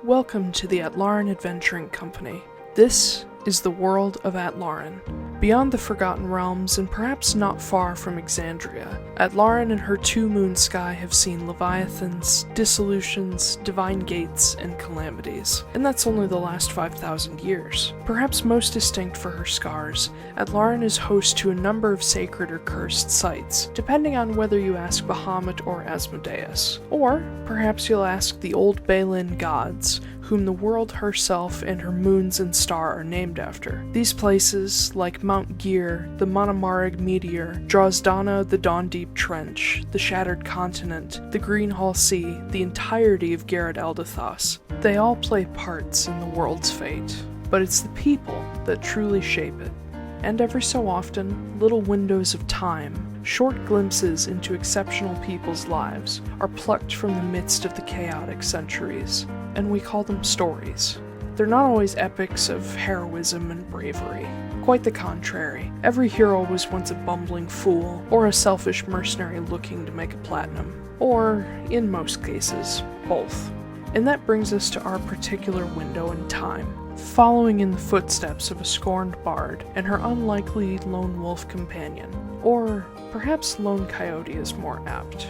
Welcome to the Atlaran Adventuring Company. This is the world of Atlaran. Beyond the Forgotten Realms and perhaps not far from Exandria, Atlaran and her two-moon sky have seen leviathans, dissolutions, divine gates, and calamities. And that's only the last 5,000 years. Perhaps most distinct for her scars, Atlaran is host to a number of sacred or cursed sites, depending on whether you ask Bahamut or Asmodeus. Or perhaps you'll ask the old Balin gods, whom the world herself and her moons and star are named after. These places, like Mount Gear, the Monomarig Meteor, Drozdana, the Dawn Deep Trench, the Shattered Continent, the Greenhall Sea, the entirety of Garrett Eldathos, they all play parts in the world's fate. But it's the people that truly shape it. And every so often, little windows of time, short glimpses into exceptional people's lives, are plucked from the midst of the chaotic centuries, and we call them stories. They're not always epics of heroism and bravery. Quite the contrary. Every hero was once a bumbling fool, or a selfish mercenary looking to make a platinum. Or, in most cases, both. And that brings us to our particular window in time, following in the footsteps of a scorned bard and her unlikely lone wolf companion. Or perhaps lone coyote is more apt.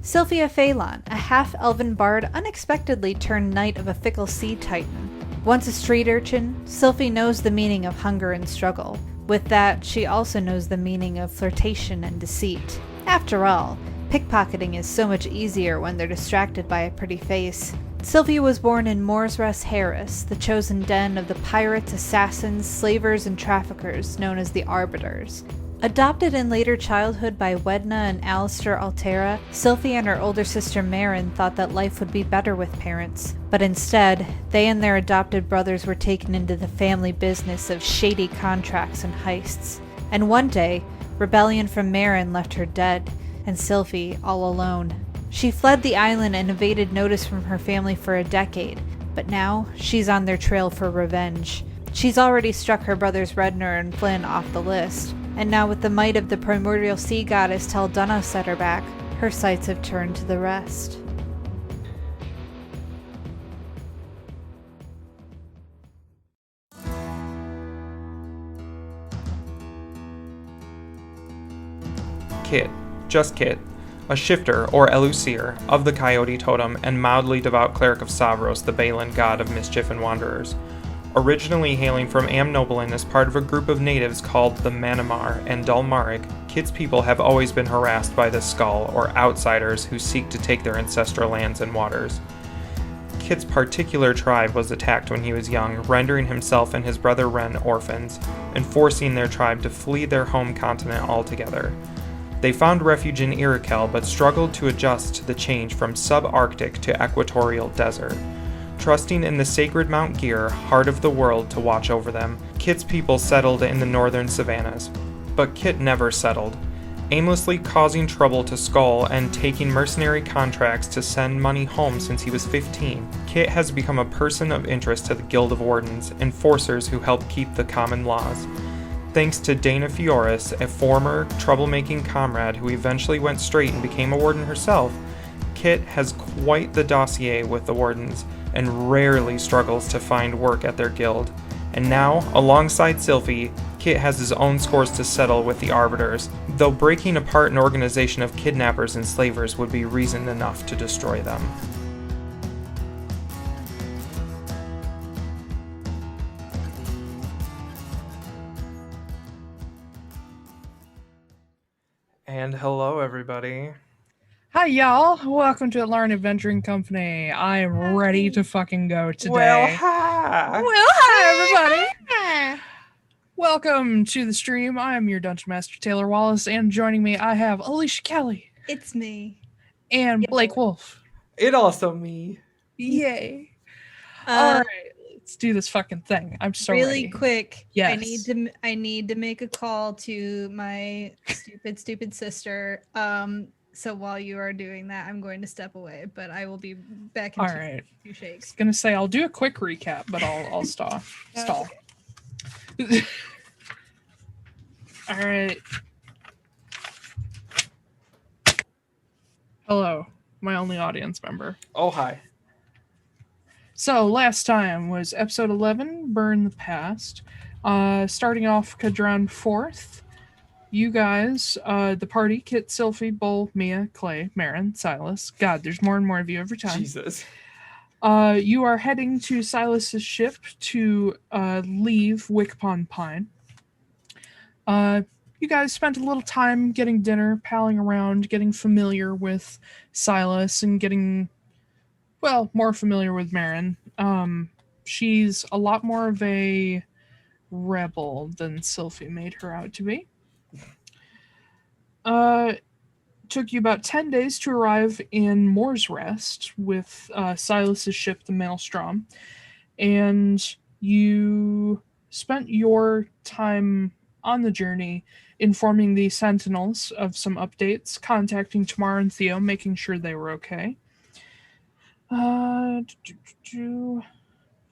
Sylfie Phelan, a half-elven bard, unexpectedly turned knight of a fickle sea titan. Once a street urchin, Sylfie knows the meaning of hunger and struggle. With that, she also knows the meaning of flirtation and deceit. After all, pickpocketing is so much easier when they're distracted by a pretty face. Sylfie was born in Morsres Harris, the chosen den of the pirates, assassins, slavers, and traffickers known as the Arbiters. Adopted in later childhood by Wedna and Alastair Altera, Sylfie and her older sister Marin thought that life would be better with parents. But instead, they and their adopted brothers were taken into the family business of shady contracts and heists. And one day, rebellion from Marin left her dead, and Sylfie all alone. She fled the island and evaded notice from her family for a decade, but now she's on their trail for revenge. She's already struck her brothers Redner and Flynn off the list. And now with the might of the primordial sea goddess Taiylor at her back, her sights have turned to the rest. Kit, just Kit, a shifter or elusier of the coyote totem and mildly devout cleric of Savros, the Balin god of mischief and wanderers. Originally hailing from Amnoblin as part of a group of natives called the Manamar and Dalmaric, Kit's people have always been harassed by the Skull, or outsiders who seek to take their ancestral lands and waters. Kit's particular tribe was attacked when he was young, rendering himself and his brother Ren orphans, and forcing their tribe to flee their home continent altogether. They found refuge in Iroquel, but struggled to adjust to the change from subarctic to equatorial desert. Trusting in the sacred Mount Gear, heart of the world, to watch over them, Kit's people settled in the northern savannas. But Kit never settled, aimlessly causing trouble to Skull and taking mercenary contracts to send money home since he was 15. Kit has become a person of interest to the Guild of Wardens, enforcers who help keep the common laws. Thanks to Dana Fioris, a former troublemaking comrade who eventually went straight and became a warden herself, Kit has quite the dossier with the Wardens, and rarely struggles to find work at their guild. And now, alongside Sylfie, Kit has his own scores to settle with the Arbiters, though breaking apart an organization of kidnappers and slavers would be reason enough to destroy them. And hello, everybody. Hi y'all, welcome to Atlaran Adventuring Company. I am ready to fucking go today. Well, hi! Well, hi everybody! Welcome to the stream. I am your Dungeon Master Taiylor Wallace, and joining me I have Alicia Kelley. It's me. And Blake Wolfe. It also me. Yay. Alright, let's do this fucking thing. I'm so really ready. Quick. Yes. I need to make a call to my stupid sister. So while you are doing that, I'm going to step away, but I will be back in two shakes. I was gonna say I'll do a quick recap, but I'll stall. Okay. All right. Hello, my only audience member. Oh, hi. So last time was episode 11, Burn the Past. Starting off Kadron 4th. You guys, the party, Kit, Sylfie, Bull, Mia, Clay, Marin, Silas. God, there's more and more of you every time. Jesus. You are heading to Silas's ship to leave Wickpon Pine. You guys spent a little time getting dinner, palling around, getting familiar with Silas, and getting, well, more familiar with Marin. She's a lot more of a rebel than Sylfie made her out to be. Took you about 10 days to arrive in Moore's Rest with Silas's ship, the Maelstrom, and you spent your time on the journey informing the Sentinels of some updates, contacting Tamar and Theo, making sure they were okay.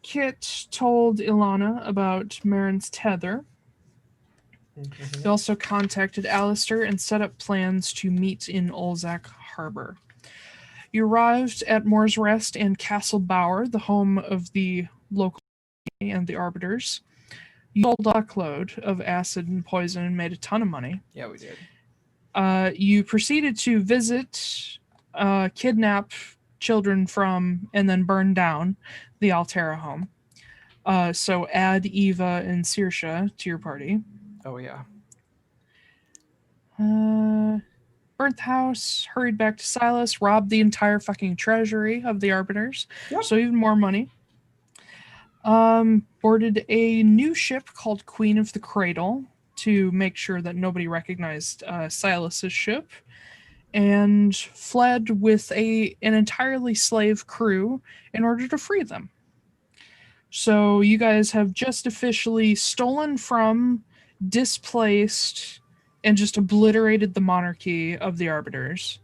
Kit told Ilana about Marin's tether. Mm-hmm. He also contacted Alastair and set up plans to meet in Olzak Harbor. You arrived at Moore's Rest and Castle Bower, the home of the local and the Arbiters. You sold a truckload of acid and poison and made a ton of money. Yeah, we did. You proceeded to visit, kidnap children from, and then burn down the Altera home. So add Eva and Saoirse to your party. Oh, yeah. Burnt the house, hurried back to Silas, robbed the entire fucking treasury of the Arbiters. Yep. So even more money. Boarded a new ship called Queen of the Cradle to make sure that nobody recognized Silas's ship, and fled with an entirely slave crew in order to free them. So you guys have just officially stolen from, displaced, and just obliterated the monarchy of the Arbiters.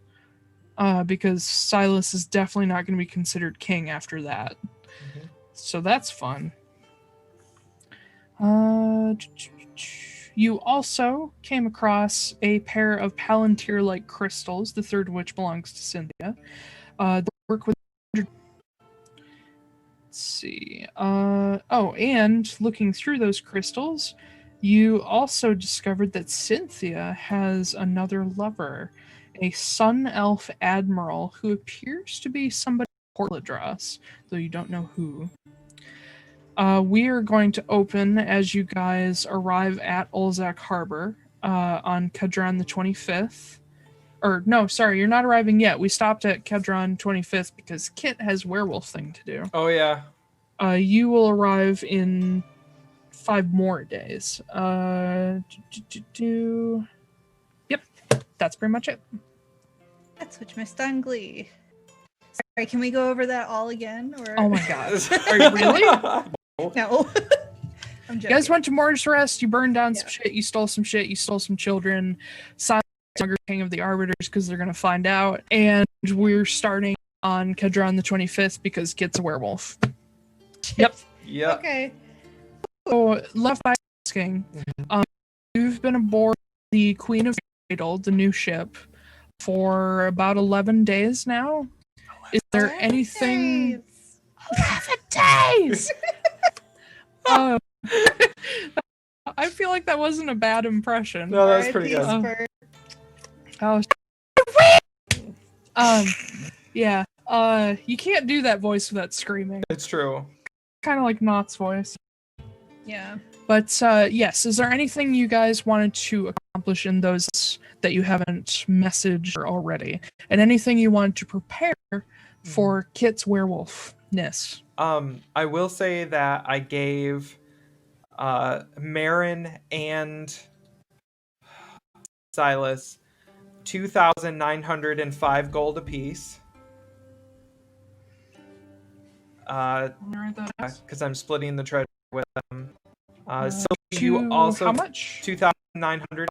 Because Silas is definitely not going to be considered king after that. Mm-hmm. So that's fun. You also came across a pair of Palantir-like crystals, the third of which belongs to Cynthia. They work with... Let's see. And looking through those crystals, you also discovered that Cynthia has another lover, a sun elf admiral who appears to be somebody Portladras, though you don't know who. We are going to open as you guys arrive at Olzak Harbor on Kadron the 25th. Or, no, sorry, you're not arriving yet. We stopped at Kadron 25th because Kit has werewolf thing to do. Oh, yeah. You will arrive in 5 more days. Yep, that's pretty much it. That's what you missed on Glee. Sorry, can we go over that all again? Or... Oh my god. Are you really? No. I'm joking. You guys went to Moore's Rest, you burned down some shit, you stole some shit, you stole some children, Silence younger king of the Arbiters because they're going to find out, and we're starting on Kadron the 25th because Kit's a werewolf. Yep. Yep. Okay. So, left by asking, you've been aboard the Queen of the Cradle, the new ship, for about 11 days now. Is there anything... 11 days! I feel like that wasn't a bad impression. No, that was pretty good. Yeah. You can't do that voice without screaming. It's true. Kind of like Knott's voice. Yeah. But yes, is there anything you guys wanted to accomplish in those that you haven't messaged already? And anything you wanted to prepare for Kit's werewolfness? I will say that I gave Marin and Silas 2,905 gold apiece. Because I'm splitting the treasure with them. So you also how much? 2,900.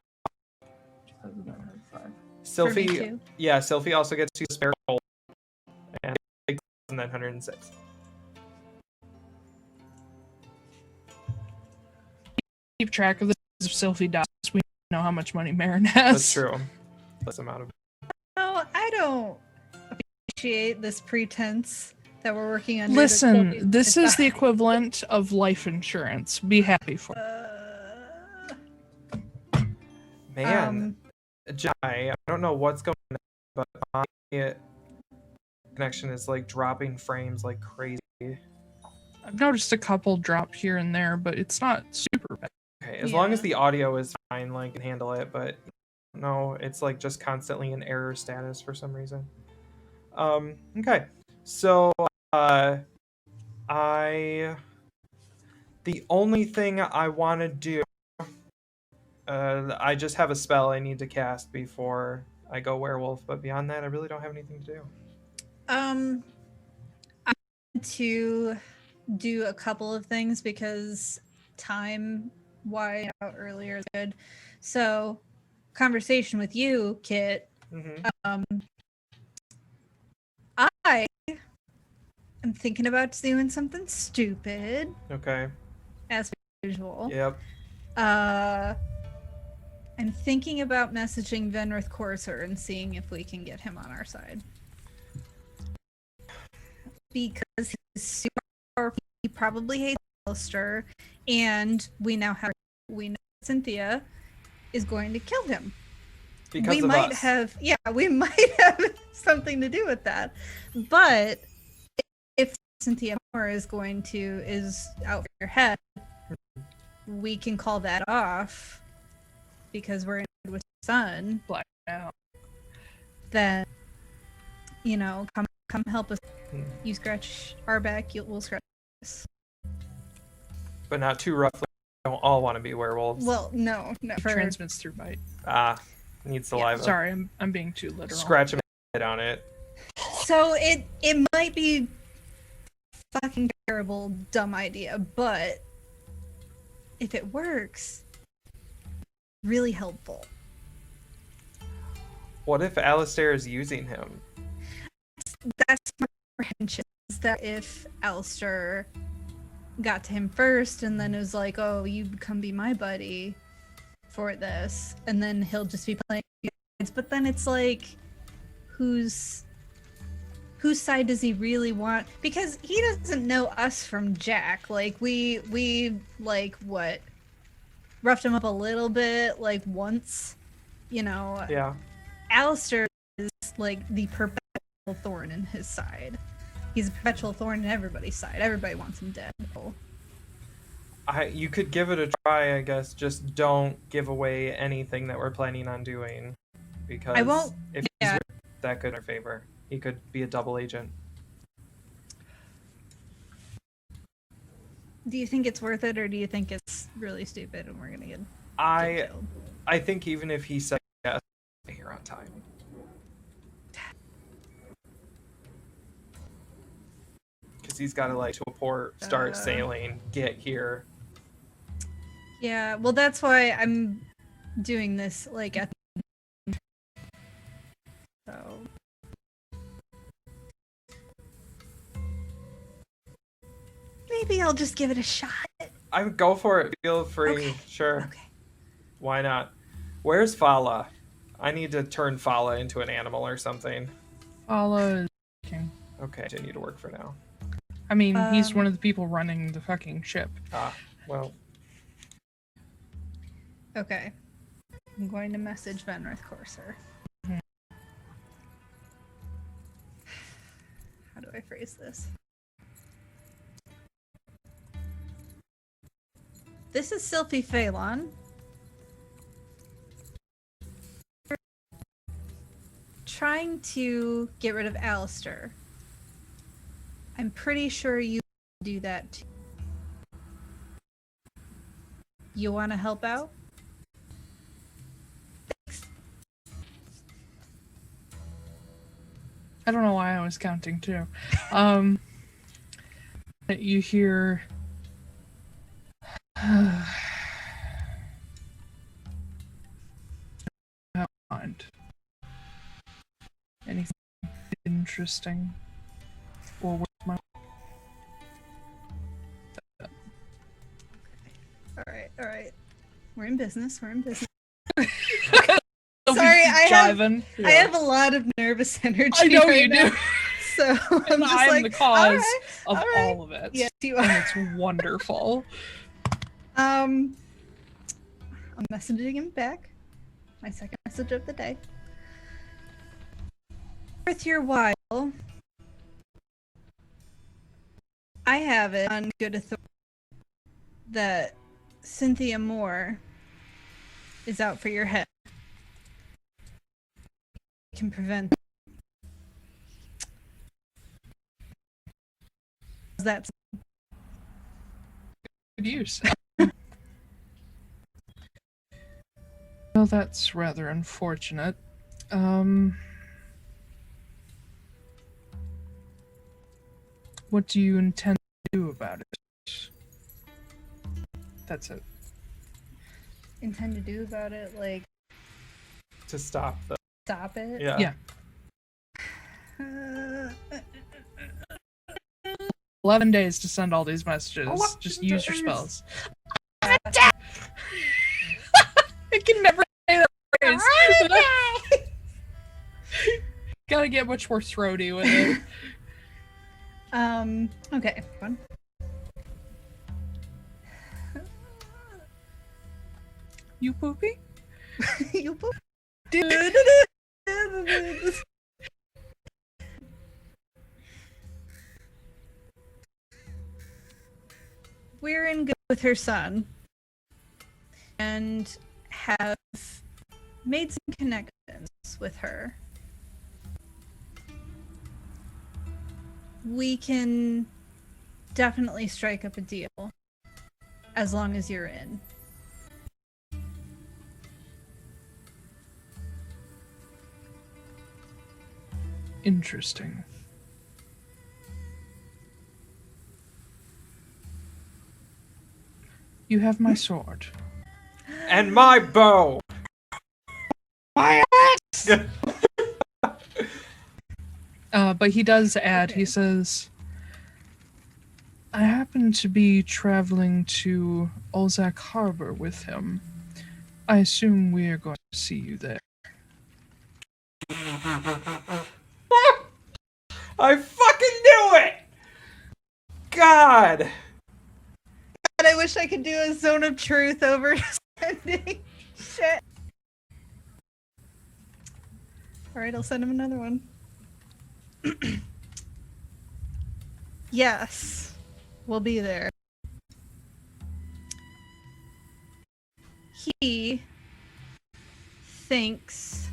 Sylfie, yeah, Sylfie also gets 2 spare gold, and 906. Keep track of this. If Sylfie dies, we know how much money Marin has. That's true. Less amount of. No, I don't appreciate this pretense that we're working under. Listen, this is the equivalent of life insurance. Be happy for it. Man, Jai, I don't know what's going on, but my connection is like dropping frames like crazy. I've noticed a couple drop here and there, but it's not super bad. Okay, as long as the audio is fine, like, can handle it, but no, it's like just constantly in error status for some reason. Okay, so the only thing I want to do, I just have a spell I need to cast before I go werewolf, but beyond that, I really don't have anything to do. I want to do a couple of things because time wide out earlier is good. So, conversation with you, Kit. I am thinking about doing something stupid. Okay. As usual. Yep. I'm thinking about messaging Venrith Courser and seeing if we can get him on our side. Because he's super powerful, he probably hates Alastair, and we know Cynthia is going to kill him. Because we of might us. we might have something to do with that. But if Cynthia Moore is out for your head, we can call that off because we're in with Sun. Black out. Then, come help us. You scratch our back, we'll scratch us. But not too roughly. We don't all want to be werewolves. Well, no. It transmits through bite. Needs saliva. Sorry, I'm being too literal. Scratch him on it. So it might be fucking terrible, dumb idea, but if it works, really helpful. What if Alastair is using him? That's my apprehension, is that if Alastair got to him first and then it was like, oh, you come be my buddy for this, and then he'll just be playing sides. But then it's like, whose side does he really want? Because he doesn't know us from Jack. Like, we like, what, roughed him up a little bit, like, once, Yeah. Alastair is like the perpetual thorn in his side. He's a perpetual thorn in everybody's side. Everybody wants him dead. You could give it a try, I guess. Just don't give away anything that we're planning on doing, because I won't. If he's that good in our favor, he could be a double agent. Do you think it's worth it, or do you think it's really stupid and we're gonna get killed? I think even if he said yes, here on time. Because he's got to to a port, start sailing, get here. Yeah, well, that's why I'm doing this at so. Maybe I'll just give it a shot. I would go for it. Feel free. Okay. Sure. Okay. Why not? Where's Fala? I need to turn Fala into an animal or something. Fala is king. Okay, continue to work for now. I mean, he's one of the people running the fucking ship. Well. Okay. I'm going to message Venrith Courser. How do I phrase this? This is Sylfie Phelan. Trying to get rid of Alastair. I'm pretty sure you do that too. You want to help out? Thanks. I don't know why I was counting too. You hear mind. Anything interesting? Or with my All right. We're in business. sorry, I jiving. have a lot of nervous energy. I know right you now, do. So I'm just I'm like, the cause all of right. all of it. Yes, you are. And it's wonderful. I'm messaging him back. My second message of the day. Worth your while. I have it on good authority that Cynthia Moore is out for your head. Can prevent. That's Good use. Well, that's rather unfortunate. What do you intend to do about it? That's it. intend to do about it, like To stop the. stop it. Yeah. Uh, 11 days to send all these messages. Just use your spells. I can never say that phrase. Gotta get much more throaty with it. Okay, fun. You poopy? You poop. Dude. We're in good with her son and have made some connections with her. We can definitely strike up a deal as long as you're in. Interesting. You have my sword. And my bow. My axe! But he does add, he says, I happen to be traveling to Olzak Harbor with him. I assume we are going to see you there. I fucking knew it! God! God, I wish I could do a zone of truth over sending shit. Alright, I'll send him another one. Yes, we'll be there. He thinks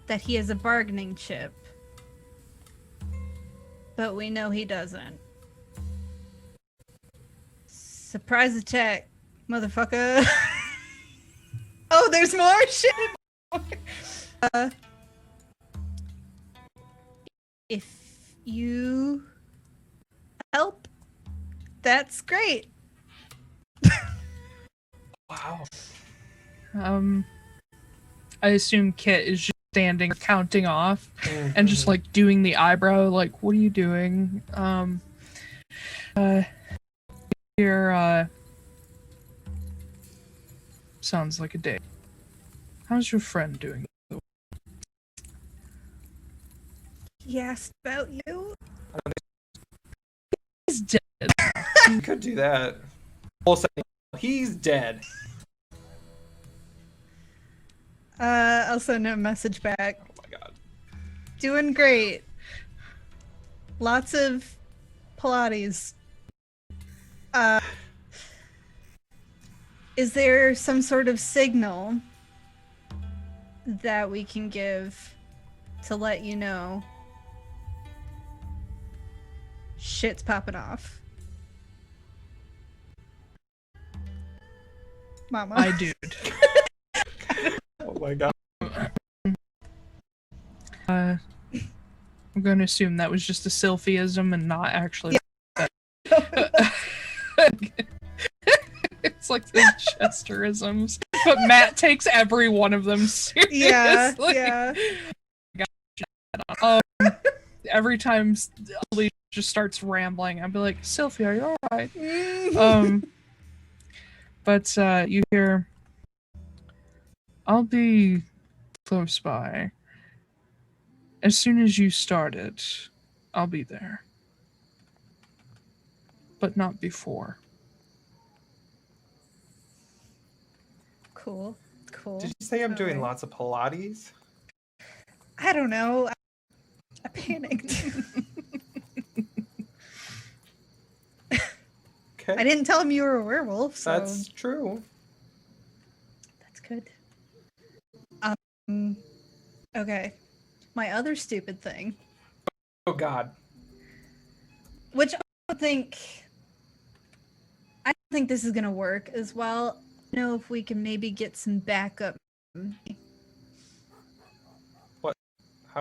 that he has a bargaining chip, but we know he doesn't. Surprise attack, motherfucker. Oh, there's more shit. If you help, that's great. Wow. I assume Kit is just standing, counting off, and just like doing the eyebrow, like, what are you doing? Here, sounds like a day. How's your friend doing? He asked about you. He's dead. You could do that. He's dead. I'll send him a message back. Oh my god. Doing great. Lots of Pilates. Is there some sort of signal that we can give to let you know shit's popping off? Mama. I dude. Oh my god. I'm gonna assume that was just a Sylfieism and not actually. It's like the Chesterisms, but Matt takes every one of them seriously. Yeah. Every time Alicia just starts rambling, I'd be like, Sylfie, are you alright? But you hear, I'll be close by. As soon as you start it, I'll be there. But not before. Cool. Did you say I'm doing Alright. lots of Pilates? I don't know. I panicked. Okay. I didn't tell him you were a werewolf, so That's true. that's good. Okay. My other stupid thing, Oh God. which I don't think this is gonna work as well. I don't know if we can maybe get some backup. How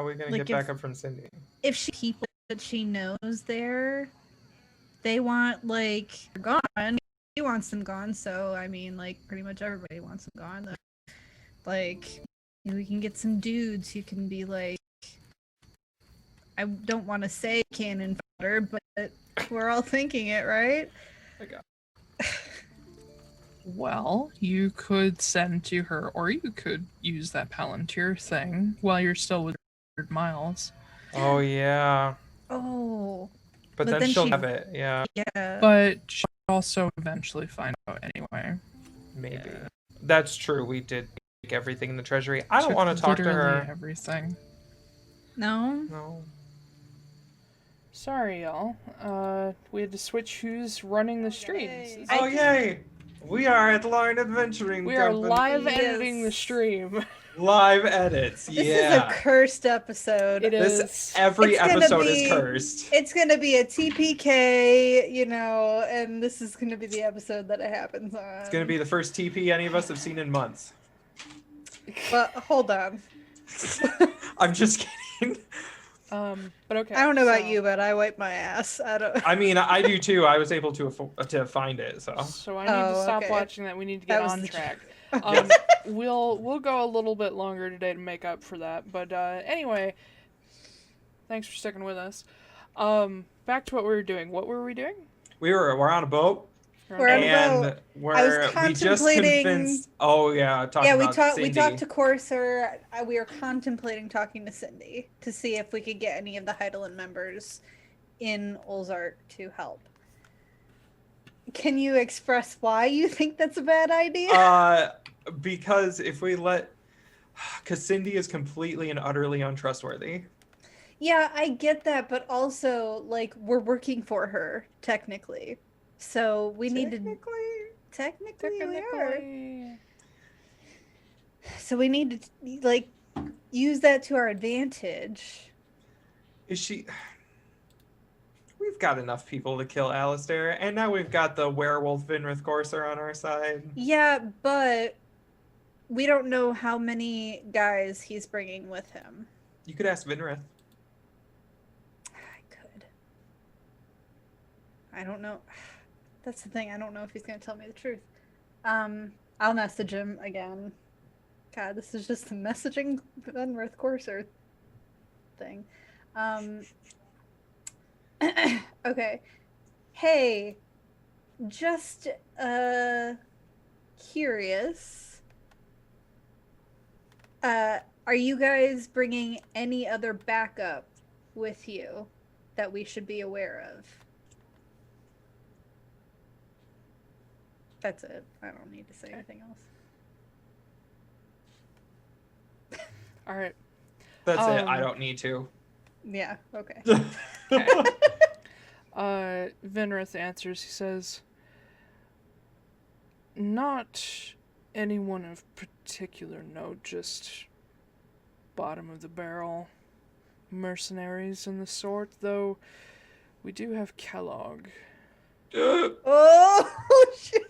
are we gonna Like get back up from Cindy? If she people that she knows there, they want like gone. He wants them gone, so I mean, like pretty much everybody wants them gone. Like, we can get some dudes who can be like, I don't want to say cannon fodder, but we're all thinking it, right? Well, you could send to her, or you could use that Palantir thing while you're still with 100 miles. Oh yeah. Oh. But then she'll have it, yeah. Yeah. But she'll also eventually find out anyway. Maybe. Yeah. That's true. We did take everything in the treasury. I don't want to talk to her. Everything. No? No. Sorry, y'all. We had to switch who's running the streams. Oh yay! We are at Atlaran Adventuring We are Company. live editing the stream. Live edits, This yeah. is a cursed episode. It is. Every It's gonna episode be- is cursed. It's gonna be a TPK, you know, and this is gonna be the episode that it happens on. It's gonna be the first TP any of us have seen in months. But hold on. I'm just kidding. But okay. I don't know about so- you, but I wipe my ass. I don't. I mean, I do too. I was able to find it, so. So I need to stop okay. watching that. We need to That get was on the track. Yes. We'll go a little bit longer today to make up for that. But anyway, thanks for sticking with us. Back to what we were doing. What were we doing? We're on a boat. We're on a and boat. we just contemplating- convinced. Oh yeah, talking Yeah, we about talked. We Cindy. talked to Courser. We were contemplating talking to Cindy to see if we could get any of the Heidelin members in Olzak to help. Can you express why you think that's a bad idea? Because if we let, because Cindy is completely and utterly untrustworthy. Yeah, I get that, but also like we're working for her technically, so we need to. Technically, we are. So we need to like use that to our advantage. Is she? We've got enough people to kill Alastair, and now we've got the werewolf Vinrith Courser on our side. Yeah, but we don't know how many guys he's bringing with him. You could ask Vinrith. I could. I don't know. That's the thing. I don't know if he's going to tell me the truth. I'll message him again. God, this is just the messaging Vinrith Courser thing. Okay. Hey, just curious. Are you guys bringing any other backup with you that we should be aware of? That's it. I don't need to say anything else. All right. That's it. I don't need to. Yeah, okay. Vinrith answers. He says, "Not anyone of particular note, just bottom of the barrel mercenaries and the sort, though we do have Kellogg." Oh, shit.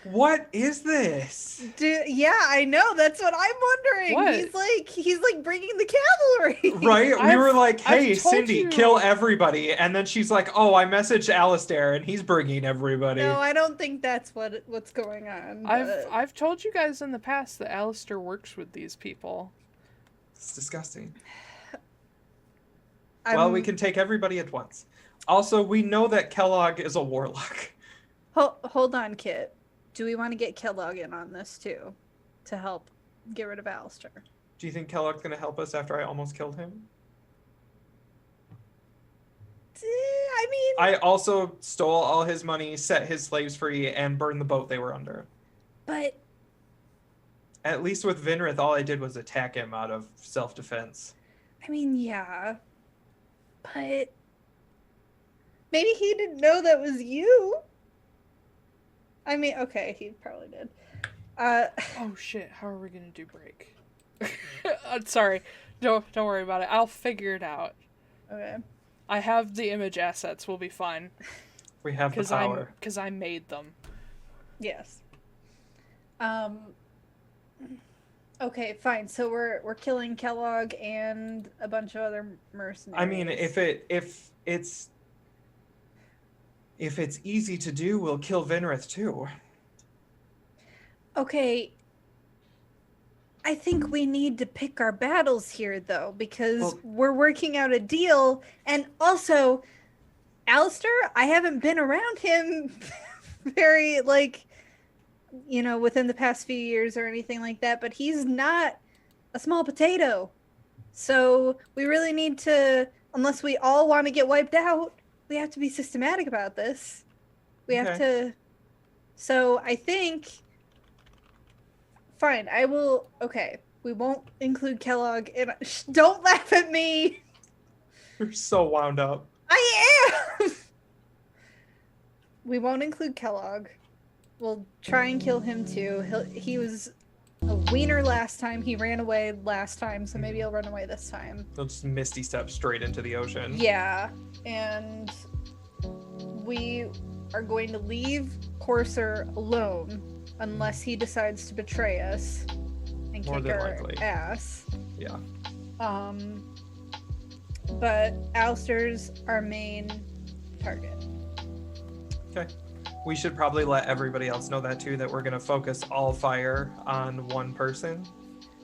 What is this? Dude, yeah, I know. That's what I'm wondering. What? He's like bringing the cavalry. Right? We were like, hey, I've told Cindy, you- kill everybody. And then she's like, oh, I messaged Alastair and he's bringing everybody. No, I don't think that's what's going on. But... I've told you guys in the past that Alastair works with these people. It's disgusting. Well, we can take everybody at once. Also, we know that Kellogg is a warlock. Hold on, Kit. Do we want to get Kellogg in on this too? to help get rid of Alastair. Do you think Kellogg's going to help us after I almost killed him? I mean... I also stole all his money, set his slaves free, and burned the boat they were under. But... At least with Vinrith, all I did was attack him out of self-defense. I mean, yeah. But... maybe he didn't know that was you. I mean, okay, he probably did. Oh shit, how are we gonna do break? I'm sorry. Don't worry about it. I'll figure it out. Okay. I have the image assets. We'll be fine. We have the power. Because I made them. Yes. Okay, fine. So we're killing Kellogg and a bunch of other mercenaries. I mean, if it's easy to do, we'll kill Vinrith too. Okay. I think we need to pick our battles here, though, because we're working out a deal. And also, Alastair, I haven't been around him very, within the past few years or anything like that, but he's not a small potato. So we really need to, unless we all want to get wiped out, we have to be systematic about this. We have to... So I think... Fine, I will... Okay, we won't include Kellogg. Don't laugh at me! You're so wound up. I am! We won't include Kellogg. We'll try and kill him too. He was a wiener last time. He ran away last time, so maybe he'll run away this time. He'll just misty step straight into the ocean. Yeah, and we are going to leave Courser alone unless he decides to betray us and kick our ass. Yeah. But Alastair's our main target. Okay. We should probably let everybody else know that too, that we're going to focus all fire on one person.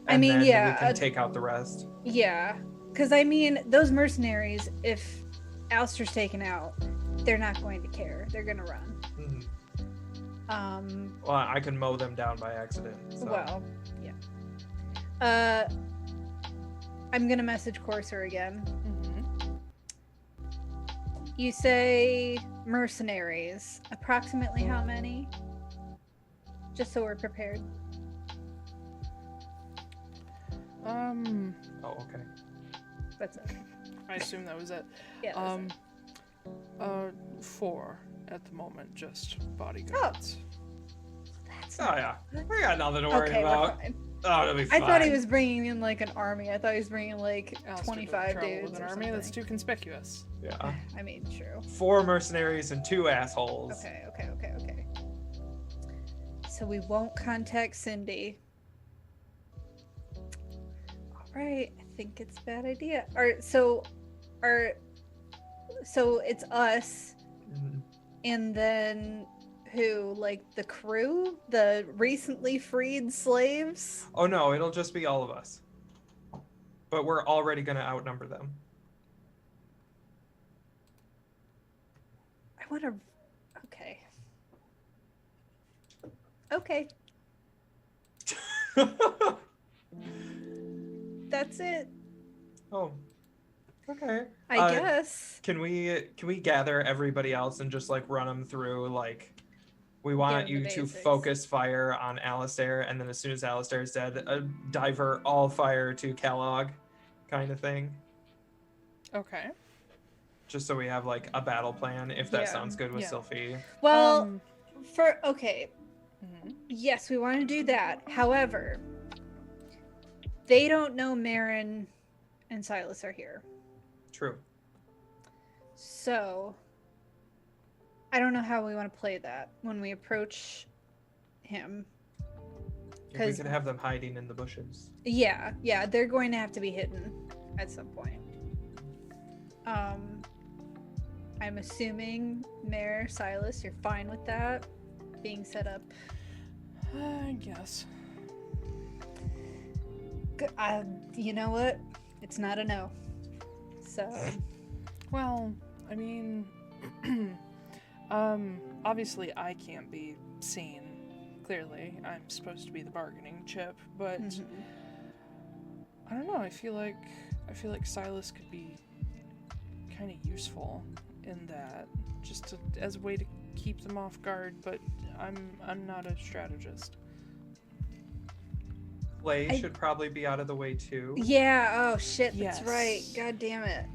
And then we can take out the rest. Yeah. Because, I mean, those mercenaries, if Alastair's taken out, they're not going to care. They're going to run. Mm-hmm. Well, I can mow them down by accident. So. Well, yeah. I'm going to message Courser again. Mm-hmm. You say mercenaries. Approximately how many? Just so we're prepared. Oh, okay. That's it. I assume that was it. Yeah. 4 at the moment, just bodyguards. Oh yeah, we got nothing to worry about. We're fine. Oh, it'll be fine. I thought he was bringing in like an army. I thought he was bringing like Alastair 25 dudes. with an army that's too conspicuous. Yeah. I mean, true. 4 mercenaries and 2 assholes. Okay. So we won't contact Cindy. All right, I think it's a bad idea. So it's us, and then who? Like the crew, the recently freed slaves? Oh no, it'll just be all of us. But we're already gonna outnumber them. I want to. Okay. That's it. Oh. Okay. I guess. Can we gather everybody else and just like run them through like we want you to focus fire on Alastair, and then as soon as Alastair is dead, divert all fire to Kellogg, kind of thing. Okay. Just so we have like a battle plan, if that sounds good with Sylfie. Well, Mm-hmm. Yes, we want to do that. However, they don't know Marin and Silas are here. True. So, I don't know how we want to play that when we approach him. If we could have them hiding in the bushes. Yeah, they're going to have to be hidden at some point. I'm assuming Mayor Silas, you're fine with that being set up. I guess. You know what? It's not a no. So. Well, I mean, obviously I can't be seen clearly I'm supposed to be the bargaining chip, but Mhm. I don't know. I feel like Silas could be kind of useful in that, just as a way to keep them off guard. But I'm not a strategist. Clay should probably be out of the way too. Yeah, oh shit, Yes. that's right. God damn it.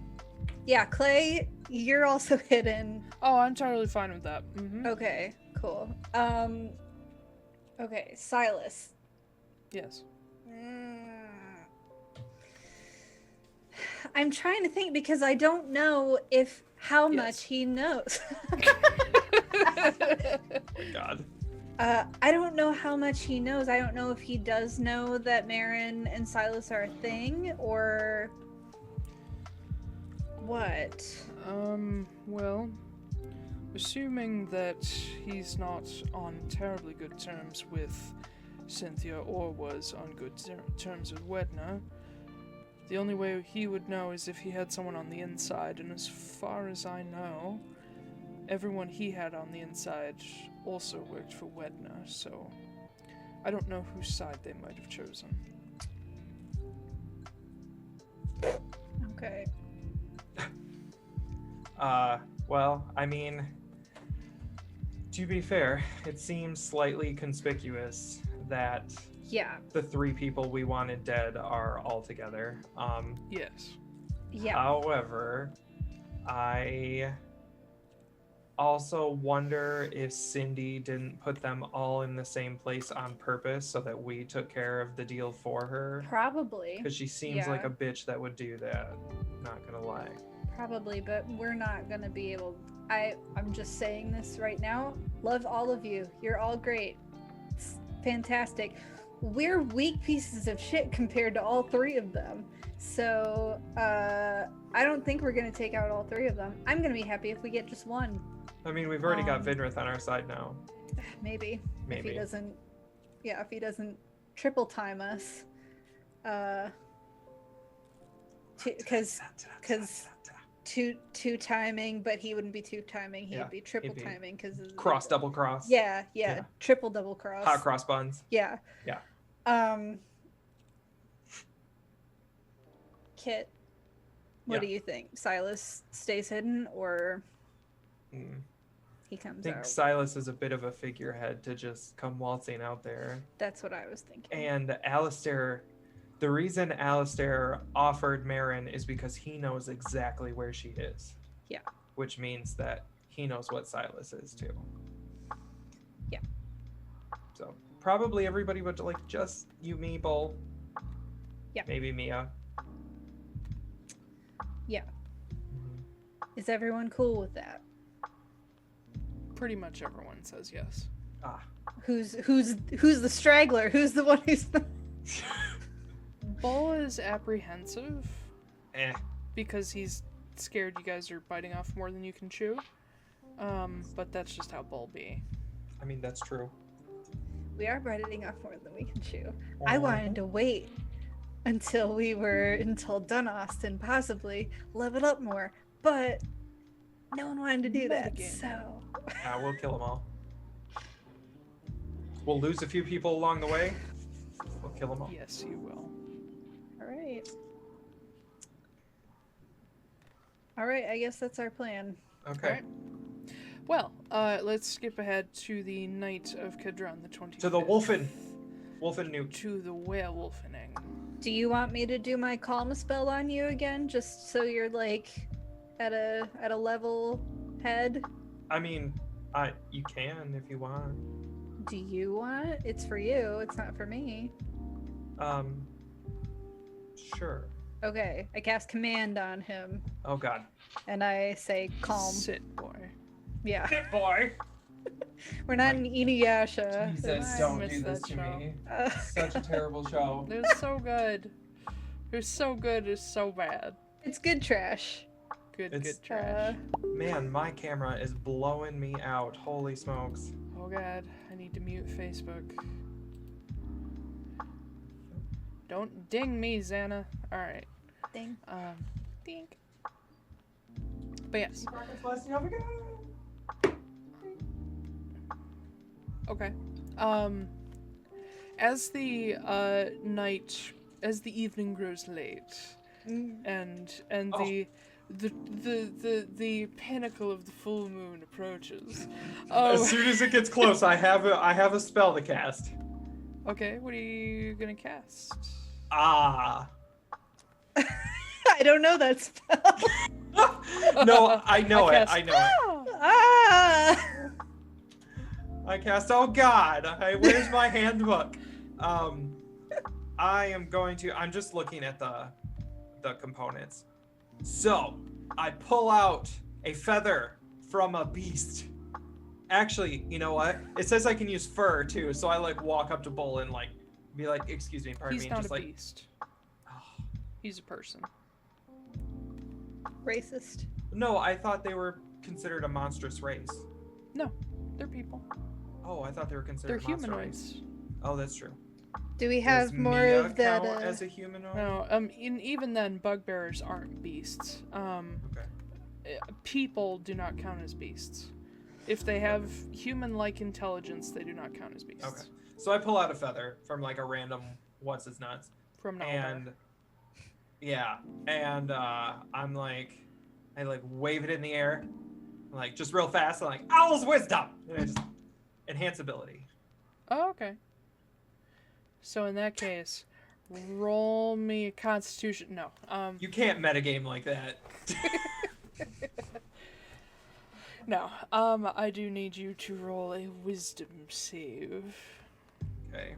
Yeah, Clay, you're also hidden. Oh, I'm totally fine with that. Mm-hmm. Okay, cool. Okay, Silas. Yes. I'm trying to think because I don't know how Yes. much he knows. Oh my God. I don't know how much he knows. I don't know if he does know that Marin and Silas are a thing or what. Well, assuming that he's not on terribly good terms with Cynthia or was on good terms with Wedna, the only way he would know is if he had someone on the inside, and as far as I know, everyone he had on the inside also worked for Wedna, so I don't know whose side they might have chosen. Okay. Well, I mean, to be fair, it seems slightly conspicuous that Yeah. the 3 people we wanted dead are all together. Yes. Yeah. However, I also wonder if Cindy didn't put them all in the same place on purpose so that we took care of the deal for her. Probably. Because she seems like Yeah. a bitch that would do that. Not gonna lie. Probably, but we're not gonna be able. I'm just saying this right now. Love all of you. You're all great. It's fantastic. We're weak pieces of shit compared to all 3 of them. So I don't think we're gonna take out all 3 of them. I'm gonna be happy if we get just one. I mean, we've already got Vinrith on our side now. Maybe. Maybe. If he doesn't triple time us. Because two timing, but he wouldn't be 2 timing. He'd Yeah, be triple he'd be timing because Cross, double cross. Yeah, Yeah. triple double cross. Hot cross buns. Yeah. Yeah. Kit, what Yeah. do you think? Silas stays hidden or he I comes think out? Silas is a bit of a figurehead to just come waltzing out there. That's what I was thinking. And Alastair, the reason Alastair offered Marin is because he knows exactly where she is. Yeah. Which means that he knows what Silas is too. Yeah. So probably everybody would like just you, me, Bull. Yeah. Maybe Mia. Yeah. Is everyone cool with that? Pretty much everyone says yes. Ah. Who's the straggler? Who's the one who's the... Bull is apprehensive Eh. because he's scared you guys are biting off more than you can chew. But that's just how Bull be. I mean, that's true. We are biting off more than we can chew. I wanted to wait until Dunost and possibly level up more, but no one wanted to do that, Metagame. so... We'll kill them all. We'll lose a few people along the way. We'll kill them all. Yes, you will. All right, I guess that's our plan. Okay. Alright. Well, let's skip ahead to the night of Kedron, the 25th. To the Wolfen Newt. To the werewolfening. Do you want me to do my calm spell on you again, just so you're like at a level head? I mean, you can if you want. Do you want? It's for you. It's not for me. Sure. Okay, I cast command on him, Oh God. and I say calm. Sit, boy. Yeah, Hit boy. we're not in Inuyasha. Jesus, I don't miss do this that to show. me. Uh, Such a terrible show. They're so good. They're so good, it's so bad. it's good trash. Good, It's- good trash. Man, my camera is blowing me out. Holy smokes. Oh god, I need to mute Facebook. Don't ding me, Xana. Alright. Ding. Dink. But yes. Okay. As the evening grows late, and the pinnacle of the full moon approaches. As soon as it gets close, I have a spell to cast. Okay, what are you gonna cast? I don't know that spell. No, I know it. I cast. Oh God! Where's my handbook? I'm just looking at the components. So I pull out a feather from a beast. Actually, you know what? It says I can use fur too, so I walk up to Bull and be like, "Excuse me, pardon me." He's not just a beast. He's a person. Racist. No, I thought they were considered a monstrous race. No, they're people. Oh, I thought they were considered They're humanoids. race. Oh, that's true. Do we have Does more Mia of that? count as a humanoid? No, even then, bugbearers aren't beasts. Okay. People do not count as beasts. If they have human-like intelligence, they do not count as beasts. Okay. So I pull out a feather from a random what's its nuts. From nowhere. And yeah, and I'm I wave it in the air, just real fast. I'm Owl's Wisdom, and I just enhance ability. Oh, okay. So in that case, roll me a Constitution. No. You can't metagame like that. No. I do need you to roll a Wisdom save. Okay.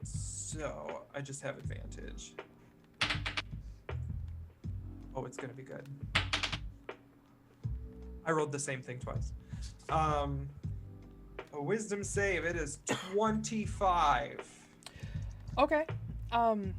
So I just have advantage. Oh, it's gonna be good. I rolled the same thing twice. A wisdom save, it is 25. Okay.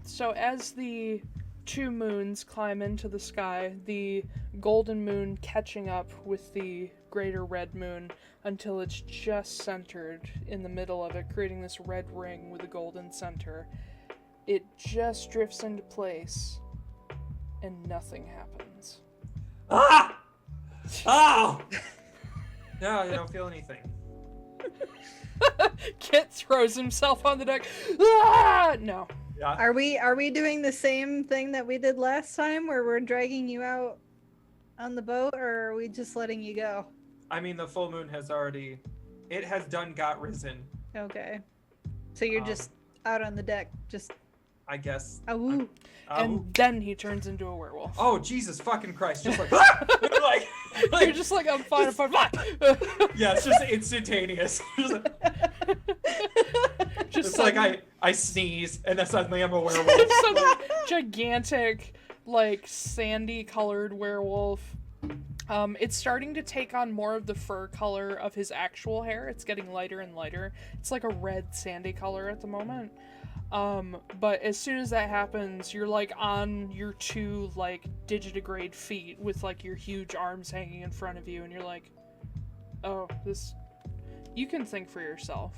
So as the two moons climb into the sky, the golden moon catching up with the greater red moon until it's just centered in the middle of it, creating this red ring with a golden center. It just drifts into place, and nothing happens. Ah! Oh! No, I don't feel anything. Kit throws himself on the deck. Ah! No. Yeah. Are we doing the same thing that we did last time, where we're dragging you out on the boat, or are we just letting you go? I mean, the full moon has got risen. Okay. So you're just out on the deck, just... I guess. Awoo. And then he turns into a werewolf. Oh, Jesus fucking Christ. Just ah! You're just I'm fine, I'm fine. Yeah, it's just instantaneous. It's I sneeze, and then suddenly I'm a werewolf. Some gigantic, sandy colored werewolf. It's starting to take on more of the fur color of his actual hair. It's getting lighter and lighter. It's like a red sandy color at the moment. But as soon as that happens, you're on your two digitigrade feet with your huge arms hanging in front of you, and you're oh, this, you can think for yourself.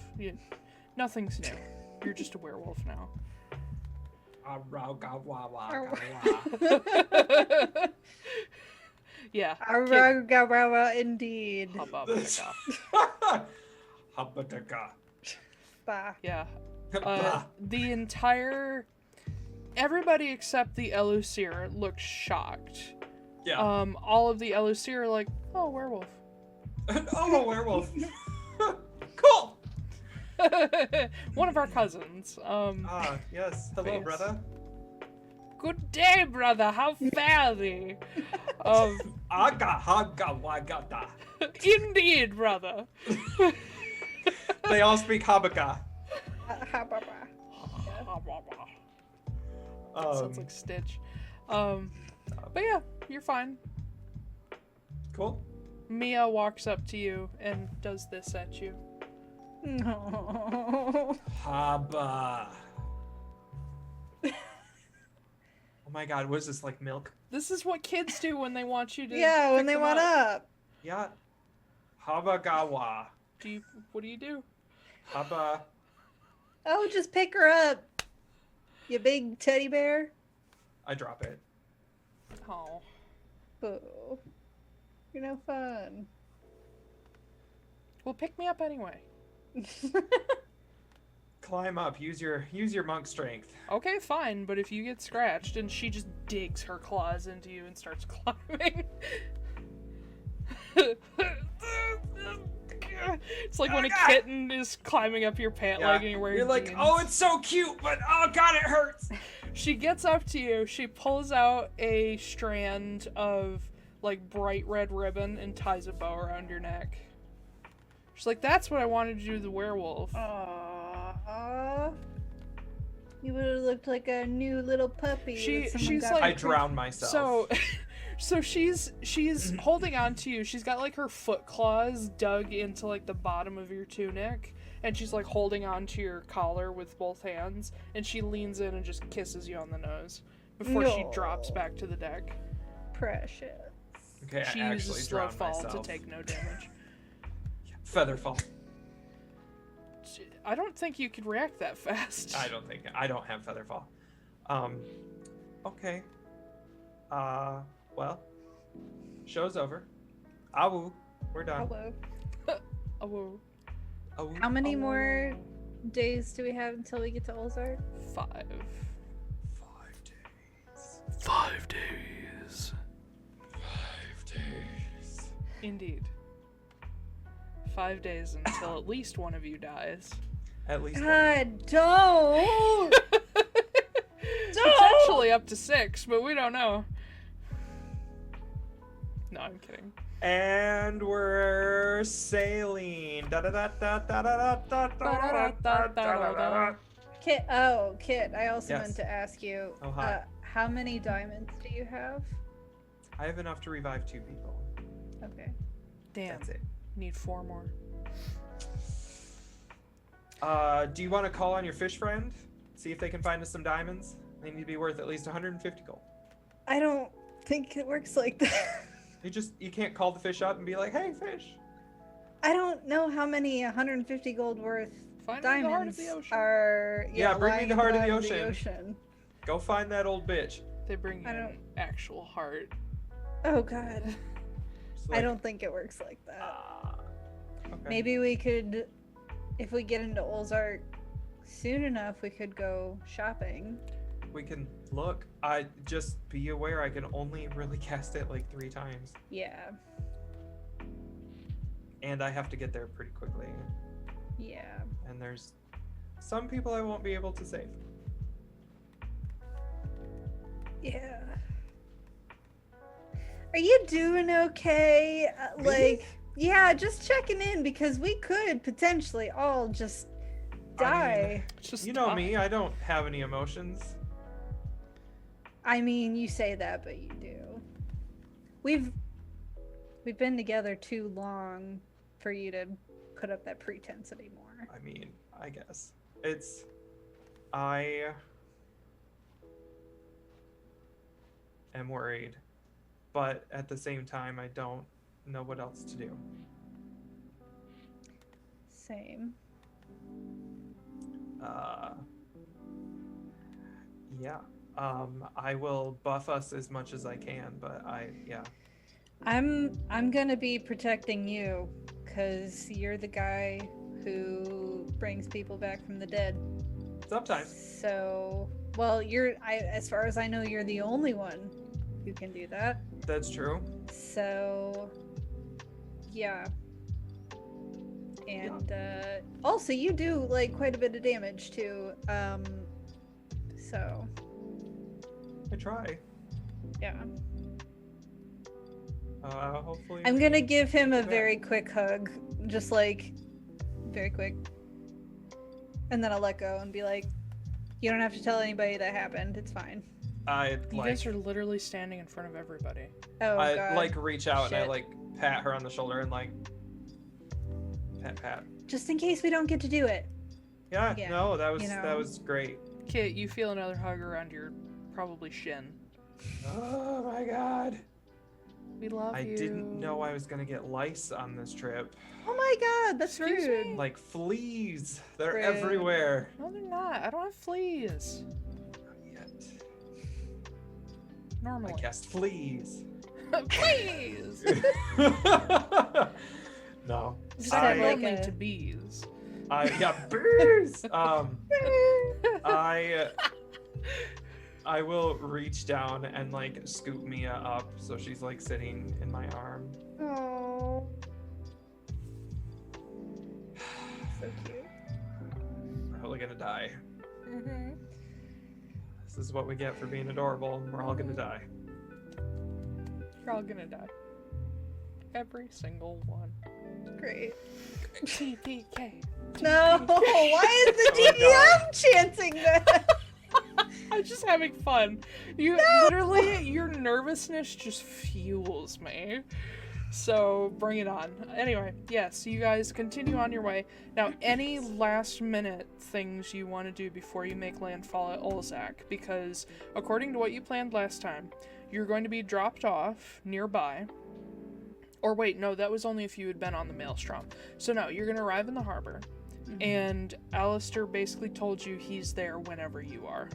Nothing's new. You're just a werewolf now. Yeah. Indeed. Habadaka. Bah. Yeah. Everybody except the Elusir looks shocked. Yeah. All of the Elusir are oh, werewolf. Oh, a werewolf. Cool. One of our cousins. Yes. Hello, Yes. brother. Good day, brother. How fare thee? Aga. Indeed, brother. They all speak Habaka. Sounds like Stitch. But yeah, you're fine. Cool. Mia walks up to you and does this at you. No. Haba. Oh my God, what is this, milk? This is what kids do when they want you to. Yeah, when pick they them want up. Yeah. Habagawa. What do you do? Haba. Oh, just pick her up. You big teddy bear. I drop it. Oh. Oh. You're no fun. Well, pick me up anyway. climb up. Use your monk strength. Okay, fine, but if you get scratched, and she just digs her claws into you and starts climbing. It's like when a kitten is climbing up your pant leg and you're wearing like, jeans. oh, it's so cute, but oh god, it hurts. She gets up to you, she pulls out a strand of like bright red ribbon and ties a bow around your neck. She's like, that's what I wanted to do to the werewolf. Aww. You would have looked like a new little puppy. She's like, I drowned myself. So she's holding on to you. She's got like her foot claws dug into like the bottom of your tunic, and she's like holding on to your collar with both hands, and she leans in and just kisses you on the nose before she drops back to the deck. Precious. Okay, She I uses actually slow drowned fall myself. to take no damage. Feather fall. I don't think you could react that fast. I don't have feather fall. Okay. Well, show's over. Awu, we're done. Hello. Oh, Awu. How many more days do we have until we get to Olzak? 5. 5 days. 5 days. 5 days. Indeed. 5 days until at least one of you dies. At least one. God, don't! Potentially up to 6, but we don't know. No, I'm kidding. And we're sailing. Da da da da da da da da da da. Kit, I also Yes. meant to ask you, Oh, hi. how many diamonds do you have? I have enough to revive 2 people. Okay. Damn. That's it. Need 4 more. Do you want to call on your fish friend? See if they can find us some diamonds? They need to be worth at least 150 gold. I don't think it works like that. You can't call the fish up and be like, hey, fish. I don't know how many 150 gold worth Find me the heart of diamonds the ocean. are. Yeah, bring me lying the heart of the below ocean. Go find that old bitch. They bring you I an don't- actual heart. Oh god. Just I like, don't think it works like that. Okay. Maybe we could, if we get into Olzak soon enough, we could go shopping. We can look. Just be aware I can only really cast it like 3 times. Yeah. And I have to get there pretty quickly. Yeah. And there's some people I won't be able to save. Yeah. Are you doing okay? Me? Like, yeah, just checking in because we could potentially all just die. Just You know die. me, I don't have any emotions. I mean, you say that, but you do. We've been together too long for you to put up that pretense anymore. I mean, I guess. I am worried, but at the same time, I don't know what else to do. Same. Yeah. I will buff us as much as I can, but I'm gonna be protecting you because you're the guy who brings people back from the dead. sometimes. So, well, as far as I know, you're the only one who can do that. That's true. So, yeah. And also, you do like quite a bit of damage too. So, I try. yeah. Hopefully. I'm gonna give him a Yeah. very quick hug, just like very quick, and then I'll let go and be like, "You don't have to tell anybody that happened. It's fine." You guys are literally standing in front of everybody. Oh I god. like reach out and I Shit. like pat her on the shoulder and like pat. Just in case we don't get to do it. Yeah, Yeah, no, that was you know. that was great. Kit, you feel another hug around your probably shin. Oh my god. We love I you. didn't know I was gonna get lice on this trip. Oh my god, that's Excuse rude. me? Like fleas. They're Rude. everywhere. No, they're not. I don't have fleas. Not yet. Normally. I cast fleas. Please! No. Just Second have, like, only a- to bees. Bears. I will reach down and like scoop Mia up so she's like sitting in my arm. Oh. So cute. We're probably gonna die. Mm-hmm. This is what we get for being adorable. We're all gonna die. You're all gonna die. Every single one. Great. TPK. No, why is the DPM chanting that? I'm just having fun. Literally, your nervousness just fuels me. So bring it on. Anyway, yes, you guys continue on your way. Now, any last minute things you want to do before you make landfall at Olzak, because according to what you planned last time, you're going to be dropped off nearby. Or wait, no, that was only if you had been on the Maelstrom. So no, you're going to arrive in the harbor, and Alastair basically told you he's there whenever you are.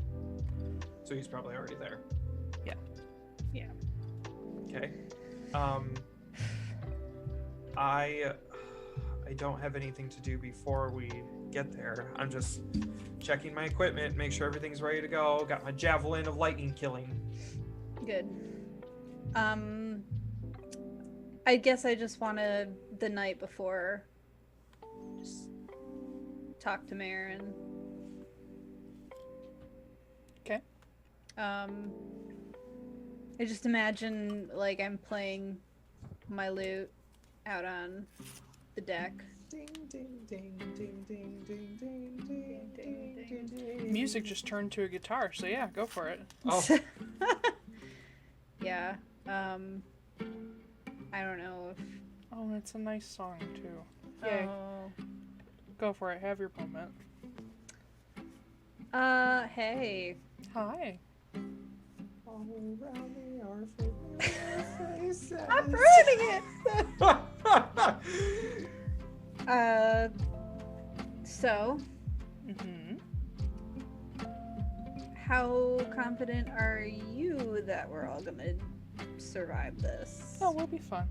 So he's probably already there. Yeah. Yeah. Okay. I don't have anything to do before we get there. I'm just checking my equipment, make sure everything's ready to go. Got my javelin of lightning killing. Good. I guess I just wanted the night before just talk to Marin. Okay. I just imagine like I'm playing my lute out on the deck. Ding ding ding ding ding ding ding ding ding ding. Music just turned to a guitar, so yeah, go for it. Oh. Yeah. I don't know if. Oh, it's a nice song too. Yay. Oh. Go for it. Have your moment. Hey. Hi. All around me are familiar faces. I'm ruining it! So, how confident are you that we're all gonna survive this? Oh, we'll be fine.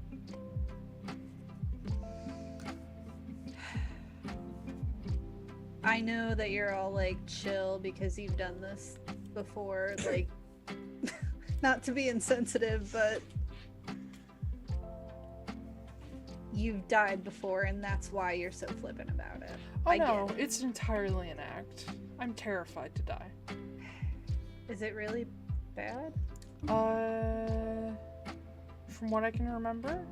I know that you're all like chill because you've done this before, like, not to be insensitive, but you've died before and that's why you're so flippant about it. Oh I no, get it. it's entirely an act. I'm terrified to die. Is it really bad? From what I can remember,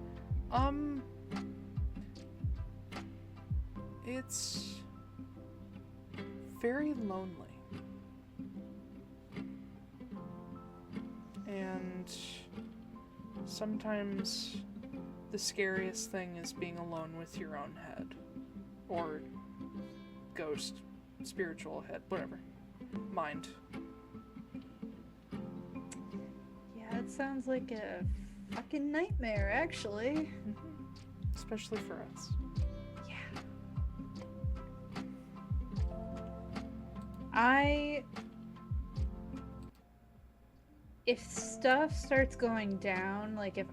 it's very lonely. And sometimes the scariest thing is being alone with your own head. Or ghost, spiritual head, whatever. Mind. Yeah, it sounds like a fucking nightmare, actually. Especially for us. Yeah. If stuff starts going down, like if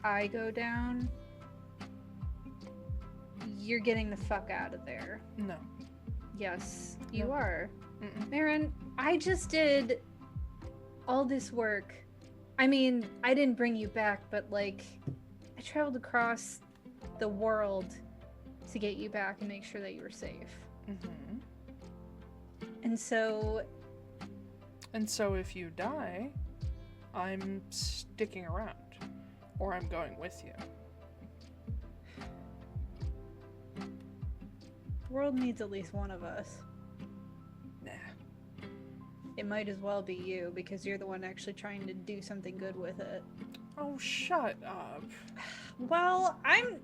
I go down, you're getting the fuck out of there. No. Yes, you No. are. Mm-mm. Marin, I just did all this work. I mean, I didn't bring you back, but like, I traveled across the world to get you back and make sure that you were safe. Mm-hmm. And so if you die, I'm sticking around. Or I'm going with you. the world needs at least one of us. Nah. It might as well be you, because you're the one actually trying to do something good with it. Oh, shut up. Well,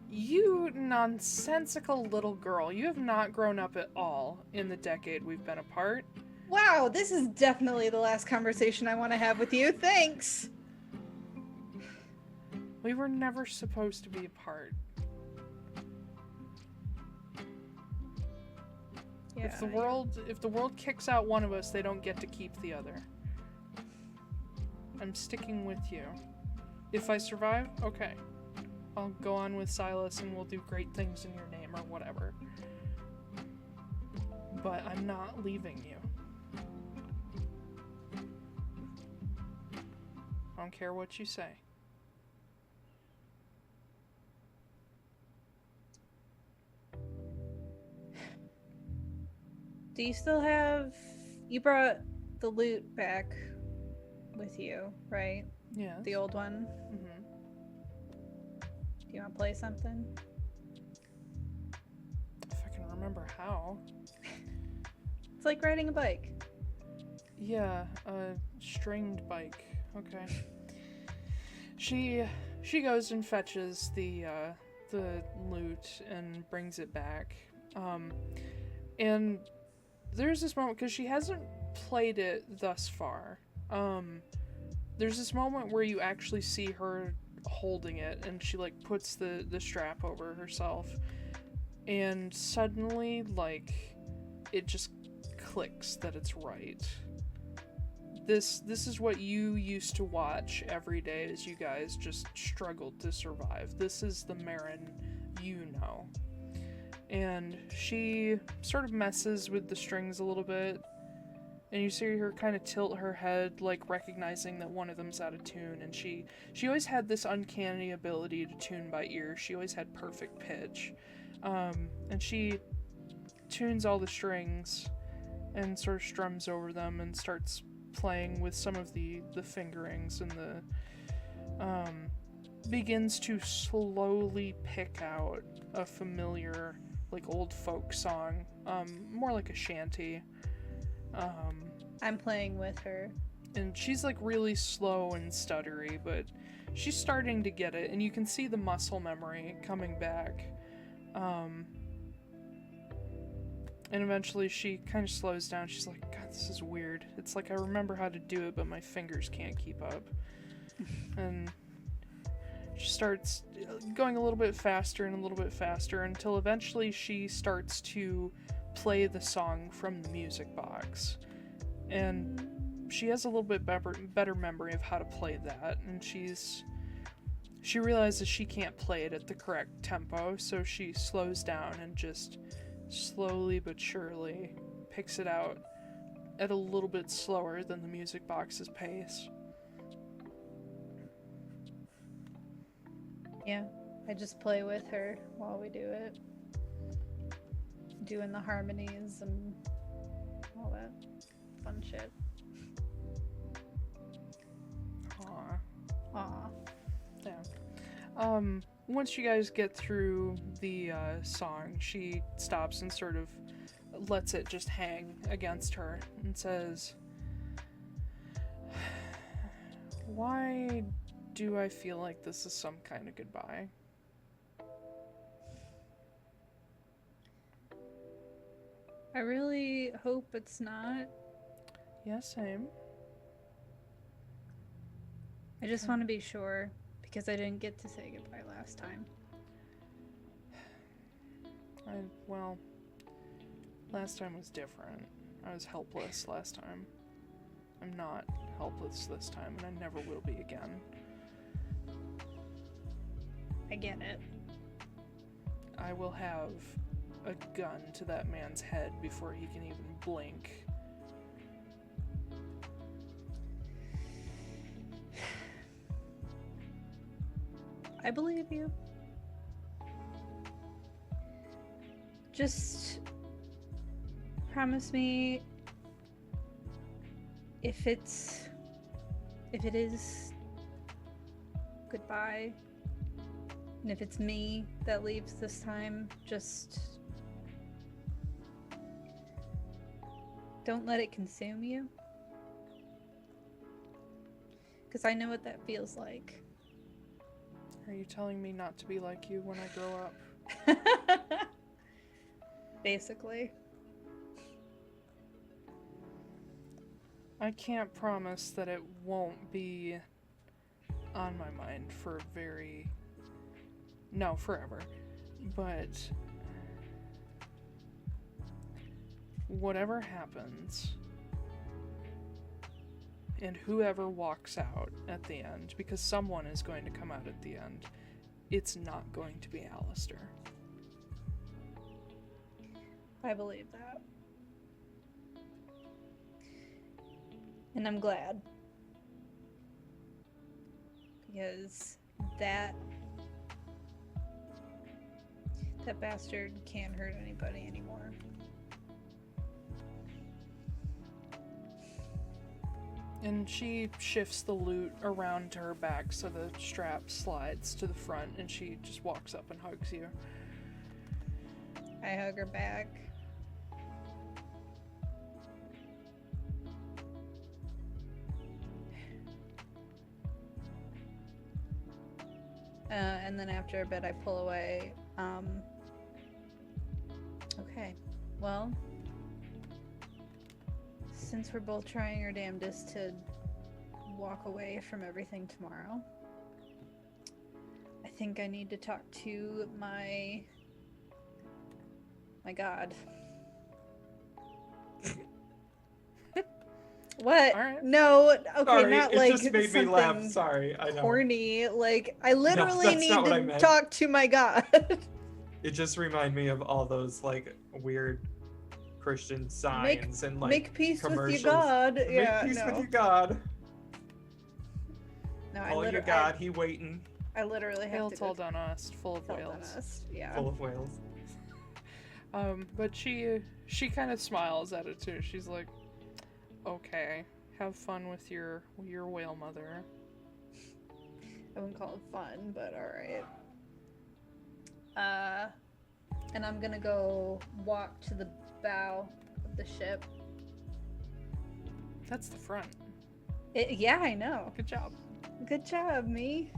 You nonsensical little girl. You have not grown up at all in the decade we've been apart. Wow, this is definitely the last conversation I want to have with you. Thanks! We were never supposed to be apart. Yeah, If the world kicks out one of us, they don't get to keep the other. I'm sticking with you. If I survive, okay. I'll go on with Silas and we'll do great things in your name or whatever. but I'm not leaving you. I don't care what you say. Do you still have... You brought the loot back with you, right? Yeah. The old one? Mm-hmm. Do you want to play something? If I can remember how. It's like riding a bike. Yeah, a stringed bike. Okay. She goes and fetches the loot and brings it back. And there's this moment, because she hasn't played it thus far. There's this moment where you actually see her holding it, and she like puts the strap over herself, and suddenly like it just clicks that it's right. This is what you used to watch every day as you guys just struggled to survive. This is the Marin you know. And she sort of messes with the strings a little bit, and you see her kind of tilt her head, like recognizing that one of them's out of tune. And she always had this uncanny ability to tune by ear. She always had perfect pitch. And she tunes all the strings and sort of strums over them and starts playing with some of the fingerings, and the begins to slowly pick out a familiar like old folk song, more like a shanty. I'm playing with her. And she's like really slow and stuttery, but she's starting to get it, and you can see the muscle memory coming back. And eventually she kind of slows down. She's like, God, this is weird. It's like I remember how to do it, but my fingers can't keep up. And she starts going a little bit faster and a little bit faster until eventually she starts to play the song from the music box. And she has a little bit better memory of how to play that, and she realizes she can't play it at the correct tempo, so she slows down and just slowly but surely picks it out at a little bit slower than the music box's pace. Yeah, I just play with her while we do it. Doing the harmonies and all that fun shit. Aw. Aw. Yeah. Once you guys get through the song, she stops and sort of lets it just hang against her and says, Why do I feel like this is some kind of goodbye? I really hope it's not. Yeah, same. I just want to be sure, because I didn't get to say goodbye last time. Well, last time was different. I was helpless last time. I'm not helpless this time, and I never will be again. I get it. I will have a gun to that man's head before he can even blink. I believe you. Just promise me if it is goodbye, and if it's me that leaves this time, just don't let it consume you. Because I know what that feels like. Are you telling me not to be like you when I grow up? Basically. I can't promise that it won't be on my mind for forever. But whatever happens, and whoever walks out at the end, because someone is going to come out at the end, it's not going to be Alastair. I believe that. And I'm glad. Because that bastard can't hurt anybody anymore. And she shifts the loot around to her back so the strap slides to the front, and she just walks up and hugs you. I hug her back. And then after a bit I pull away. Okay, well, since we're both trying our damnedest to walk away from everything tomorrow, I think I need to talk to my god. What? All right. No, okay, Sorry, not it like just made me laugh. something Sorry, I know. corny. Like, I literally that's need not what I to meant. talk to my god. It just reminded me of all those like weird Christian signs and like Make peace with commercials. your god. Make Yeah, peace no. with your God. No, Call your God, he waiting. I literally have Hail to tall go Donust, full of tell whales. Dennis. Yeah. Full of whales. But she kind of smiles at it too. She's like, "Okay, have fun with your whale mother." I wouldn't call it fun, but alright. And I'm gonna go walk to the bow of the ship. That's the front. Yeah, I know. Good job. Good job, me.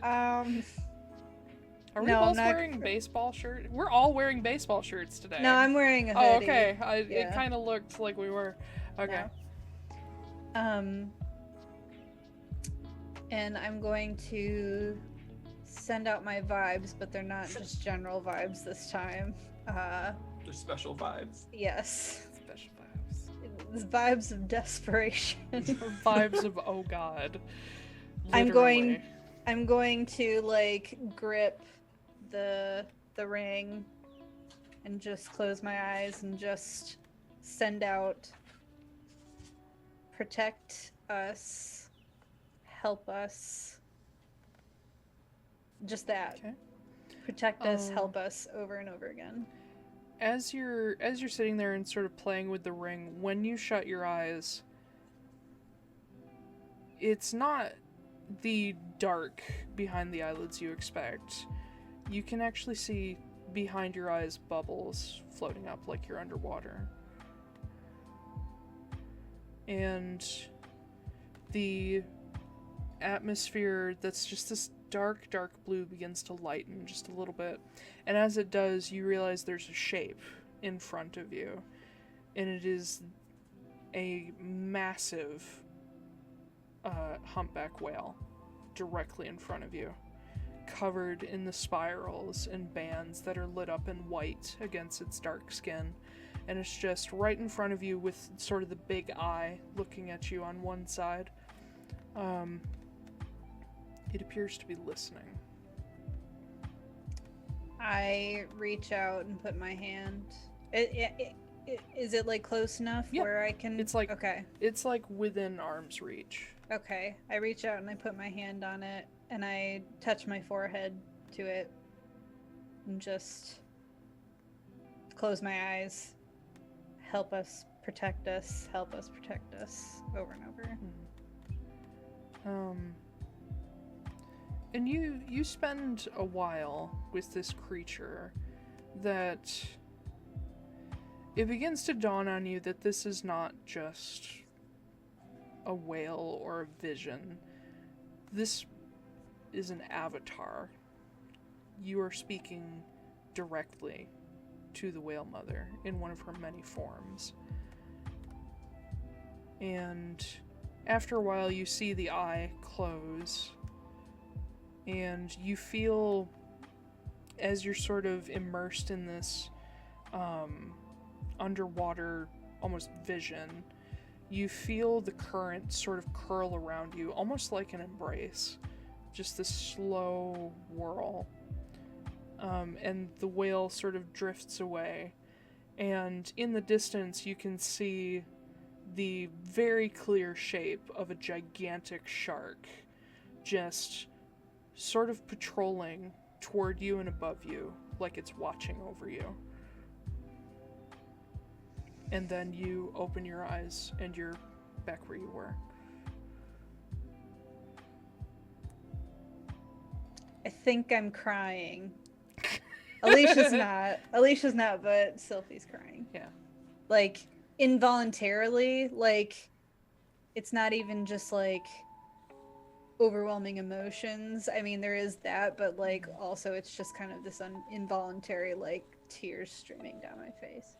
Are we No, both I'm not- wearing baseball shirts? We're all wearing baseball shirts today. No, I'm wearing a Oh, hoodie. okay. It Yeah. kind of looked like we were. Okay. No. And I'm going to send out my vibes, but they're not just general vibes this time. They're special vibes. Yes. Special vibes. It's vibes of desperation. Vibes of oh god. I'm Literally. going to like grip the ring and just close my eyes and just send out protect us, help us. Just that. Okay. Protect us, help us over and over again. As you're sitting there and sort of playing with the ring, when you shut your eyes, it's not the dark behind the eyelids you expect. You can actually see behind your eyes bubbles floating up like you're underwater. And the atmosphere that's just this dark blue begins to lighten just a little bit. And as it does, you realize there's a shape in front of you. And it is a massive humpback whale directly in front of you, covered in the spirals and bands that are lit up in white against its dark skin. And it's just right in front of you with sort of the big eye looking at you on one side. It appears to be listening. I reach out and put my hand. Is it like close enough where I can? It's like okay. It's like within arm's reach. Okay. I reach out and I put my hand on it and I touch my forehead to it and just close my eyes. Help us, protect us, help us, protect us, over and over. And you spend a while with this creature that it begins to dawn on you that this is not just a whale or a vision. This is an avatar. You are speaking directly to the whale mother in one of her many forms. And after a while you see the eye close, and you feel, as you're sort of immersed in this underwater almost vision, you feel the current sort of curl around you, almost like an embrace. Just this slow whirl. And the whale sort of drifts away. And in the distance you can see the very clear shape of a gigantic shark just sort of patrolling toward you and above you, like it's watching over you. And then you open your eyes and you're back where you were. I think I'm crying. Alicia's not, but Sylfie's crying. Yeah. Like, involuntarily, like, it's not even just, like, overwhelming emotions. I mean, there is that, but, like, also it's just kind of this involuntary, like, tears streaming down my face.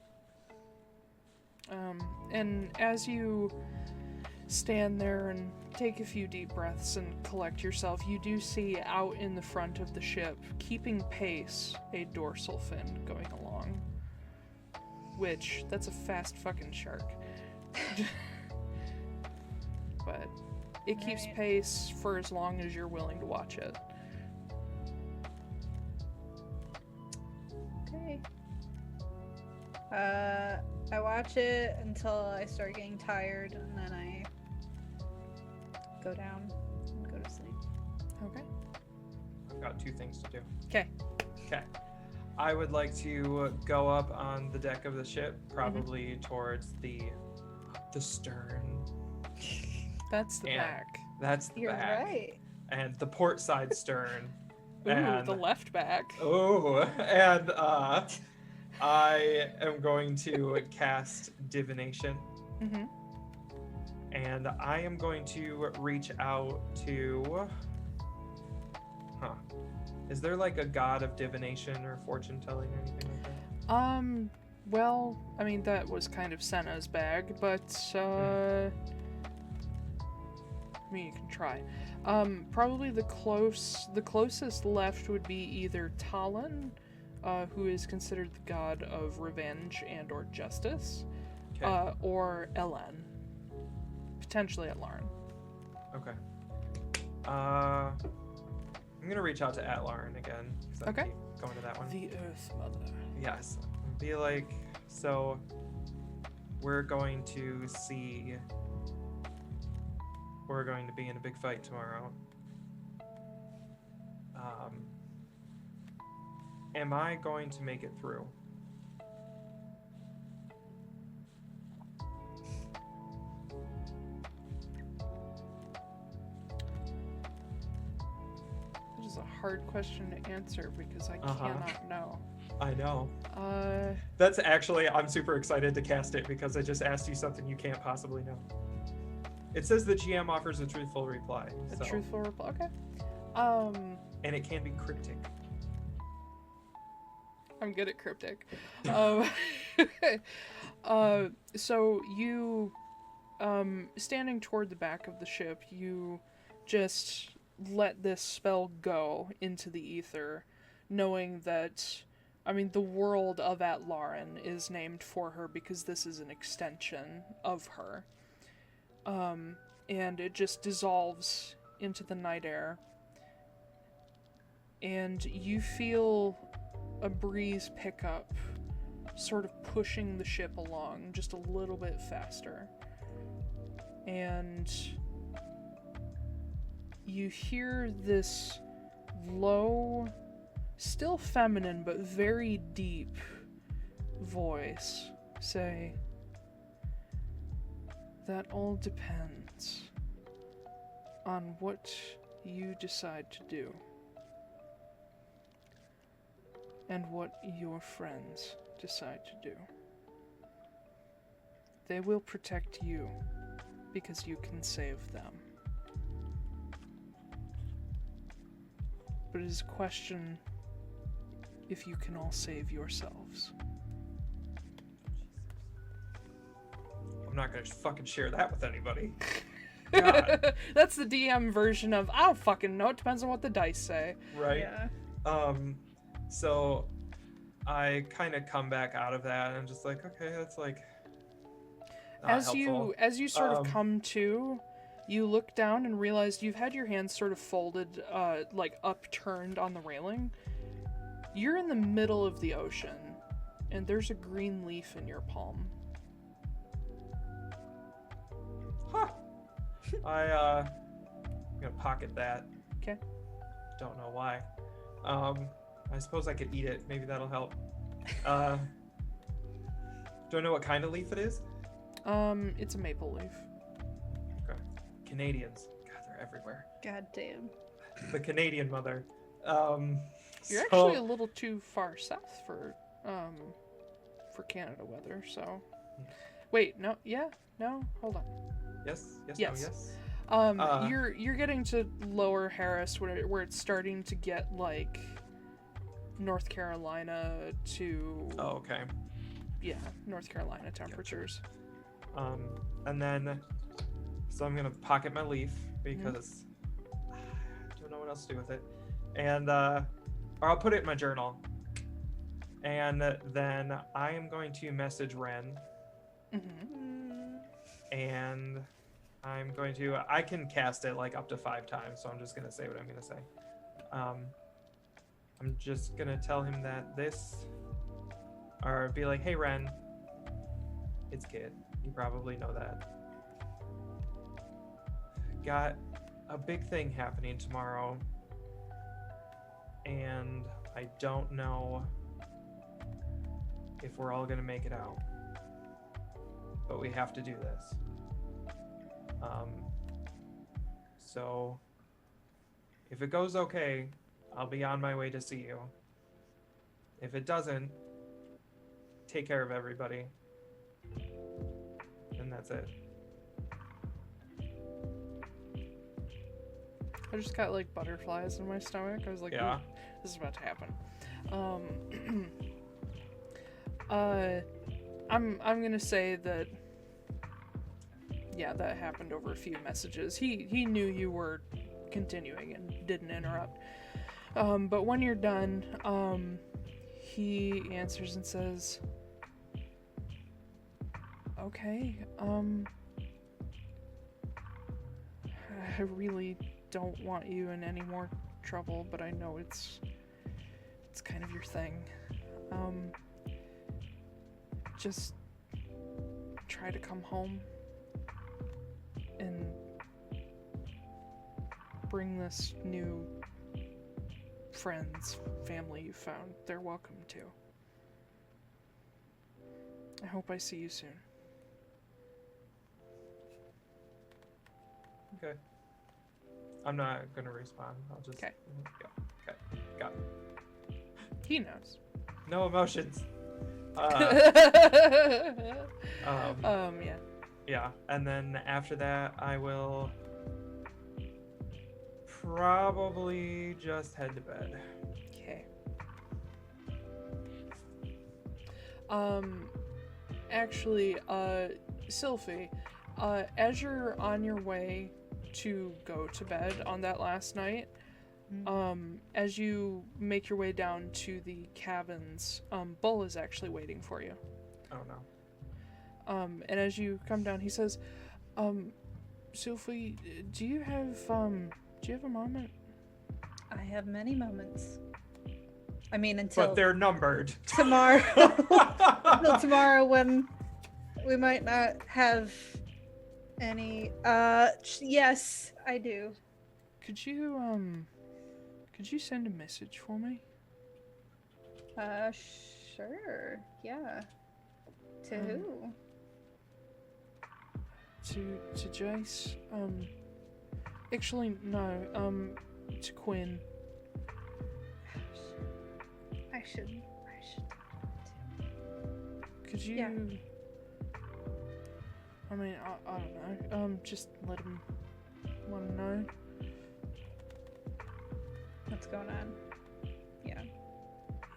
And as you stand there and take a few deep breaths and collect yourself, you do see out in the front of the ship, keeping pace, a dorsal fin going along. Which, that's a fast fucking shark. But it keeps pace for as long as you're willing to watch it. Okay. I watch it until I start getting tired, and then I go down and go to sleep. Okay. I've got 2 things to do. Okay. Okay. I would like to go up on the deck of the ship, probably towards the stern. That's the back. That's the You're back. right. And the port side stern. Ooh, and the left back. Oh, and I am going to cast divination. Mm-hmm. And I am going to reach out to... Is there like a god of divination or fortune telling or anything like that? Well, I mean, that was kind of Senna's bag, but, I mean, you can try. Probably the closest left would be either Talon, who is considered the god of revenge and or justice, Okay. or Elen. Potentially Atlaran. Okay. I'm gonna reach out to Atlaran again. 'Cause I keep going to that one. The Earth Mother. Yes. Be like, so we're going to see. We're going to be in a big fight tomorrow. Am I going to make it through? It is a hard question to answer because I cannot know. I know. That's actually, I'm super excited to cast it because I just asked you something you can't possibly know. It says the GM offers a truthful reply. A truthful reply? Okay. And it can be cryptic. I'm good at cryptic. So you, standing toward the back of the ship, you just let this spell go into the ether, knowing that, I mean, the world of Atlaran is named for her because this is an extension of her. And it just dissolves into the night air. And you feel a breeze pick up, sort of pushing the ship along just a little bit faster. And you hear this low, still feminine but very deep voice say, "That all depends on what you decide to do. And what your friends decide to do. They will protect you because you can save them. But it is a question if you can all save yourselves." I'm not gonna fucking share that with anybody. God. That's the DM version of, I don't fucking know, it depends on what the dice say. Right? Yeah. So I kind of come back out of that and I'm just like, okay, that's like not helpful. As you sort of come to, you look down and realize you've had your hands sort of folded, like upturned on the railing. You're in the middle of the ocean, and there's a green leaf in your palm. I'm gonna pocket that. Okay. Don't know why. I suppose I could eat it. Maybe that'll help. Do I know what kind of leaf it is? It's a maple leaf. Okay. Canadians. God, they're everywhere. God damn. The Canadian mother. You're actually a little too far south for Canada weather, so. Wait, no, yeah, no, hold on. Yes. Yes. No, yes. You're getting to Lower Harris where it's starting to get like North Carolina to. Oh, okay. Yeah, North Carolina temperatures. And then, so I'm gonna pocket my leaf because I don't know what else to do with it, and or I'll put it in my journal, and then I am going to message Ren, and I'm going to I can cast it like up to 5 times, so I'm just gonna say what I'm gonna say. I'm just gonna tell him that this, or be like, hey Ren, it's Kit. You probably know that. Got a big thing happening tomorrow, and I don't know if we're all gonna make it out. But we have to do this. So if it goes okay, I'll be on my way to see you. If it doesn't, take care of everybody. And that's it. I just got like butterflies in my stomach. I was like, Yeah. this is about to happen. I'm gonna say that. Yeah, that happened over a few messages. He knew you were continuing and didn't interrupt. But when you're done, he answers and says, okay, I really don't want you in any more trouble, but I know it's kind of your thing. Just try to come home and bring this new family you found. They're welcome to. I hope I see you soon. Okay. I'm not gonna respond. I'll just. Okay. Yeah. Okay. Got it. He knows. No emotions. Yeah. Yeah, and then after that, I will probably just head to bed. Okay. Actually, Sylfie, as you're on your way to go to bed on that last night, as you make your way down to the cabins, Bull is actually waiting for you. Oh no. And as you come down, he says, Sylfie, do you have a moment? I have many moments. I mean, until But they're numbered. tomorrow. Until tomorrow, when we might not have any. Yes, I do. Could you send a message for me? Sure. Yeah. To who? To Jace. Actually, no. To Quinn. I should. Could you? Yeah. I mean, I don't know. Just let him know. What's going on? Yeah.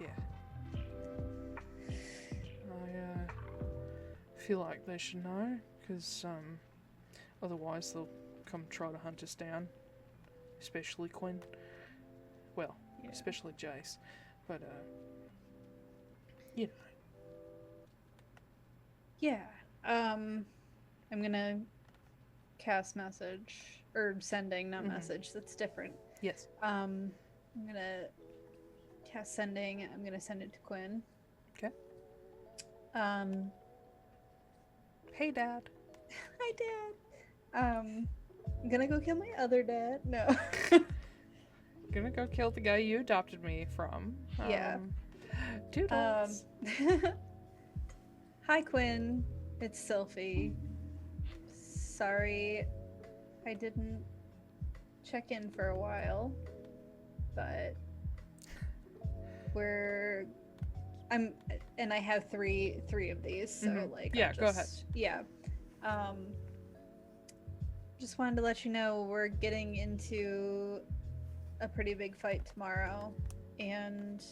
Yeah. I feel like they should know, because otherwise they'll come try to hunt us down. Especially Quinn. Well, Yeah. especially Jace. But you know. Yeah. I'm gonna cast message or sending, not message. That's different. Yes. I'm gonna cast sending. I'm gonna send it to Quinn. Okay. Hey, Dad. Hi, Dad. I'm gonna go kill my other dad. No. Gonna go kill the guy you adopted me from. Yeah. Doodles. Hi, Quinn. It's Sylfie. Sorry I didn't check in for a while, but I have three of these, so like yeah, go ahead. Yeah. Just wanted to let you know we're getting into a pretty big fight tomorrow, and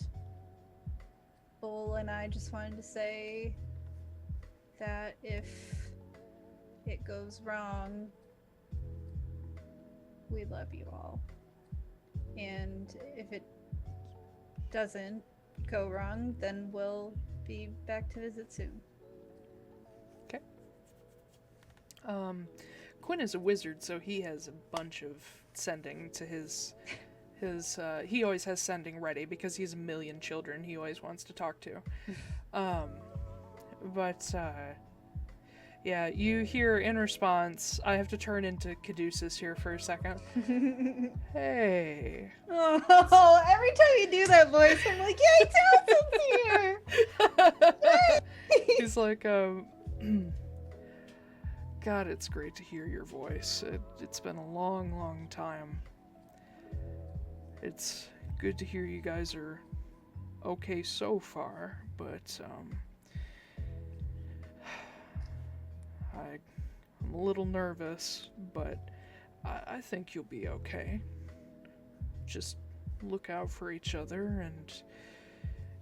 Bull and I just wanted to say that if it goes wrong, we love you all. And if it doesn't go wrong, then we'll be back to visit soon. Okay. Quinn is a wizard, so he has a bunch of sending to his he always has sending ready because he's a million children he always wants to talk to. Yeah, you hear in response, I have to turn into Caduceus here for a second. Hey. Oh, every time you do that voice, I'm like, yay, Townsend's here! He's like, God, it's great to hear your voice. It's been a long, long time. It's good to hear you guys are okay so far, but, I'm a little nervous, but I think you'll be okay. Just look out for each other, and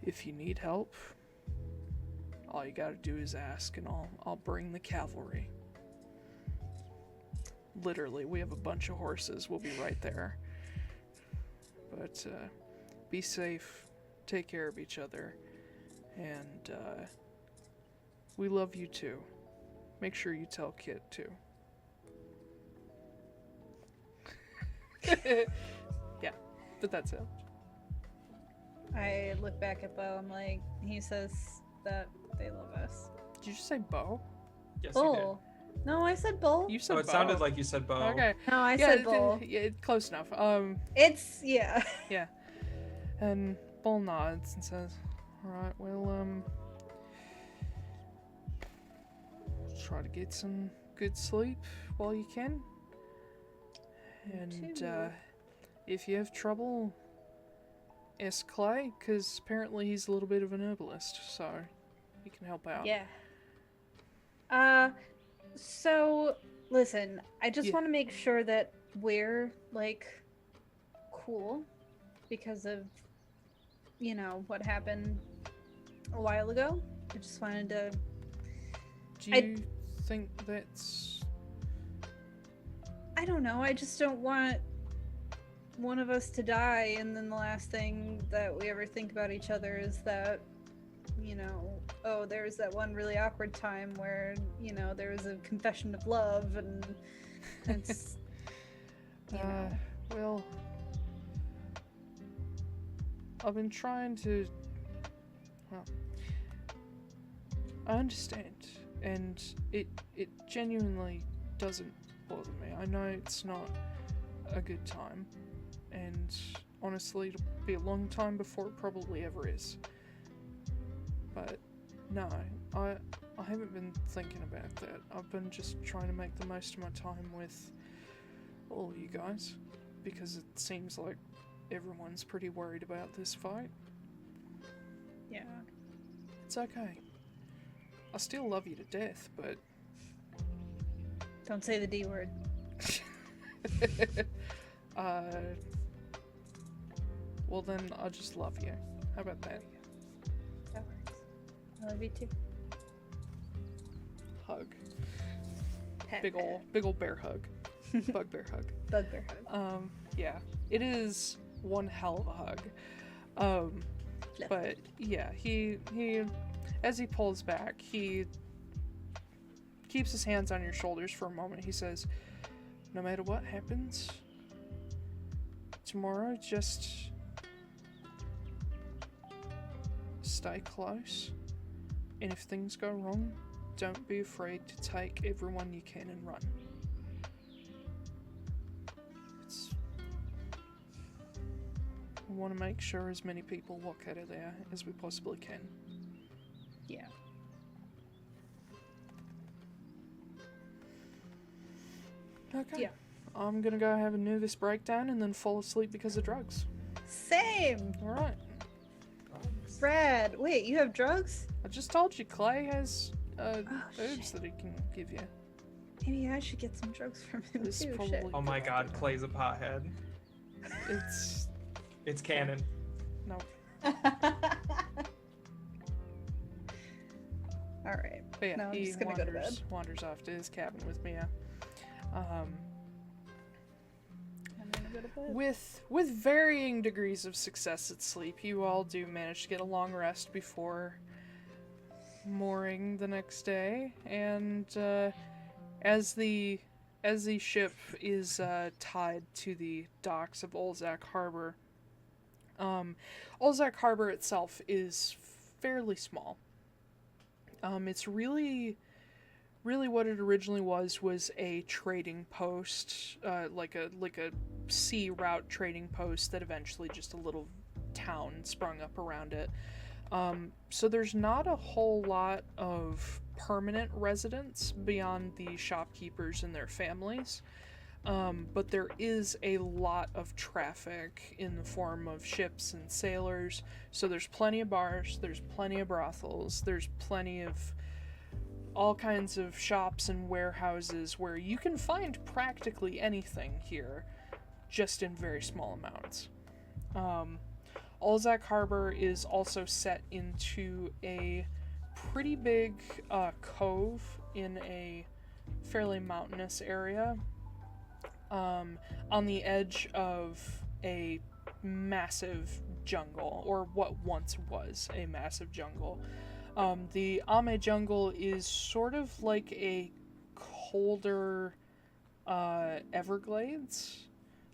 if you need help, all you gotta do is ask, and I'll bring the cavalry. Literally, we have a bunch of horses. We'll be right there. But be safe, take care of each other, and we love you too. Make sure you tell Kit too. Yeah, but that's it. I look back at Bo, I'm like, he says that they love us. Did you just say Bo? Yes, you did. Bull. No, I said Bull. You said Oh, it Bo. sounded like you said Bo. Okay. No, I Yeah, said Bull. yeah, close enough. It's, yeah. Yeah. And Bull nods and says, alright, well, try to get some good sleep while you can. And, if you have trouble, ask Clay, because apparently he's a little bit of an herbalist, so he can help out. Yeah. So, listen, I just want to make sure that we're, like, cool because of, you know, what happened a while ago. I just wanted to... Do you think that's... I don't know, I just don't want one of us to die and then the last thing that we ever think about each other is that, you know, oh, there was that one really awkward time where, you know, there was a confession of love and it's, you know. Well, I've been trying to, well, I understand, and it genuinely doesn't bother me. I know it's not a good time, and honestly, it'll be a long time before it probably ever is. But no, I haven't been thinking about that. I've been just trying to make the most of my time with all of you guys, because it seems like everyone's pretty worried about this fight. Yeah. It's okay. I still love you to death, but... Don't say the D word. Well then, I just love you. How about that? That works. I love you too. Hug. Pat, Big ol' bear hug. Bugbear hug. Bugbear hug. Yeah. It is one hell of a hug. But yeah, he as he pulls back, he keeps his hands on your shoulders for a moment. He says, no matter what happens tomorrow, just stay close. And if things go wrong, don't be afraid to take everyone you can and run. want to make sure as many people walk out of there as we possibly can. Yeah. Okay. Yeah. I'm gonna go have a nervous breakdown and then fall asleep because of drugs. Same! Alright. Brad, wait, you have drugs? I just told you, Clay has Oh, herbs shit. that he can give you. Maybe I should get some drugs from him This too. probably- Shit. Oh my god, Clay's a pothead. It's canon. no. Alright. But yeah, No, I'm he just gonna go to bed. wanders off to his cabin with Mia. I'm gonna go to bed. With varying degrees of success at sleep, you all do manage to get a long rest before mooring the next day, and as the ship is tied to the docks of Olzak Harbor, Olzak Harbor itself is fairly small. It's really what it originally was a trading post, like a sea route trading post that eventually just a little town sprung up around it. So there's not a whole lot of permanent residents beyond the shopkeepers and their families. But there is a lot of traffic in the form of ships and sailors. So there's plenty of bars, there's plenty of brothels, there's plenty of all kinds of shops and warehouses where you can find practically anything here, just in very small amounts. Olzak Harbor is also set into a pretty big cove in a fairly mountainous area, on the edge of a massive jungle, or what once was a massive jungle. The Ame jungle is sort of like a colder Everglades.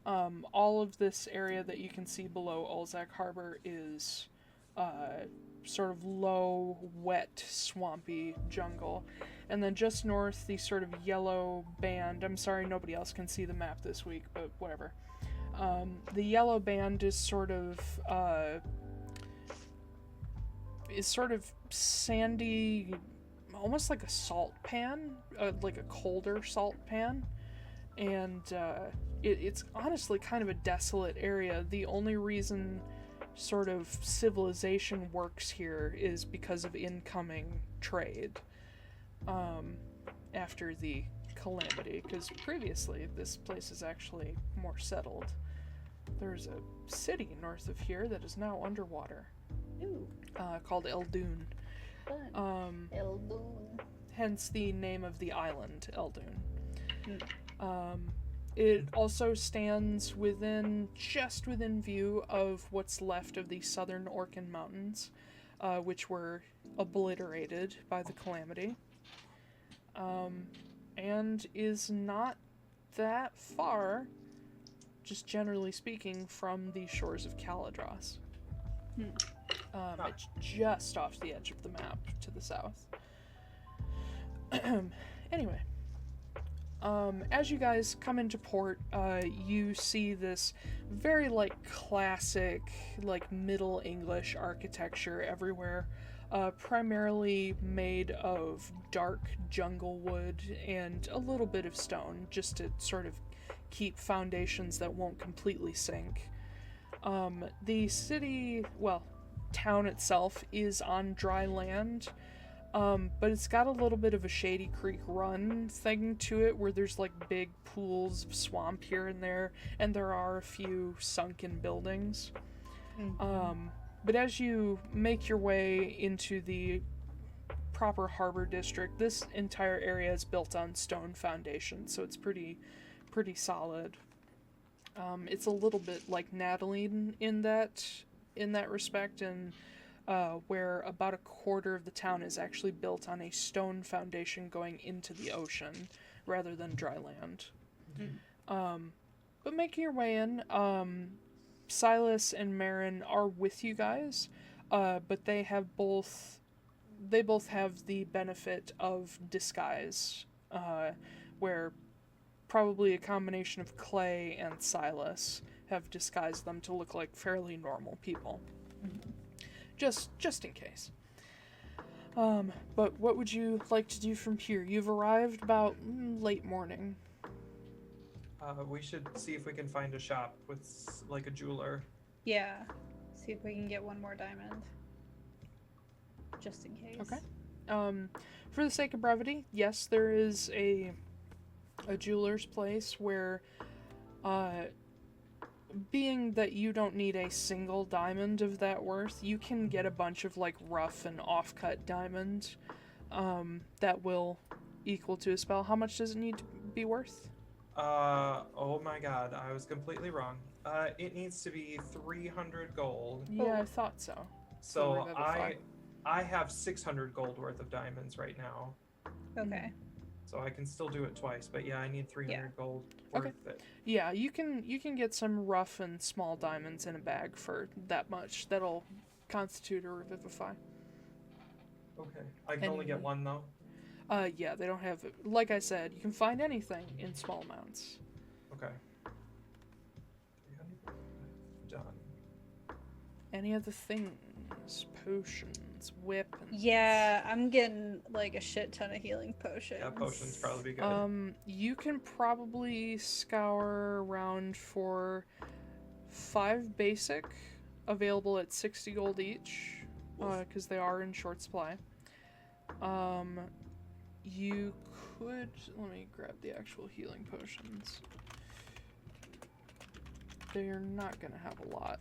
All of this area that you can see below Olzak Harbor is sort of low, wet, swampy jungle. And then just north, the sort of yellow band. I'm sorry nobody else can see the map this week, but whatever. The yellow band is sort of sandy, almost like a salt pan, like a colder salt pan. And it's honestly kind of a desolate area. The only reason sort of civilization works here is because of incoming trade after the calamity, because previously this place is actually more settled. There's a city north of here that is now underwater. Ooh, Called Eldoon. fun. Eldoon. Hence the name of the island, Eldoon. It also stands just within view of what's left of the southern Orcan Mountains, which were obliterated by the calamity, and is not that far, just generally speaking, from the shores of Caladros. It's just off the edge of the map to the south. Anyway. As you guys come into port, you see this very, classic, Middle English architecture everywhere, primarily made of dark jungle wood and a little bit of stone, just to sort of keep foundations that won't completely sink. The town itself is on dry land, but it's got a little bit of a Shady Creek Run thing to it, where there's big pools of swamp here and there are a few sunken buildings. But as you make your way into the proper harbor district, this entire area is built on stone foundations, so it's pretty solid. It's a little bit like Natalie in that respect, and where about a quarter of the town is actually built on a stone foundation going into the ocean rather than dry land. But making your way in, Silas and Marin are with you guys, but they both have the benefit of disguise, where probably a combination of Clay and Silas have disguised them to look like fairly normal people. Just in case. But what would you like to do from here? You've arrived about late morning. We should see if we can find a shop with like a jeweler. Yeah. See if we can get one more diamond. Just in case. Okay. For the sake of brevity, yes, there is a jeweler's place where, being that you don't need a single diamond of that worth, you can get a bunch of like rough and off-cut diamonds that will equal to a spell. How much does it need to be worth? Oh my god, I was completely wrong. It needs to be 300 gold. Yeah, I thought so. So I have 600 gold worth of diamonds right now. Okay. So I can still do it twice, but yeah, I need 300 gold worth it. Yeah, you can get some rough and small diamonds in a bag for that much. That'll constitute a revivify. Okay. I can only get one though. Yeah, they don't have, like I said, you can find anything in small amounts. Okay. 300 done. Any other things? Potions, weapons. Yeah, I'm getting like a shit ton of healing potions. Yeah, potions probably be good. You can probably scour around for 5 basic, available at 60 gold each, because they are in short supply. You could, let me grab the actual healing potions. They're not gonna have a lot.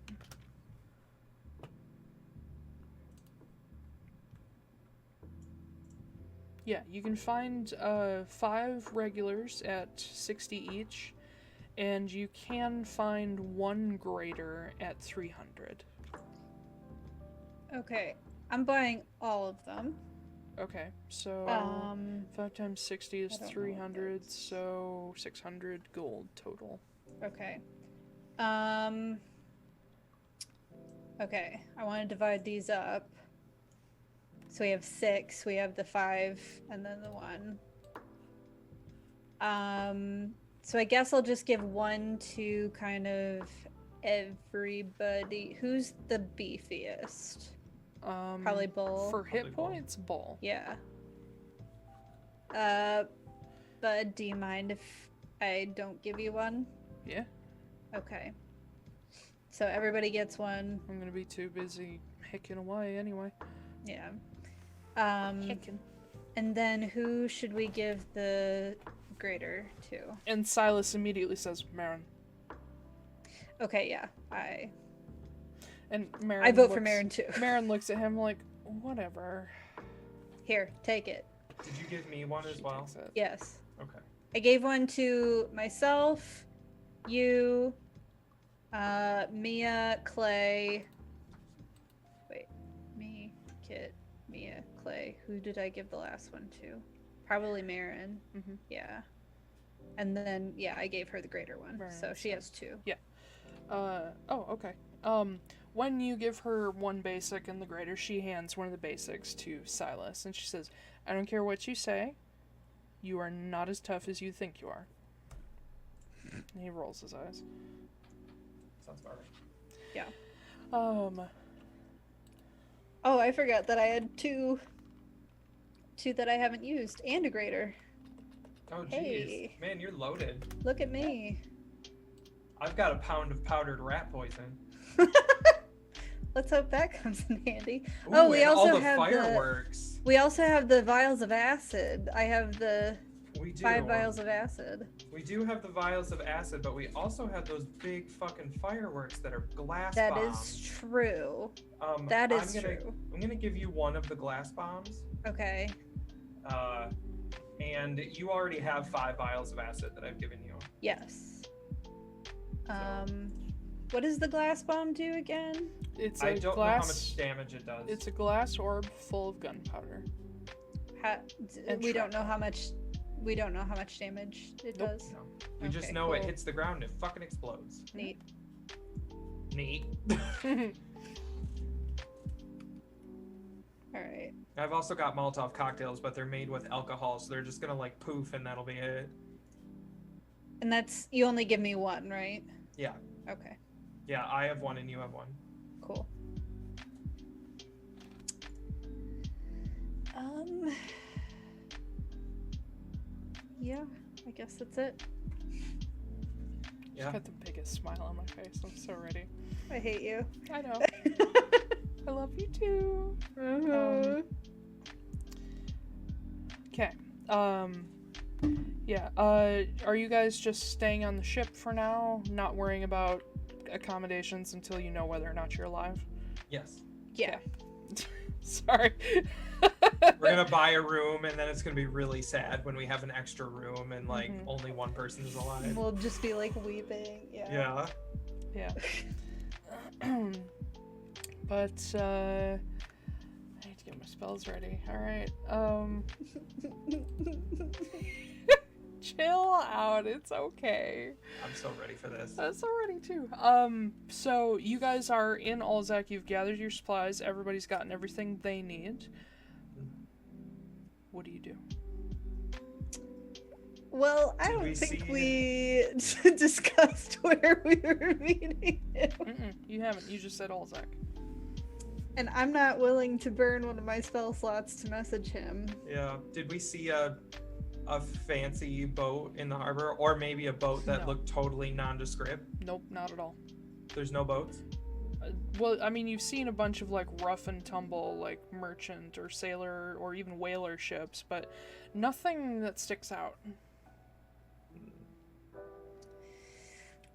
Yeah, you can find 5 regulars at 60 each, and you can find 1 greater at 300. Okay, I'm buying all of them. Okay, so 5 times 60 is 300, so 600 gold total. Okay. Okay, I want to divide these up. So we have 6, we have the 5, and then the 1. So I guess I'll just give 1 to kind of everybody. Who's the beefiest? Probably Bull. For hit points, Bull. Yeah. Bud, do you mind if I don't give you 1? Yeah. Okay. So everybody gets 1. I'm gonna be too busy hicking away anyway. Yeah. Hicking. And then who should we give the greater to? And Silas immediately says, Marin. Okay, yeah. And Marin I vote for Marin too. Marin looks at him like, whatever. Here, take it. Did you give me one as well? Takes it. Yes. Okay. I gave 1 to myself, you, Mia, Clay. Wait, me, Kit, Mia, Clay. Who did I give the last one to? Probably Marin. Mm-hmm. Yeah. And then, yeah, I gave her the greater one. Marin, so she has 2. Yeah. Oh, okay. When you give her 1 basic and the greater, she hands one of the basics to Silas, and she says, I don't care what you say, you are not as tough as you think you are. And he rolls his eyes. Sounds about right. Yeah. Oh, I forgot that I had 2 that I haven't used, and a greater. Oh, jeez. Hey. Man, you're loaded. Look at me. I've got a pound of powdered rat poison. Let's hope that comes in handy. Ooh, We and also all the have fireworks. we also have the vials of acid. I have the We do. 5 vials of acid. We do have the vials of acid, but we also have those big fucking fireworks that are glass That bombs. is true. true. That is true. I'm gonna give you one of the glass bombs. Okay. And you already have 5 vials of acid that I've given you. Yes. What does the glass bomb do again? it's I a don't glass. know how much damage it does. It's a glass orb full of gunpowder. And We don't know how much. We don't know how much damage it Nope. does. No. We just Okay, know it cool. hits the ground and it fucking explodes. Neat. Neat. All right. I've also got Molotov cocktails, but they're made with alcohol, so they're just gonna like poof and that'll be it. And that's, you only give me one, right? Yeah. Okay, Yeah, I have one and you have one. cool. Yeah, I guess that's it. Yeah. I've got the biggest smile on my face. I'm so ready. I hate you. I know. I love you too. Okay. Yeah. Are you guys just staying on the ship for now? Not worrying about accommodations until you know whether or not you're alive? Yes. Yeah. Sorry. We're gonna buy a room and then it's gonna be really sad when we have an extra room and like only one person is alive. We'll just be like weeping. Yeah. Yeah. Yeah. But I need to get my spells ready. Alright. Chill out, it's okay. I'm so ready for this. I'm so ready too. So you guys are in Olzak, you've gathered your supplies, everybody's gotten everything they need. What do you do? Well, I Did don't we think see- we discussed where we were meeting him. You haven't, you just said Olzak. And I'm not willing to burn one of my spell slots to message him. Yeah. Did we see a fancy boat in the harbor, or maybe a boat that No. looked totally nondescript? Nope, not at all. There's no boats. Well, I mean, you've seen a bunch of like rough and tumble, like merchant or sailor or even whaler ships, but nothing that sticks out.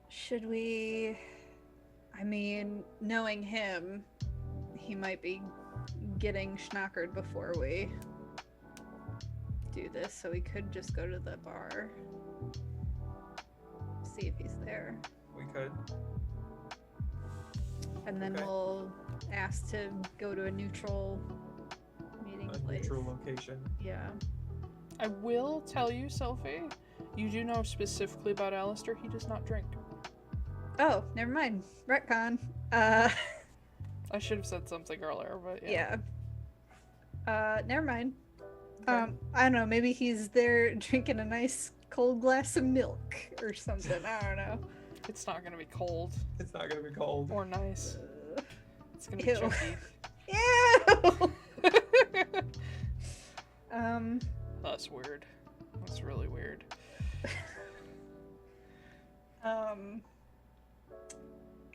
Should we... I mean, knowing him, he might be getting schnockered before we do this, so we could just go to the bar. See if he's there. We could. And then Okay. we'll ask to go to a neutral meeting A place. neutral location. Yeah. I will tell you, Sylfie, you do know specifically about Alastair, he does not drink. Oh, never mind. Retcon. I should have said something earlier, but yeah. Never mind. Okay. I don't know, maybe he's there drinking a nice cold glass of milk or something. I don't know. It's not gonna be cold It's not gonna be cold. or nice. It's gonna be Ew. chunky. Ew! That's weird. That's really weird. I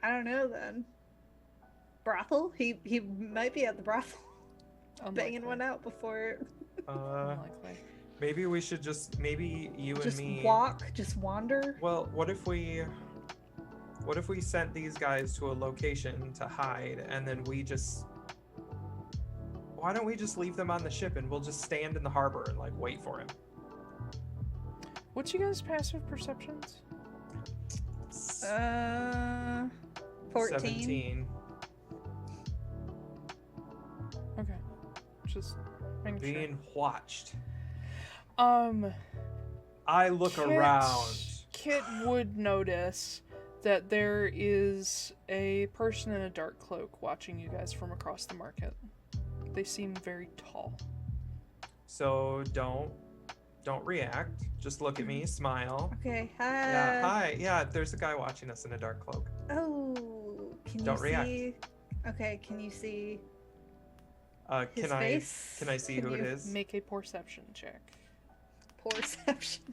don't know then. Brothel? He might be at the brothel banging Unlikely. one out before. Unlikely. Maybe we should maybe you Just and me walk, just wander. Well, what if we sent these guys to a location to hide and then why don't we just leave them on the ship and we'll just stand in the harbor and like wait for him? What's you guys' passive perceptions? 14. 17. Okay. Just making sure. Being watched. I look around. Kit would notice that there is a person in a dark cloak watching you guys from across the market. They seem very tall. So don't react. Just look at me, smile. Okay, hi. Yeah, hi. Yeah, there's a guy watching us in a dark cloak. Oh, can Don't you react. see? Okay, can you see his Can I face? see Can who it you is? Make a perception check. Perception.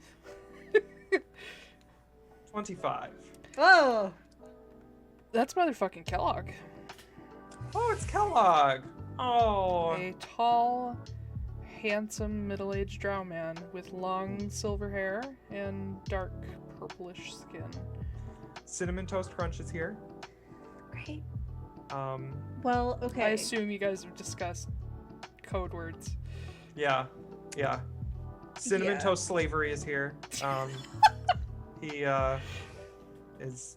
25. Oh, That's motherfucking Kellogg. Oh, it's Kellogg. Oh. A tall, handsome, middle-aged drow man with long silver hair and dark purplish skin. Cinnamon Toast Crunch is here. great. Um, Well, okay. I assume you guys have discussed code words. yeah. Cinnamon Yeah. Toast Slavery is here. He is,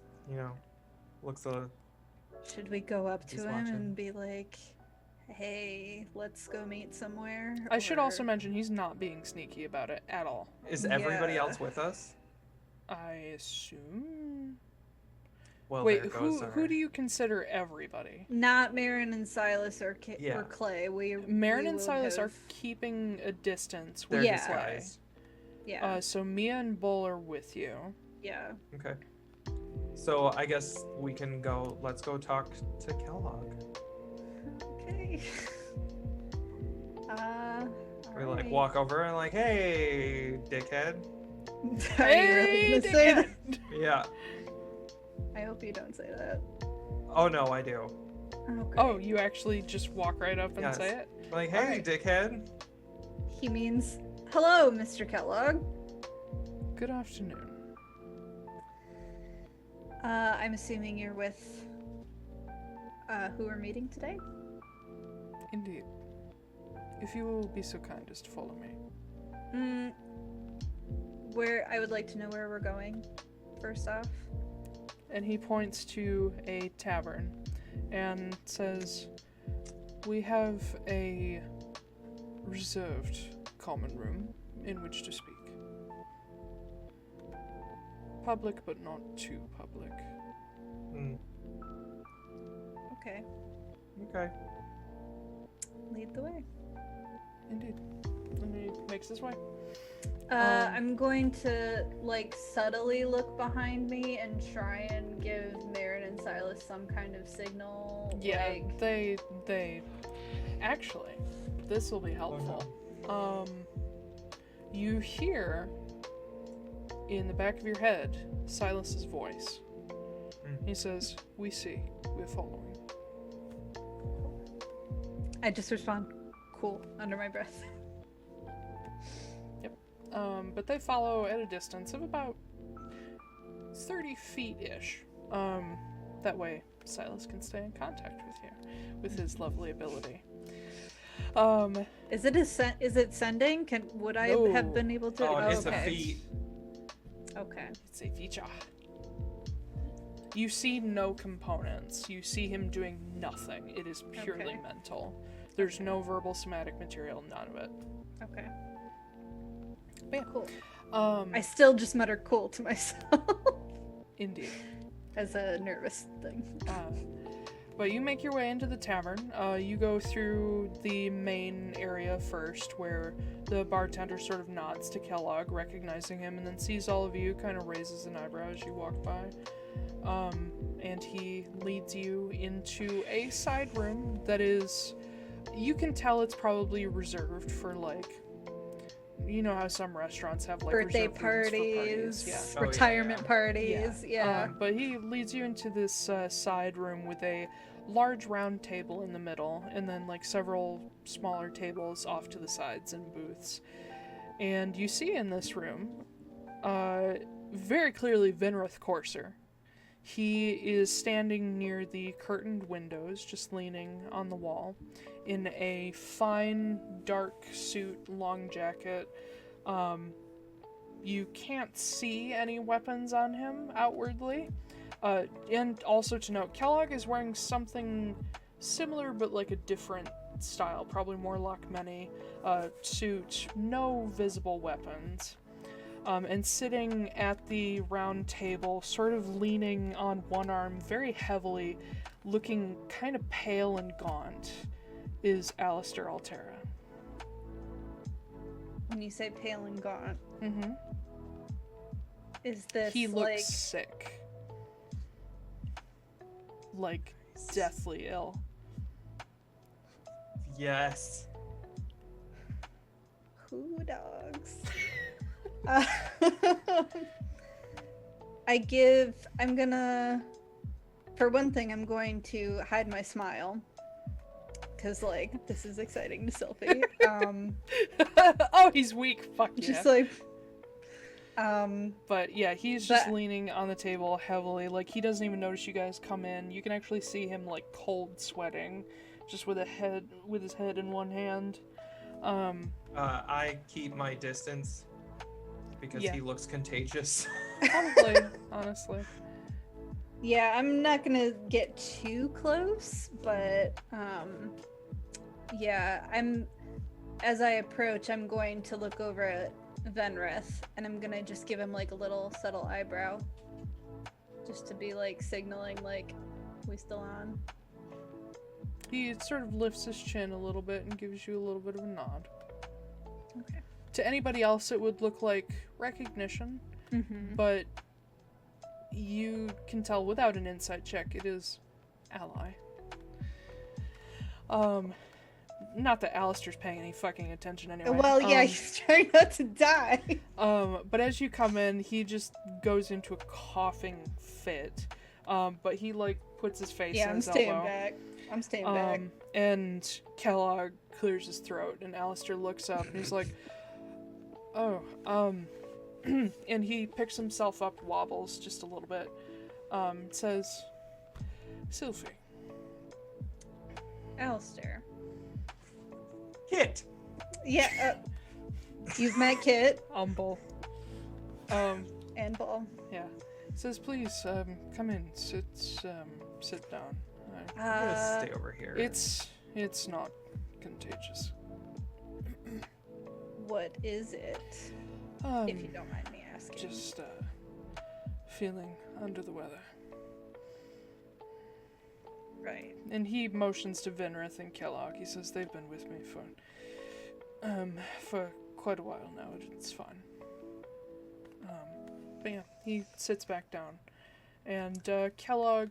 looks a Should we go up to He's him watching. and be like, "Hey, let's go meet somewhere"? I should also or- mention he's not being sneaky about it at all. Is everybody Yeah. else with us? I assume. Well, Wait, there goes who do you consider everybody? Not Marin and Silas or Yeah. or Clay. Marin we and would Silas are have- keeping a distance They're with Yeah. Clay. disguised. Yeah. So Mia and Bull are with you. Yeah. Okay. So I guess we can go. Let's go talk to Kellogg. Okay. We like walk over and like, hey, dickhead. Are you really gonna say that? Yeah. I hope you don't say that. Oh no, I do. Okay. Oh, you actually just walk right up and Yes. say it? Like, hey, Alright. dickhead. He means, hello, Mr. Kellogg. Good afternoon. I'm assuming you're with who we're meeting today? Indeed. If you will be so kind as to follow me. Where I would like to know where we're going, first off. And he points to a tavern and says, we have a reserved common room in which to speak. Public, but not too public. Okay. Okay. Lead the way. Indeed. And he makes his way. I'm going to like subtly look behind me and try and give Marin and Silas some kind of signal. Yeah, like... they actually, this will be helpful. You hear in the back of your head Silas's voice. He says, "We see. We're following." I just respond, "Cool," under my breath. But they follow at a distance of about 30 feet-ish. That way Silas can stay in contact with you, with his lovely ability. Is it sending? Would I No. have been able to? Oh, it's okay. a feat. Okay. It's a feature. You see no components. You see him doing nothing. It is purely Okay. mental. There's no verbal somatic material, none of it. Okay. But yeah. Cool. Um, I still just mutter "cool" to myself Indeed. as a nervous thing. But you make your way into the tavern. You go through the main area first, where the bartender sort of nods to Kellogg, recognizing him, and then sees all of you, kind of raises an eyebrow as you walk by. And he leads you into a side room that is, you can tell it's probably reserved for, like, you know how some restaurants have, like, Birthday reserved rooms for parties, Yeah. Oh, yeah, retirement yeah. parties. Yeah. But he leads you into this side room with a large round table in the middle, and then like several smaller tables off to the sides and booths. And you see in this room, very clearly Vinrith Courser. He is standing near the curtained windows, just leaning on the wall, in a fine dark suit, long jacket. You can't see any weapons on him outwardly. And also to note, Kellogg is wearing something similar but like a different style, probably more Lochmeny suit, no visible weapons. And sitting at the round table, sort of leaning on one arm very heavily, looking kind of pale and gaunt, is Alastair Altera. When you say pale and gaunt, Mm-hmm. is this He looks like sick. Like, deathly ill. Yes. who dogs? I'm gonna, for one thing, I'm going to hide my smile. Because, like, this is exciting to Sylfie. Oh, he's weak. Fuck yeah. Just like, But yeah, he's just But- leaning on the table heavily. Like, he doesn't even notice you guys come in. You can actually see him, like, cold sweating, just with his head in one hand. I keep my distance because Yeah. he looks contagious. Probably, honestly. yeah, I'm not gonna get too close, but, yeah, as I approach, I'm going to look over at Vinrith, and I'm gonna just give him, like, a little subtle eyebrow. Just to be, like, signaling, like, we still on? He sort of lifts his chin a little bit and gives you a little bit of a nod. Okay. To anybody else, it would look like recognition, Mm-hmm. but you can tell without an insight check, it is ally. Not that Alastair's paying any fucking attention anyway. Well, yeah, he's trying not to die. But as you come in, he just goes into a coughing fit. But he, like, puts his face in his elbow. I'm staying back. And Kellogg clears his throat, and Alastair looks up, and he's like, oh, and he picks himself up, wobbles just a little bit, says, Sylfie. Alastair. Kit! Yeah, you've met Kit. Bull. And Bull. Yeah. Says, please, come in, sit down. I'm gonna stay over here. It's not contagious. What is it? If you don't mind me asking. Just, feeling under the weather. Right. And he motions to Venrith and Kellogg. He says they've been with me for quite a while now. It's fine. But yeah, he sits back down, and Kellogg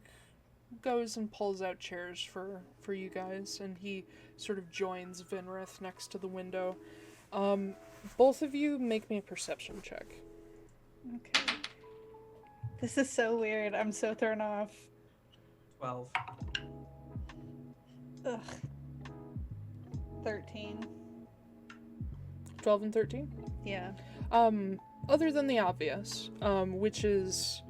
goes and pulls out chairs for you guys, and he sort of joins Venrith next to the window. Both of you make me a perception check. Okay. This is so weird. I'm so thrown off. 12. Ugh. 13. 12 and 13? Yeah. Other than the obvious, which is,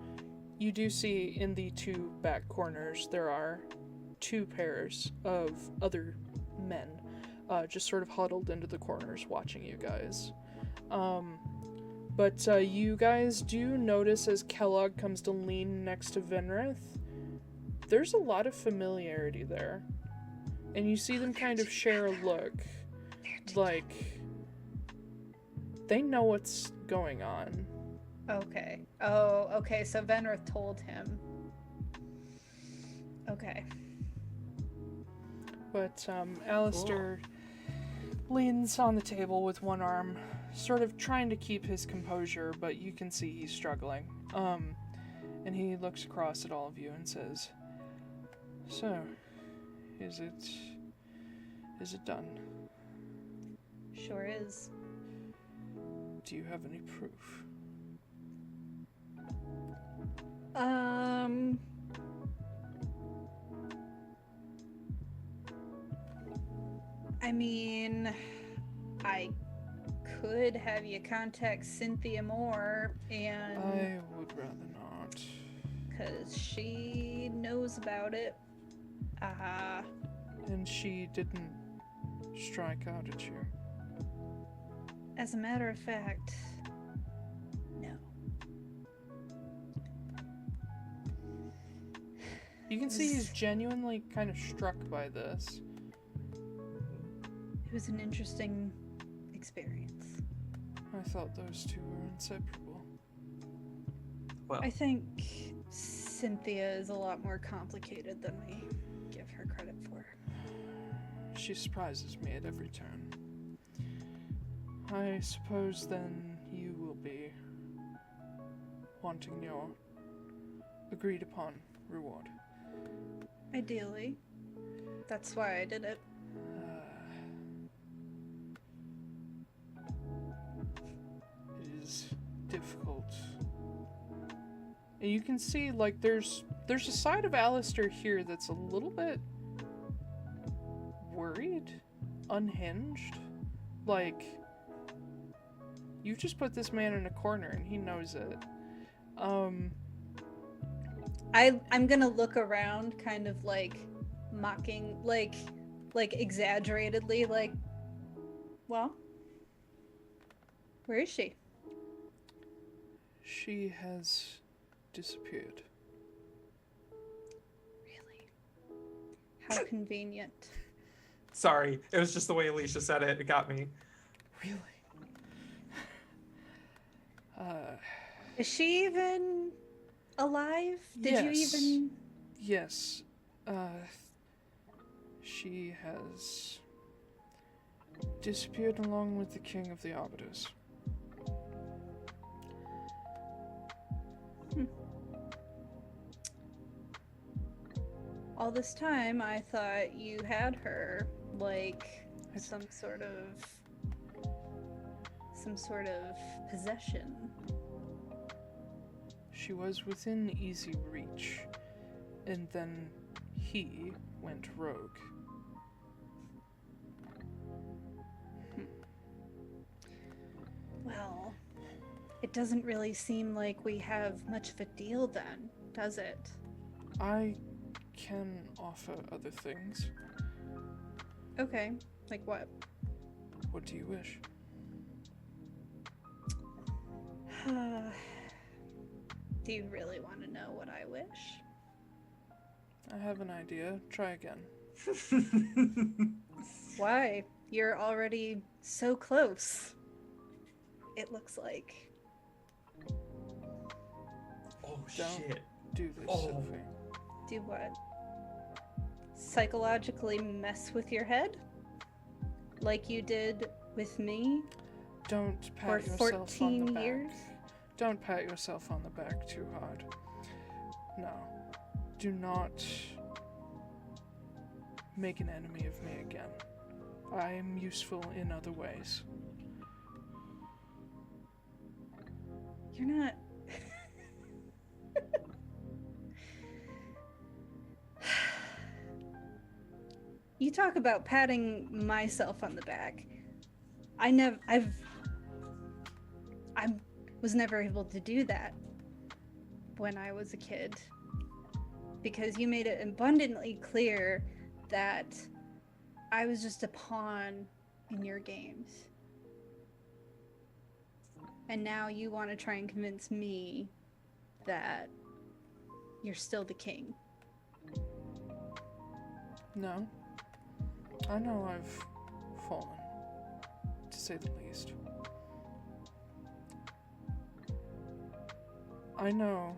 you do see in the two back corners, there are two pairs of other men, just sort of huddled into the corners watching you guys. But you guys do notice as Kellogg comes to lean next to Venrith, there's a lot of familiarity there. And you see them kind of share a look, like they know what's going on. Okay. Oh, okay, so Venrith told him. Okay. But Alastair leans on the table with one arm, sort of trying to keep his composure, but you can see he's struggling. And he looks across at all of you and says, so, is it done? Sure is. Do you have any proof? I mean, I could have you contact Cynthia Moore, and I would rather not. because she knows about it. And she didn't strike out at you. As a matter of fact, no. You can see he's genuinely kind of struck by this. It was an interesting experience. I thought those two were inseparable. Well, I think Cynthia is a lot more complicated than we give her credit for. She surprises me at every turn. I suppose then you will be wanting your agreed upon reward. Ideally. That's why I did it. It is difficult. And you can see, like, there's a side of Alastair here that's a little bit worried, unhinged. Like, you just put this man in a corner and he knows it. I'm gonna look around kind of like mocking, like exaggeratedly, like, well, where is she? She has disappeared. Really? How convenient. sorry, it was just the way Alicia said it. It got me. Really? Is she even alive? Did you even... Yes. She has disappeared along with the King of the Arbiters. All this time, I thought you had her, like, some sort of possession. She was within easy reach, and then he went rogue. Well, it doesn't really seem like we have much of a deal then, does it? I can offer other things. Okay, like what? What do you wish? Do you really want to know what I wish? I have an idea. Try again. Why? You're already so close. It looks like. Oh, Don't shit. do this, Oh. Sylfie. Do what? Psychologically mess with your head? Like you did with me? Don't For pat yourself on 14 the back. years? Don't pat yourself on the back too hard. No. Do not make an enemy of me again. I am useful in other ways. You're not. You talk about patting myself on the back. I was never able to do that when I was a kid because you made it abundantly clear that I was just a pawn in your games. And now you want to try and convince me that you're still the king. No. I know I've fallen, to say the least. I know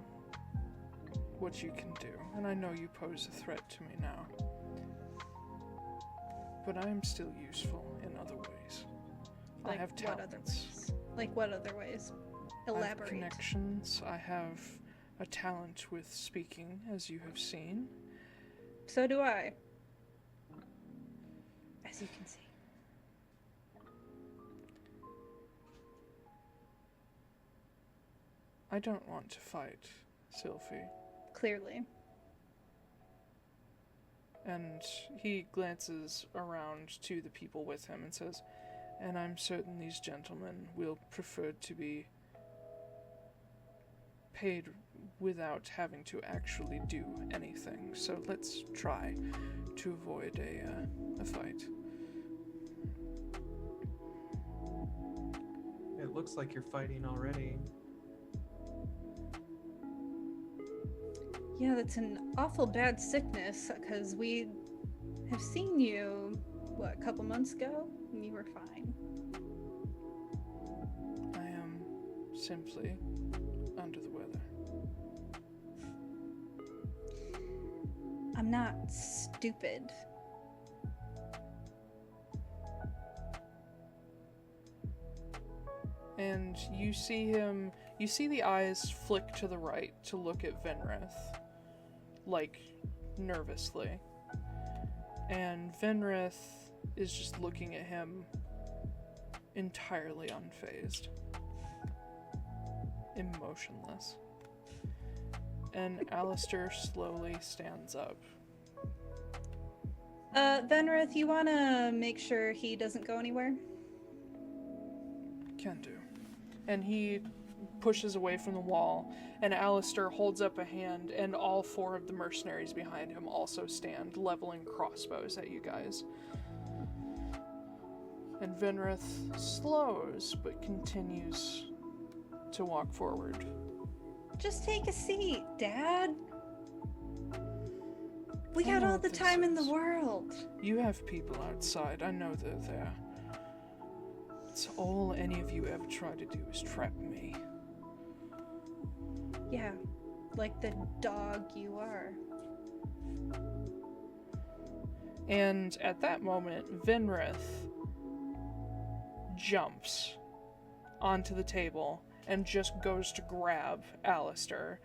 what you can do, and I know you pose a threat to me now. But I am still useful in other ways. I have What other talents. ways? Like what other ways? I have Elaborate. connections. I have a talent with speaking, as you have seen. So do I. As you can see. I don't want to fight, Sylfie. Clearly. And he glances around to the people with him and says, and I'm certain these gentlemen will prefer to be paid without having to actually do anything. So let's try to avoid a fight. It looks like you're fighting already. Yeah, that's an awful bad sickness, because we have seen you, a couple months ago? And you were fine. I am simply under the weather. I'm not stupid. And you see the eyes flick to the right to look at Venrith, like, nervously. And Venrith is just looking at him entirely unfazed. Emotionless. And Alastair slowly stands up. Venrith, you wanna make sure he doesn't go anywhere? Can do. And he pushes away from the wall, and Alastair holds up a hand, and all four of the mercenaries behind him also stand, leveling crossbows at you guys. And Venrith slows, but continues to walk forward. Just take a seat, Dad. We I got know all what the this time in the is. world. You have people outside, I know they're there. It's all any of you ever try to do is trap me. Yeah, like the dog you are. And at that moment, Venrith jumps onto the table and just goes to grab Alastair.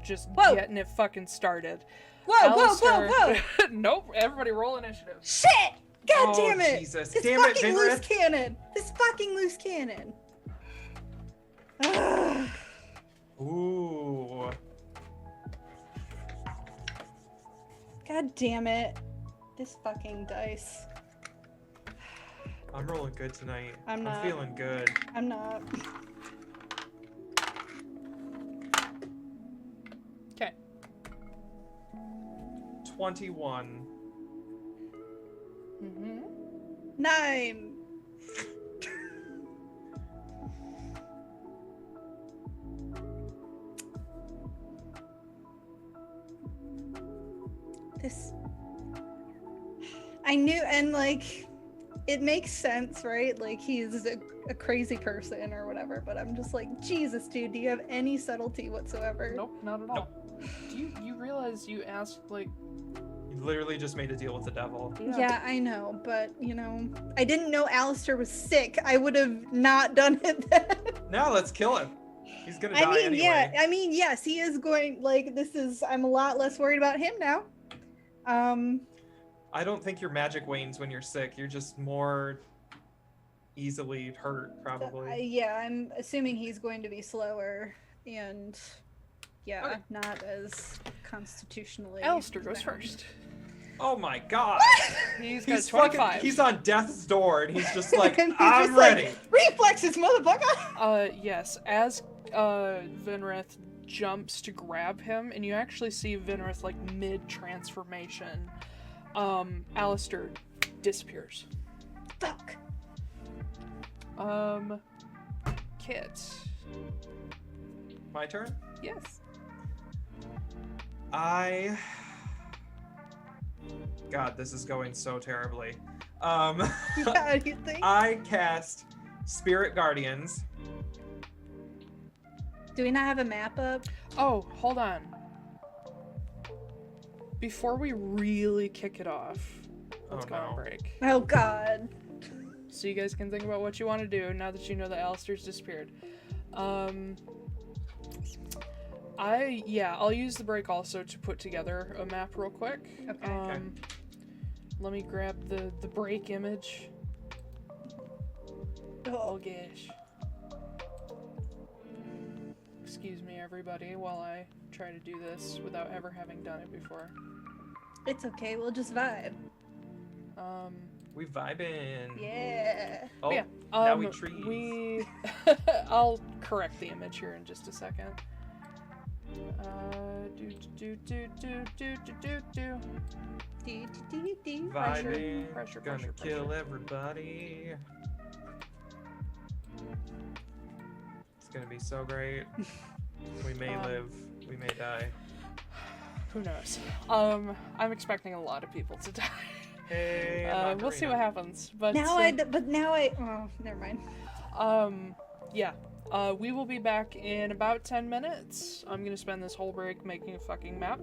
just Whoa. getting it fucking started. Whoa, Alastair... whoa, whoa, whoa! Nope, everybody roll initiative. Shit! God Oh, damn it! Jesus. This Damn it, fucking loose Vinrith. cannon! This fucking loose cannon! Ugh. Ooh. God damn it. This fucking dice. I'm rolling good tonight. I'm not. feeling good. I'm not. Okay. 21. Mm-hmm. 9. This. I knew, and like, it makes sense, right? Like, he's a crazy person or whatever, but I'm just like, Jesus, dude, do you have any subtlety whatsoever? Nope, not at all. Do you realize you asked, like... You literally just made a deal with the devil. Yeah, I know, but, you know, I didn't know Alastair was sick. I would have not done it then. Now let's kill him. He's gonna die anyway. Yeah, I mean, yes, he is going, like, I'm a lot less worried about him now. I don't think your magic wanes when you're sick. You're just more easily hurt, probably. Yeah, I'm assuming he's going to be slower and, yeah, Okay. not as constitutionally. Alastair goes bound. first. Oh my god. He's got He's 25. he's on death's door and he's just like, And he's I'm just like, ready. reflexes, motherfucker! Yes, as Vinrith jumps to grab him, and you actually see Vinrith, like, mid-transformation, Alastair disappears. Fuck. Kit. My turn? Yes. God, this is going so terribly. Yeah, you think? I cast Spirit Guardians. Do we not have a map up? Oh, hold on. Before we really kick it off, let's go on break. Oh god. So you guys can think about what you want to do now that you know that Alastair's disappeared. I'll use the break also to put together a map real quick. Okay. Let me grab the break image. Oh gosh. Excuse me, everybody, while I try to do this without ever having done it before. It's okay, we'll just vibe. We vibing. Yeah. Oh, yeah. now we trees. I'll correct the image here in just a second. Vibing. Pressure, Gonna pressure, kill pressure. everybody. It's gonna be so great. We may live, we may die. Who knows? I'm expecting a lot of people to die. Hey, we'll see what happens. But now oh, never mind. Yeah. We will be back in about 10 minutes. I'm gonna spend this whole break making a fucking map.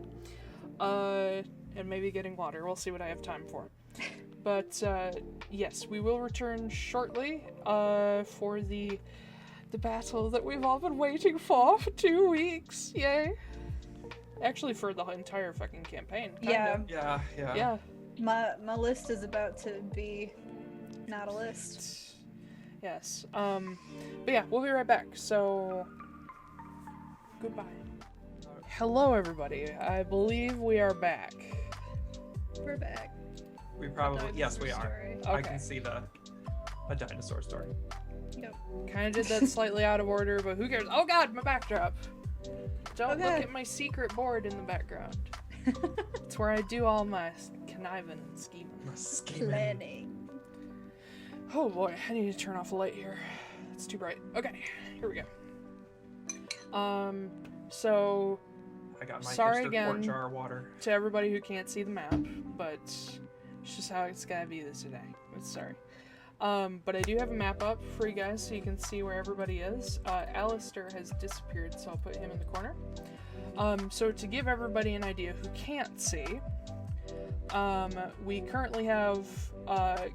And maybe getting water. We'll see what I have time for. But, yes, we will return shortly, for the battle that we've all been waiting for 2 weeks. Yay. Actually, for the entire fucking campaign. Yeah. Yeah. My list is about to be not a list. Yes. But yeah, we'll be right back. So, goodbye. Hello, everybody. I believe we are back. We're back. We probably, Dinosaur yes, we are. story. I Okay. can see a dinosaur story. Yep. Kind of did that slightly out of order, but who cares? Oh god, my backdrop! Don't Okay. look at my secret board in the background. It's where I do all my conniving and scheming. Planning. Oh boy, I need to turn off the light here. It's too bright. Okay, here we go. So I got my Sorry hipster again. quart jar of water. to everybody who can't see the map, but it's just how it's gotta be this today. I'm sorry. But I do have a map up for you guys so you can see where everybody is. Alastair has disappeared, so I'll put him in the corner. So to give everybody an idea who can't see, We currently have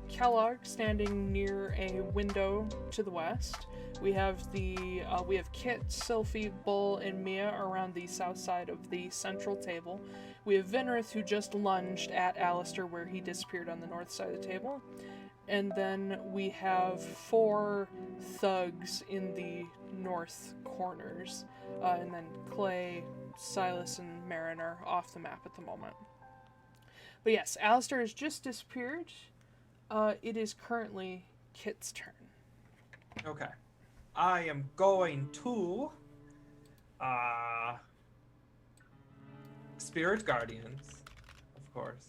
Kellogg standing near a window to the west. We have Kit, Sylfie, Bull, and Mia around the south side of the central table. We have Vinrith, who just lunged at Alastair where he disappeared on the north side of the table. And then we have 4 thugs in the north corners. And then Clay, Silas, and Marin are off the map at the moment. But yes, Alastair has just disappeared. It is currently Kit's turn. Okay. I am going to Spirit Guardians, of course.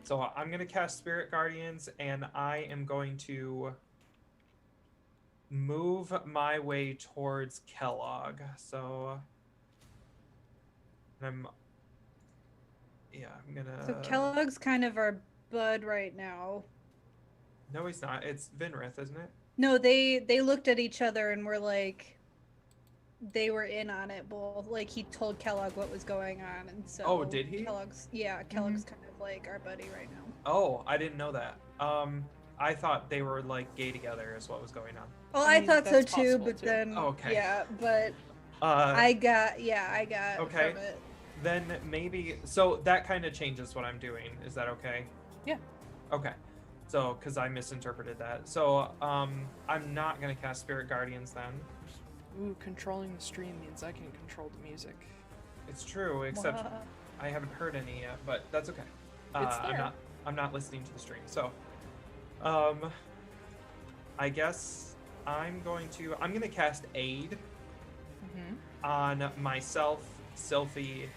So I'm gonna cast Spirit Guardians, and I am going to move my way towards Kellogg. So I'm gonna. So Kellogg's kind of our bud right now. No, he's not. It's Vinrith, isn't it? No, they looked at each other and were like, they were in on it both. Like, he told Kellogg what was going on, and so. Oh, did he? Kellogg's kind of like our buddy right now. Oh, I didn't know that. I thought they were like gay together is what was going on. Well, I I mean, thought so that's too, possible, but too. then Okay. yeah, but I got Okay. from it. Then maybe so that kind of changes what I'm doing. Is that okay? Yeah. Okay. So, because I misinterpreted that. So, I'm not gonna cast Spirit Guardians then. Ooh, controlling the stream means I can control the music. It's true, except I haven't heard any yet, but that's okay. It's there. I'm not listening to the stream. So, I guess I'm gonna cast Aid on myself, Sylfie,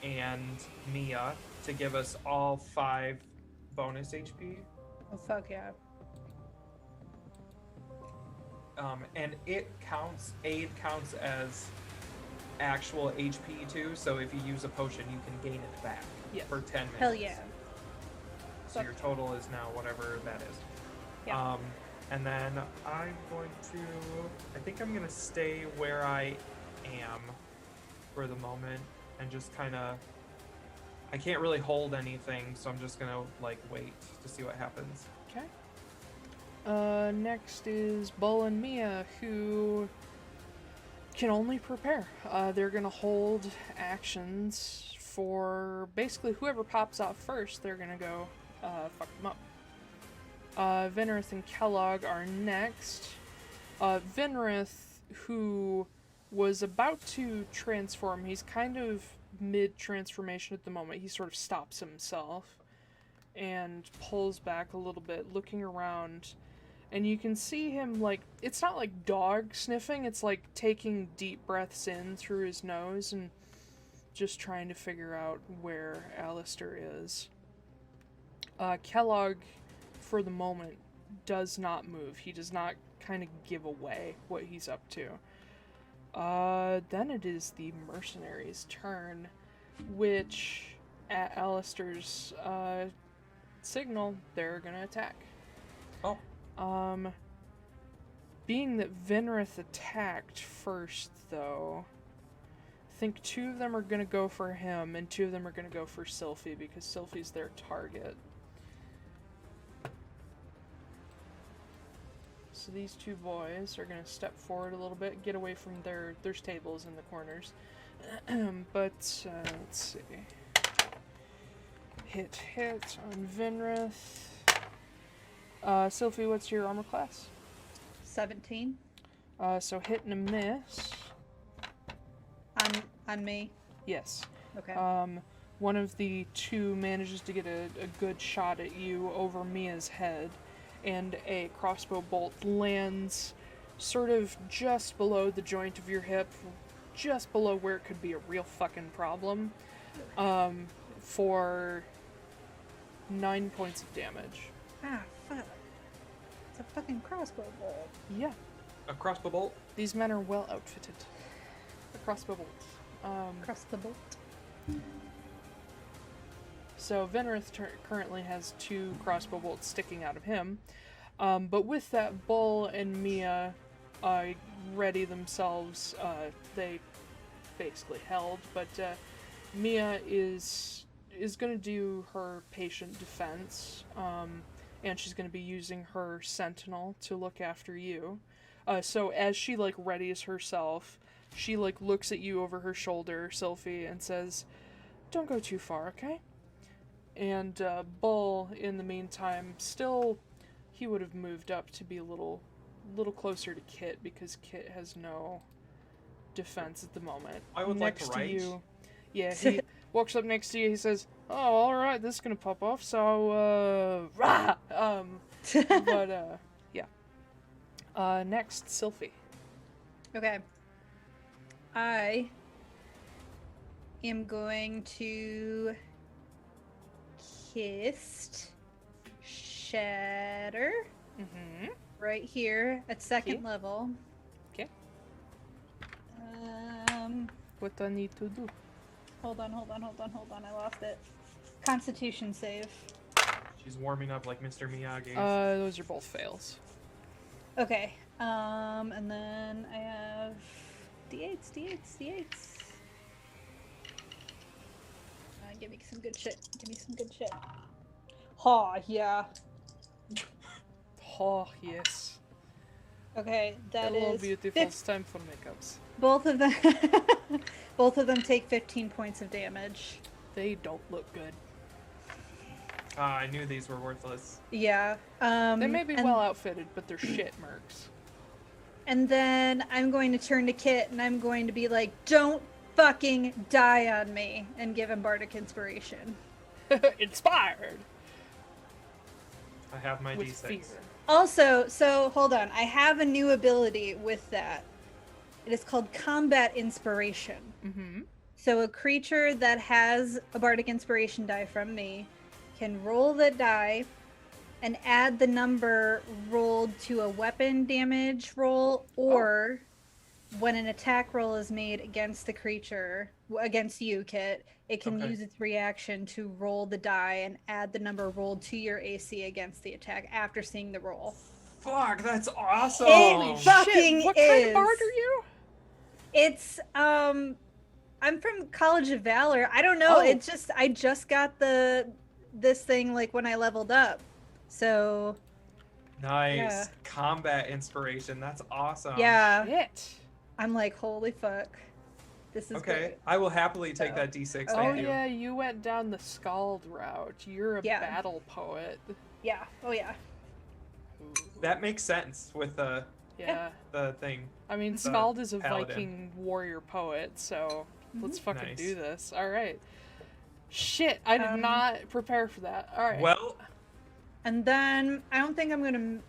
and Mia to give us all 5 bonus HP. Oh fuck yeah! And Aid counts as actual HP too, so if you use a potion, you can gain it back for 10 minutes. Hell yeah! So your total is now whatever that is. Yeah. And then I think I'm gonna stay where I am for the moment and just kind of, I can't really hold anything, so I'm just gonna like wait to see what happens. Okay. Next is Bull and Mia, who can only prepare. They're gonna hold actions for basically whoever pops out first. They're gonna go fuck them up. Vinrith and Kellogg are next. Vinrith, who was about to transform, he's kind of mid-transformation at the moment. He sort of stops himself and pulls back a little bit, looking around. And you can see him, like, it's not like dog sniffing, it's like taking deep breaths in through his nose and just trying to figure out where Alastair is. Kellogg, for the moment, does not move. He does not kind of give away what he's up to. Then it is the mercenaries' turn, which, at Alastair's signal, they're gonna attack. Oh. Being that Vinrith attacked first, though, I think 2 of them are gonna go for him, and 2 of them are gonna go for Sylfie, because Sylfie's their target. So these 2 boys are going to step forward a little bit, get away from there's tables in the corners. But, let's see. Hit on Vinrith. Sylfie, what's your armor class? 17. So hit and a miss. On me. Yes. Okay. One of the 2 manages to get a good shot at you over Mia's head, and a crossbow bolt lands sort of just below the joint of your hip, just below where it could be a real fucking problem, for 9 points of damage. Ah, fuck. It's a fucking crossbow bolt. Yeah. A crossbow bolt? These men are well outfitted. A crossbow bolt. Crossbow bolt. So Vinrith currently has 2 crossbow bolts sticking out of him. But with that, Bull and Mia ready themselves. They basically held, but Mia is is going to do her patient defense, and she's going to be using her sentinel to look after you. So as she, like, readies herself, she, like, looks at you over her shoulder, Sylfie, and says, "Don't go too far, okay?" And Bull, in the meantime, still, he would have moved up to be a little closer to Kit, because Kit has no defense at the moment. I would next like to write. you. Yeah, he walks up next to you, he says, "Oh, alright, this is gonna pop off, so, rah! But, yeah. Next, Sylfie. Okay. I am going to kiss Shatter Mm-hmm. right here at second Okay. level. Okay. Um, What do I need to do? hold on. I lost it. Constitution save. She's warming up like Mr. Miyagi. Those are both fails. Okay. And then I have D8s. Give me some good shit. Ha, yeah. Oh, yes. Okay, that Hello, is beautiful. It's time for makeups. both of them. Both of them take 15 points of damage. They don't look good. I knew these were worthless. Yeah. They may be well outfitted, but they're shit mercs. And then I'm going to turn to Kit and I'm going to be like, "Don't fucking die on me," and give him Bardic Inspiration. Inspired! I have my With D6. fear. Also, so hold on. I have a new ability with that. It is called Combat Inspiration. Mm-hmm. So a creature that has a Bardic Inspiration die from me can roll the die and add the number rolled to a weapon damage roll, or when an attack roll is made against the creature, against you, Kit, it can Okay. use its reaction to roll the die and add the number rolled to your AC against the attack after seeing the roll. Fuck, that's awesome! It fucking Shit, what kind of bard is. are you? It's I'm from College of Valor. I don't know. Oh. It's just I just got this thing like when I leveled up. So Nice. Yeah. Combat inspiration. That's awesome. yeah, Shit. I'm like, holy fuck, this is Okay, great. I will happily take So- that D6. Oh, Thank you. yeah, you went down the Scald route. You're a Yeah. battle poet. Yeah. Oh yeah. Ooh. That makes sense with the Yeah. thing. I mean, The Scald is a paladin. Viking warrior poet, so let's fucking Nice. do this. Alright. Shit, I did not prepare for that. Alright. Well, And then I don't think I'm gonna move.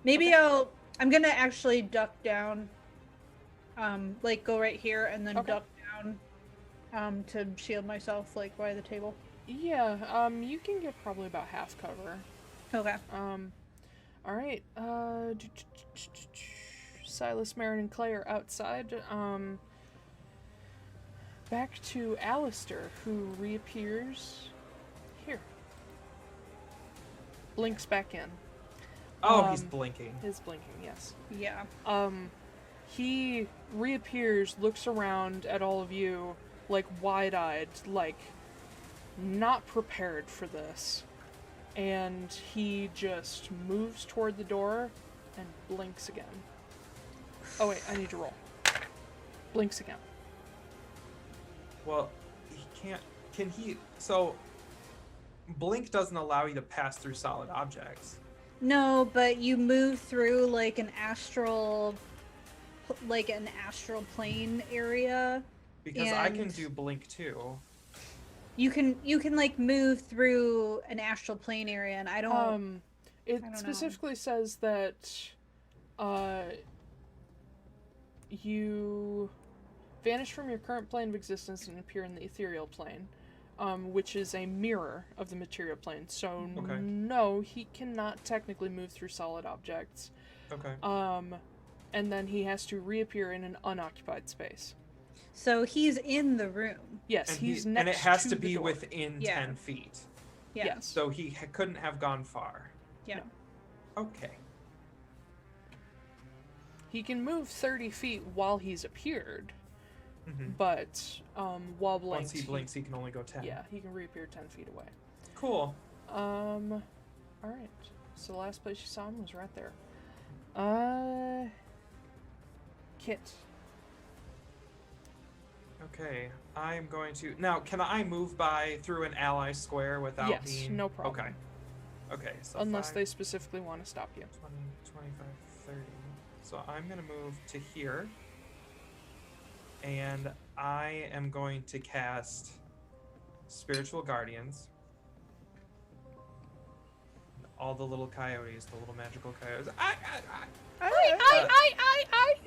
Maybe I'm gonna actually duck down. Like go right here and then Okay. duck down. To shield myself like by the table. yeah, you can get probably about half cover. Okay. Alright, Silas, Marin, and Clay are outside. Back to Alastair, who reappears here. Blinks back in. he's blinking. Is blinking, yes. Yeah. He reappears, looks around at all of you, like wide-eyed, like not prepared for this. And he just moves toward the door and blinks again. Oh wait, I need to roll. Blinks again. Well, he can't. Can he? So, blink doesn't allow you to pass through solid objects. No, but you move through like an astral plane area. Because I can And- do blink too. You can like move through an astral plane area, and I don't. It I don't know. specifically says that you vanish from your current plane of existence and appear in the ethereal plane, which is a mirror of the material plane. So Okay. no, he cannot technically move through solid objects. Okay. And then he has to reappear in an unoccupied space. So he's in the room. Yes, and he's he- next and it has to to the be door. within Yeah. 10 feet. Yeah. Yes. So he couldn't have gone far. Yeah. Okay. He can move 30 feet while he's appeared, but while blinked, Once he blinks, he can only go 10. Yeah, he can reappear 10 feet away. Cool. All right. So the last place you saw him was right there. Kit. Okay, I'm going to... Now, can I move by through an ally square without Yes, being... no problem. Okay, so Unless 5, they specifically want to stop you. 20, 25, 30. So I'm going to move to here. And I am going to cast Spiritual Guardians. All the little coyotes, the little magical coyotes.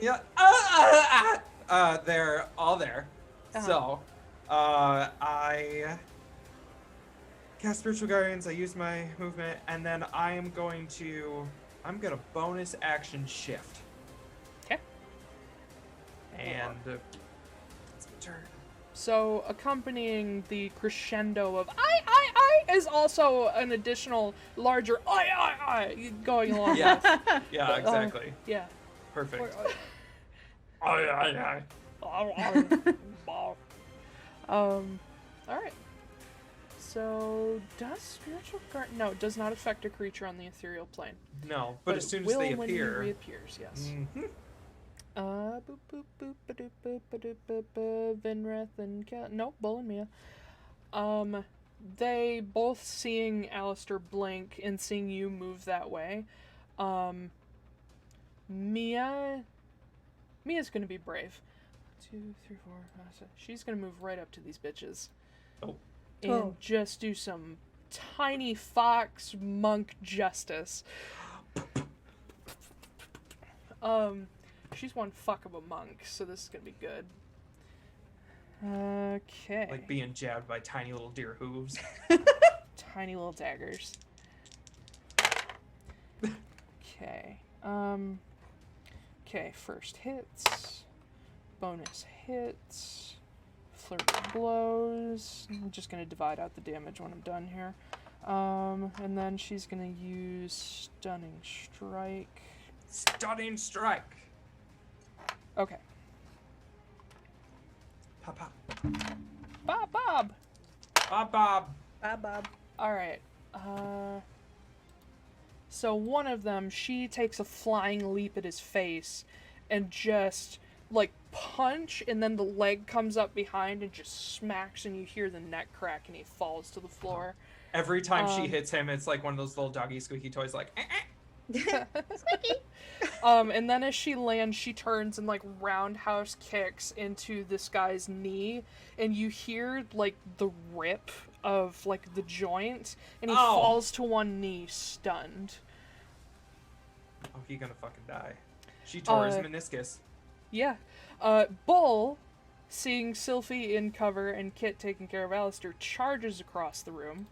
Yeah. They're all there. So, I cast Spiritual Guardians, I use my movement, and then I'm gonna bonus action shift. Okay. And it's my turn. So, accompanying the crescendo of I is also an additional larger I going along Yeah. with. Yeah, exactly. Yeah. Perfect. Alright. So, does Spiritual Guard... No, it does not affect a creature on the ethereal plane. No, but as soon as will they when he appear... reappears, yes. Mm-hmm. Boop, boop, boop, ba-doop, boop, ba-doop, boop, boop, Vinreth and Nope, Bull and Mia. They both seeing Alastair blink and seeing you move that way. Mia's gonna be brave. 2, 3, 4, 5, 6. She's gonna move right up to these bitches. Oh. And just do some tiny fox monk justice. She's one fuck of a monk, so this is gonna be good. Okay. Like being jabbed by tiny little deer hooves. Tiny little daggers. Okay. Okay, first hits. Bonus hits. Flurry blows. I'm just gonna divide out the damage when I'm done here. And then she's gonna use Stunning Strike. Stunning Strike! Okay. Pop, pop. Bob! Bob! Bob, Bob! Bye, Bob. Alright. So one of them, she takes a flying leap at his face and just, like, punch, and then the leg comes up behind and just smacks, and you hear the neck crack, and he falls to the floor. Every time she hits him, it's like one of those little doggy squeaky toys, like, Squeaky. And then as she lands, she turns and, like, roundhouse kicks into this guy's knee, and you hear, like, the rip of, like, the joint, and he falls to one knee, stunned. Oh, he gonna fucking die. She tore his meniscus. Yeah. Bull, seeing Sylfie in cover and Kit taking care of Alastair, charges across the room,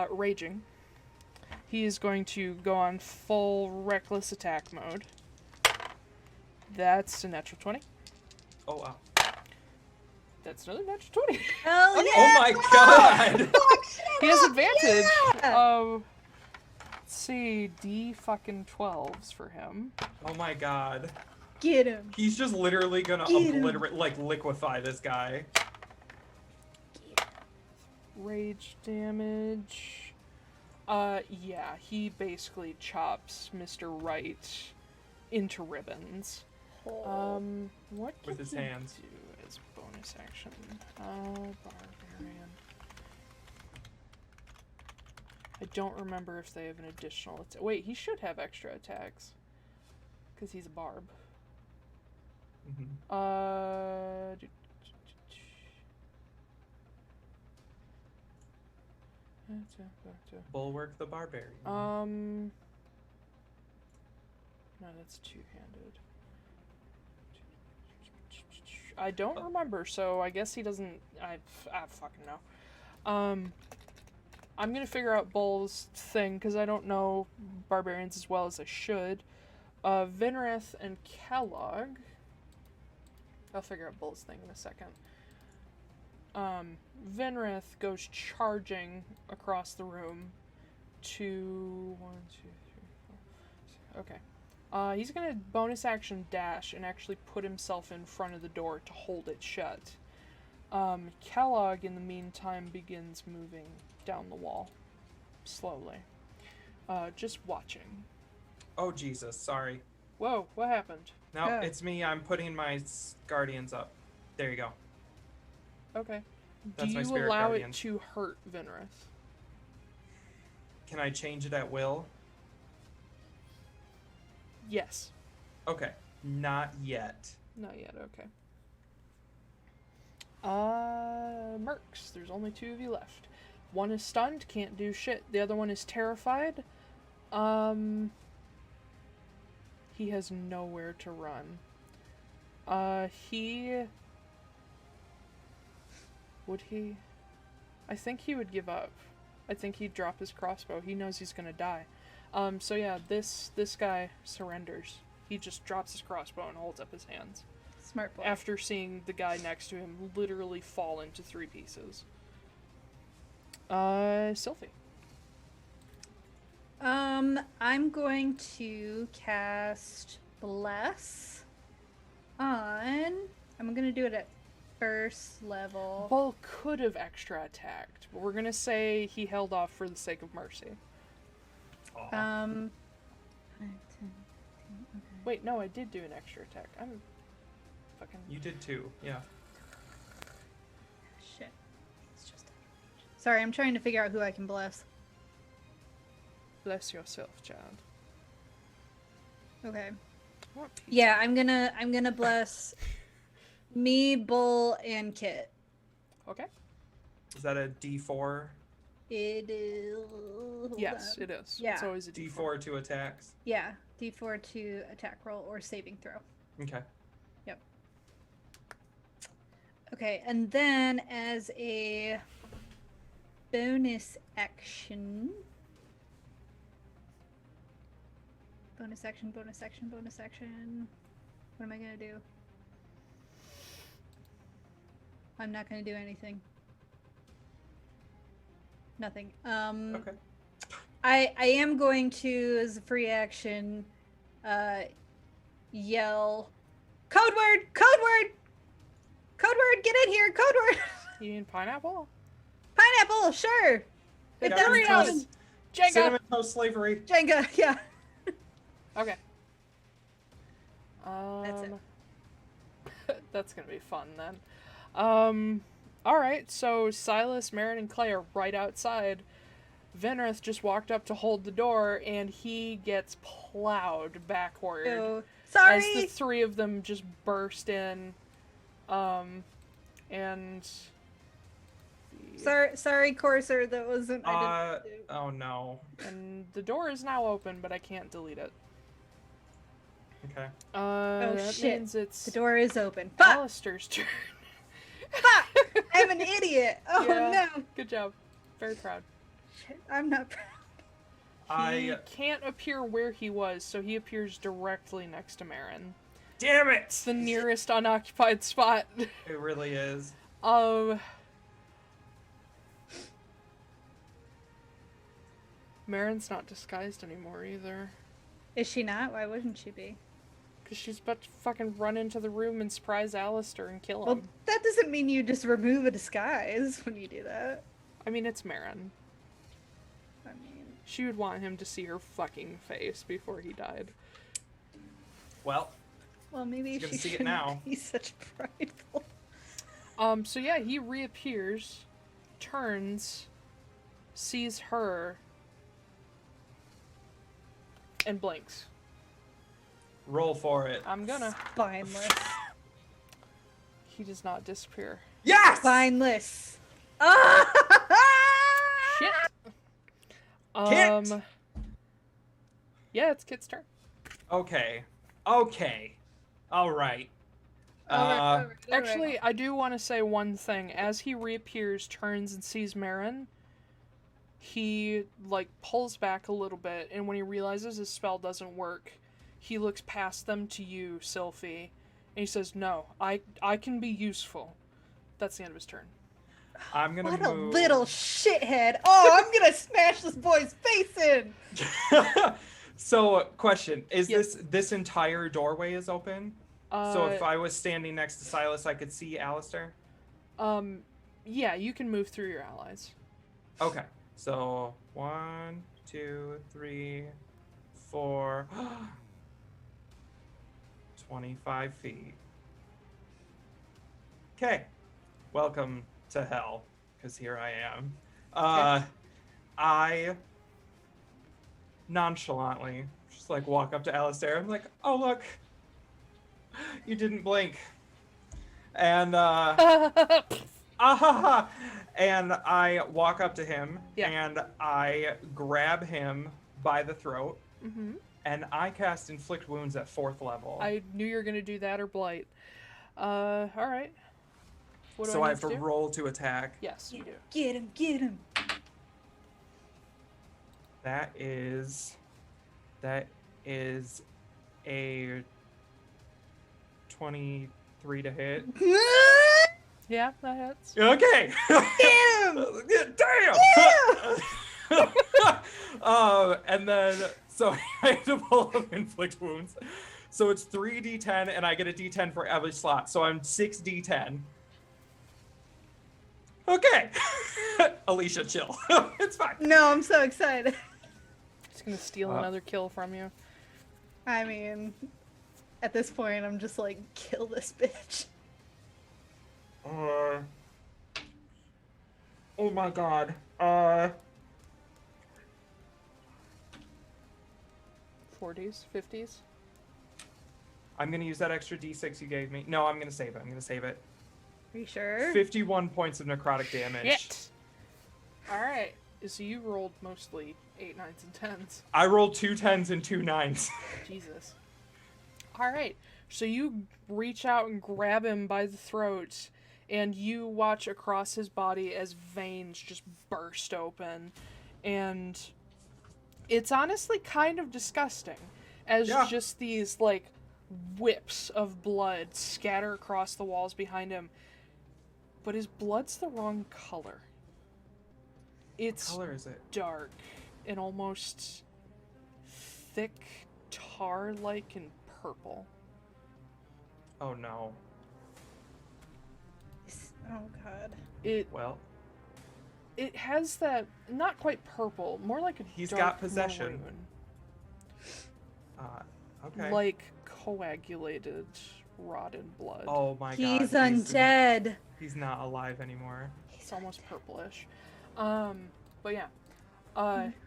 raging. He is going to go on full reckless attack mode. That's a natural 20. Oh, wow. That's another natural 20. Hell yeah! Oh my god! He has advantage. Yeah! Let's see, D-fucking-12s for him. Oh my god. Get him. He's just literally gonna obliterate, like, liquefy this guy. Rage damage. Yeah, he basically chops Mr. Wright into ribbons. What With can his he hands. do as bonus action? Barbarian. I don't remember if they have an additional attack. Wait, he should have extra attacks. Because he's a barb. Mm-hmm. Bulwark the Barbarian. No, that's two-handed. I don't remember, so I guess he doesn't... I fucking know. I'm gonna figure out Bull's thing, because I don't know Barbarians as well as I should. Vinreth and Kellogg. I'll figure out Bull's thing in a second. Vinreth goes charging across the room to 1, 2, 3, 4, 6. Okay. He's gonna bonus action dash and actually put himself in front of the door to hold it shut. Kellogg, in the meantime, begins moving down the wall. Slowly. Just watching. Oh, Jesus, sorry. Whoa, what happened? No, it's me. I'm putting my guardians up. There you go. Okay. That's Do my you spirit allow guardian. it to hurt Venrith? Can I change it at will? Yes. Okay. Not yet. Not yet, okay. Mercs, there's only 2 of you left. One is stunned, can't do shit. The other one is terrified. He has nowhere to run. Would he? I think he would give up. I think he'd drop his crossbow. He knows he's gonna die. So yeah, this guy surrenders. He just drops his crossbow and holds up his hands. Smart boy. After seeing the guy next to him literally fall into 3 pieces. Sylfie. I'm going to cast Bless on... I'm gonna do it at first level. Bull could have extra attacked, but we're gonna say he held off for the sake of mercy. Aw. 5, 10, 15, okay. Wait, no, I did do an extra attack. I'm fucking... You did too, yeah. Shit. It's just... Sorry, I'm trying to figure out who I can bless. Bless yourself, child. Okay. What piece? Yeah, I'm gonna bless me, Bull, and Kit. Okay. Is that a D4? It is... hold Yes, on. it is. Yeah. It's always a D4. D4 to attacks? Yeah, D4 to attack roll or saving throw. Okay. Yep. Okay, and then as a bonus action... Bonus action, bonus action, bonus action. What am I gonna do? I'm not gonna do anything. Nothing. Okay. I am going to, as a free action, yell, code word, code word, code word, get in here, code word. You mean pineapple? Pineapple, sure. It Yeah, doesn't Doritos! even- Jenga! Cinnamon Toast Slavery. Jenga, yeah. Okay. That's it. That's gonna be fun then. Alright, so Silas, Marin, and Clay are right outside. Venrith just walked up to hold the door, and he gets plowed backward. Oh, As sorry. the 3 of them just burst in. And... Sorry, Courser, that wasn't... I didn't do. Oh no. And the door is now open, but I can't delete it. Okay. That shit. means it's The door is open. Fuck! Alistair's turn. Fuck! I'm an idiot! Oh Yeah. no! Good job. Very proud. Shit, I'm not proud. He can't appear where he was, so he appears directly next to Marin. Damn It's it! the nearest unoccupied spot. It really is. Marin's not disguised anymore either. Is she not? Why wouldn't she be? Because she's about to fucking run into the room and surprise Alastair and kill him. Well, that doesn't mean you just remove a disguise when you do that. I mean, it's Marin. I mean... She would want him to see her fucking face before he died. Well, Well, maybe He's gonna she see it shouldn't now. be such prideful. So yeah, he reappears, turns, sees her, and blinks. roll for it. I'm gonna. Spineless. He does not disappear. Yes! Spineless. Shit! Kit! Yeah, it's Kit's turn. Okay. Okay. Alright. Actually, I do want to say one thing. As he reappears, turns, and sees Marin, he, pulls back a little bit, and when he realizes his spell doesn't work, he looks past them to you, Sylfie, and he says, no, I can be useful. That's the end of his turn. I'm gonna What move... a little shithead. Oh, I'm gonna smash this boy's face in. So, question: is Yes. this entire doorway is open? So if Uh, I was standing next to Silas, I could see Alastair. yeah, you can move through your allies. Okay. So 1, 2, 3, 4, 25 feet. Okay. Welcome to hell, because here I am. I nonchalantly just like walk up to Alastair. I'm like, oh look, you didn't blink. And and I walk up to him and I grab him by the throat and I cast Inflict Wounds at 4th level. I knew you were gonna do that or Blight. All right. What do So I need have to do? roll to attack. Yes, you do. Get him, get him. That is a 23 to hit. Yeah, that hits. Okay. Get him! Damn. And then so I have to pull up Inflict Wounds. So it's 3d10 and I get a d10 for every slot. So I'm 6d10. Okay. Alicia, chill. It's fine. No, I'm so excited. Just gonna steal another kill from you. I mean, at this point, I'm just like, kill this bitch. Oh my god. 40s, 50s. I'm gonna use that extra d6 you gave me. No, I'm gonna save it. Are you sure? 51 points of necrotic damage. Shit! Alright, so you rolled mostly 8, 9s, and 10s. I rolled 2 10s and 2 9s. Jesus. Alright, so you reach out and grab him by the throat, and you watch across his body as veins just burst open. And it's honestly kind of disgusting, as just these, like, whips of blood scatter across the walls behind him. But his blood's the wrong color. It's What color is it? dark and almost thick tar-like and purple. Oh no. Oh god. It has that, not quite purple, more like a He's dark got possession. maroon. Okay. Like coagulated, rotted blood. Oh my god. He's undead. He's not alive anymore. It's almost purplish. But yeah.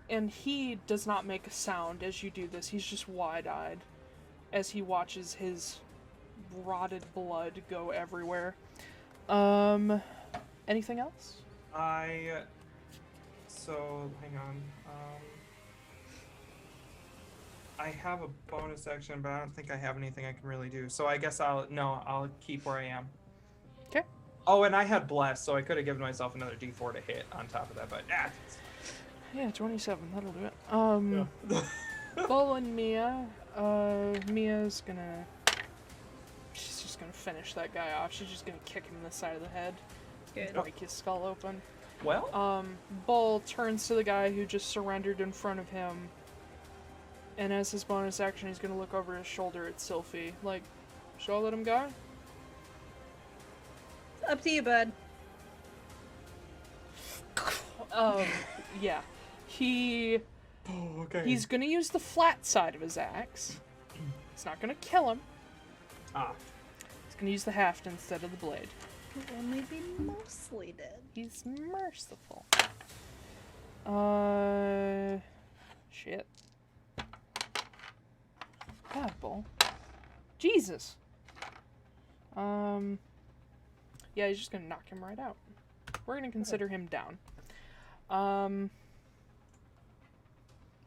And he does not make a sound as you do this. He's just wide-eyed as he watches his rotted blood go everywhere. Anything else? So, hang on. I have a bonus action, but I don't think I have anything I can really do. So I guess I'll keep where I am. Okay. Oh, and I had bless, so I could have given myself another d4 to hit on top of that, but Yeah, 27. That'll do it. Bull and Mia. Mia's gonna... She's just gonna finish that guy off. She's just gonna kick him in the side of the head. Good. Break his skull open. Well, Bull turns to the guy who just surrendered in front of him. And as his bonus action, he's gonna look over his shoulder at Sylfie. Like, should I let him go? It's up to you, bud. Yeah. He's gonna use the flat side of his axe. It's not gonna kill him. He's gonna use the haft instead of the blade. He'll only be mostly dead. He's merciful. Shit. God, Bull. Jesus. Yeah, he's just gonna knock him right out. We're gonna consider him down.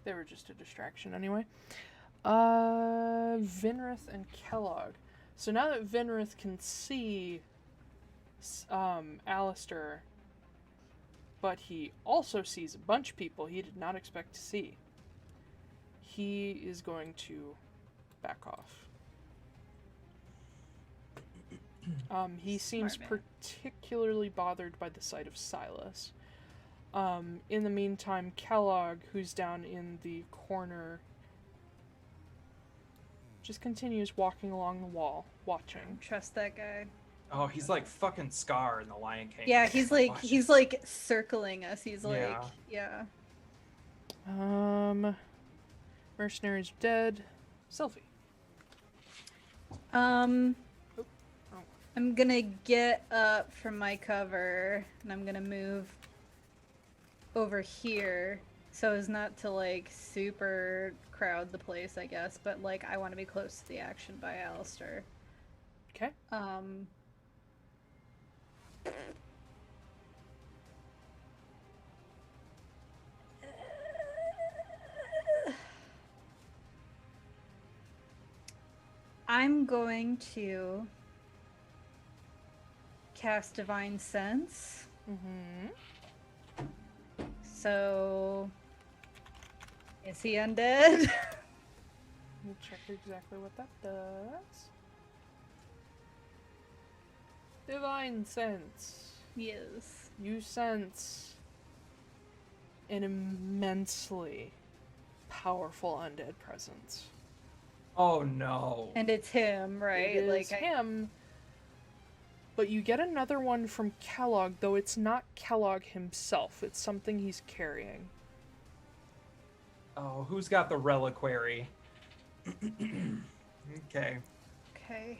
They were just a distraction anyway. Vinrith and Kellogg. So now that Vinrith can see Alastair, but he also sees a bunch of people he did not expect to see, he is going to back off. He seems particularly bothered by the sight of Silas. In the meantime, Kellogg, who's down in the corner just continues walking along the wall, watching. Trust that guy. Oh, he's like fucking Scar in The Lion King. Yeah, he's like Watch he's it. like circling us. He's like, Yeah. yeah. Mercenaries are dead. Sylfie. I'm gonna get up from my cover and I'm gonna move over here so as not to like super crowd the place, I guess, but like I want to be close to the action by Alastair. Okay. I'm going to cast Divine Sense. Mm-hmm. So, is he undead? Let me check exactly what that does. Divine Sense. Yes. You sense an immensely powerful undead presence. Oh no. And it's him, right? It is him, but you get another one from Kellogg, though it's not Kellogg himself. It's something he's carrying. Oh, who's got the reliquary? Okay. Okay.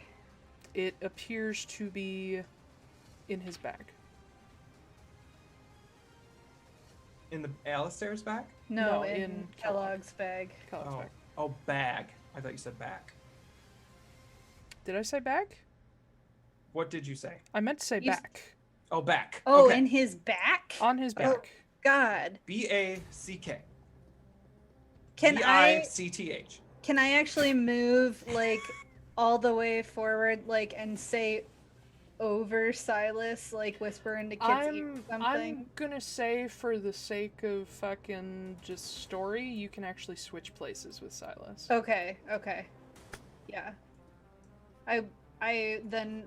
It appears to be in his bag. In the Alastair's bag? No, No, in in Kellogg's bag. Kellogg's bag. Oh, bag. I thought you said back. Did I say bag? What did you say? I meant to say You back. Oh, back. Oh, okay. in his back? On his Oh. back. God. B-A-C-K. Can I B-I-C-T-H. can I actually move like all the way forward, like, and say over Silas, like whisper into Kit's ear or something? I'm gonna say, for the sake of fucking just story, you can actually switch places with Silas. Okay, okay. Yeah. I then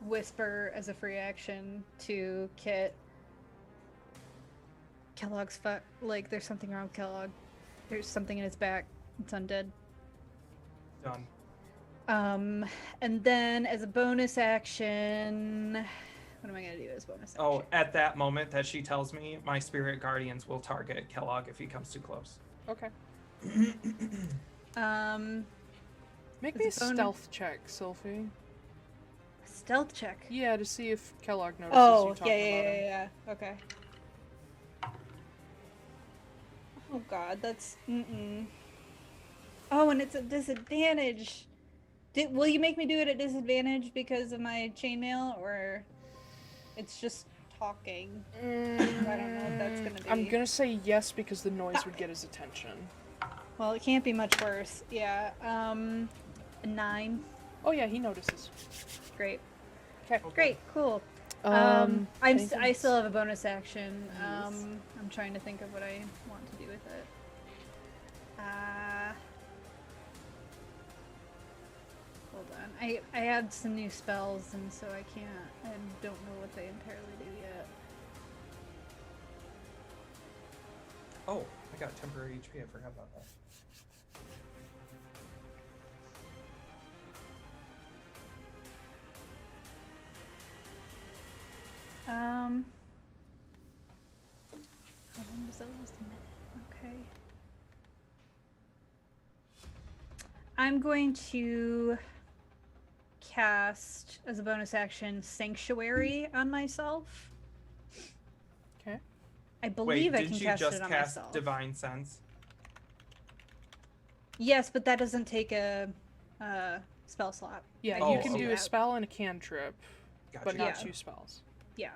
whisper as a free action to Kit. Kellogg's like, there's something wrong with Kellogg. There's something in his back. It's undead. Done. And then as a bonus action, what am I gonna do as bonus action? Oh, at that moment that she tells me, my spirit guardians will target Kellogg if he comes too close. Okay. Make As me a a stealth check, Sylfie. Stealth check. Yeah, to see if Kellogg notices Oh, you talking about him. yeah. Okay. Oh God, that's Oh, and it's a disadvantage. Will you make me do it at disadvantage because of my chainmail, or it's just talking? I don't know if that's gonna be. I'm gonna say yes because the noise would get his attention. Well, it can't be much worse. Yeah. A 9. Oh yeah, he notices. Great. Okay. Great. Cool. I still have a bonus action. Yes. I'm trying to think of what I want to do with it. Hold on. I had some new spells, and so I don't know what they entirely do yet. Oh, I got temporary HP. I forgot about that. How long does that last a minute? Okay. I'm going to cast, as a bonus action, Sanctuary on myself. Okay. I believe I Wait, can did you cast just it on cast myself. Divine Sense? Yes, but that doesn't take a spell slot. Yeah, I you can use do that. a spell and a cantrip, Gotcha. but not Yeah. 2 spells. Yeah.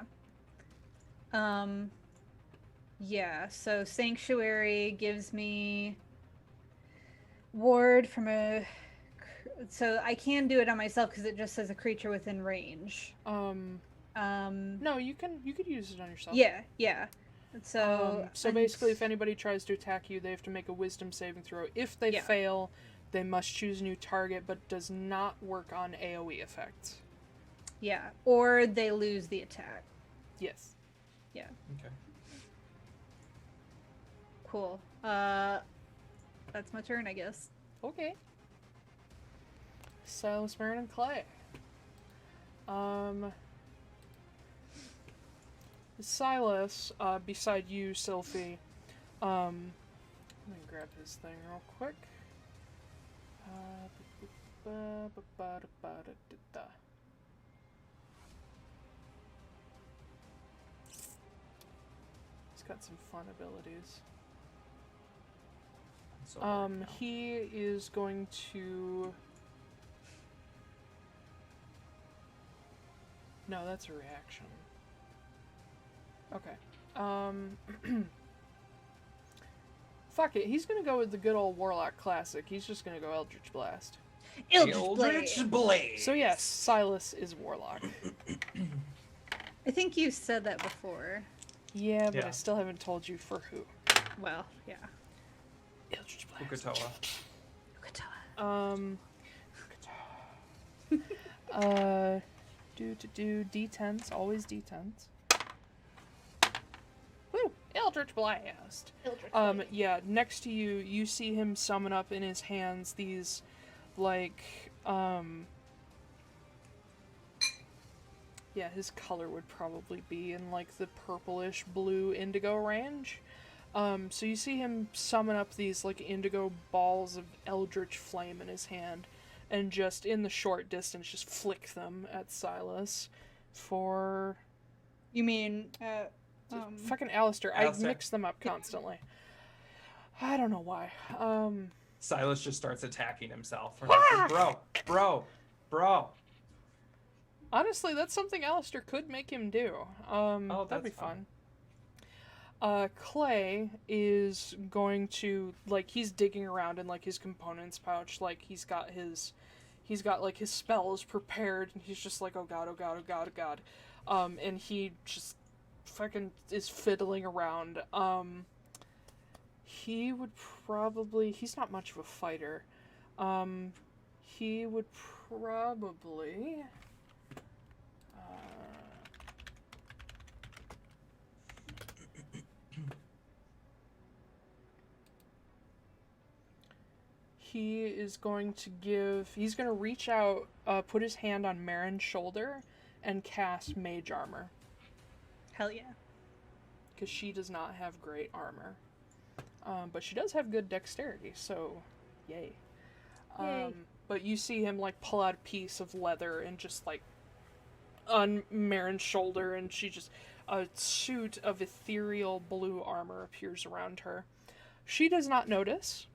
Yeah, so Sanctuary gives me ward from a... So I can do it on myself because it just says a creature within range. No, you could use it on yourself. Yeah. So Basically, if anybody tries to attack you, they have to make a wisdom saving throw. If they fail, they must choose a new target, but does not work on AoE effects. Yeah, or they lose the attack. Yes. Yeah. Okay. Cool. That's my turn, I guess. Okay. Silas, Marin, and Clay. Silas, beside you, Sylfie. Let me grab his thing real quick. He's got some fun abilities. He is going to... No, that's a reaction. Okay. Fuck it, he's gonna go with the good old Warlock classic. He's just gonna go Eldritch Blast. Eldritch Blade! So yes, Silas is Warlock. I think you said that before. Yeah, but Yeah. I still haven't told you for who. Well, yeah. Eldritch Blast. Ukatoa. Do D10s, always D10s. Woo! Eldritch Blast. Yeah, next to you, you see him summon up in his hands these, like, yeah, his color would probably be in, like, the purplish blue indigo range. So you see him summon up these, like, indigo balls of eldritch flame in his hand, and just, in the short distance, just flick them at Silas for... You mean, fucking Alastair. I Alastair. mix them up constantly. I don't know why. Silas just starts attacking himself. We're like, bro. Honestly, that's something Alastair could make him do. That'd be that's fun. Clay is going to, like, he's digging around in, like, his components pouch. Like, he's got, like, his spells prepared, and he's just like, oh god, oh god, oh god, oh god. And he just fucking is fiddling around. He would probably, he's not much of a fighter. He would probably... he is going to he's going to reach out, put his hand on Marin's shoulder, and cast Mage Armor. hell yeah. Because she does not have great armor. But she does have good dexterity, so yay. Yay. But you see him, like, pull out a piece of leather and just, like, on Marin's shoulder, and she just... a suit of ethereal blue armor appears around her. She does not notice.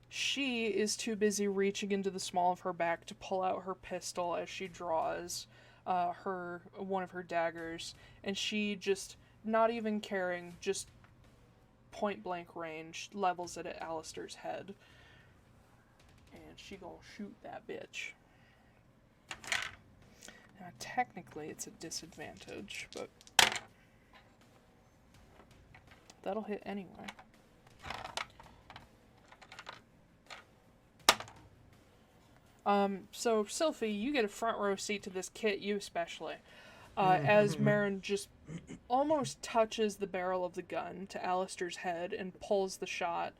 She is too busy reaching into the small of her back to pull out her pistol as she draws one of her daggers, and she just, not even caring, just point blank range, levels it at Alastair's head. And she gonna shoot that bitch. Now, technically, it's a disadvantage, but that'll hit anyway. So, Sylfie, you get a front row seat to this kit, you especially. As Marin just almost touches the barrel of the gun to Alastair's head and pulls the shot.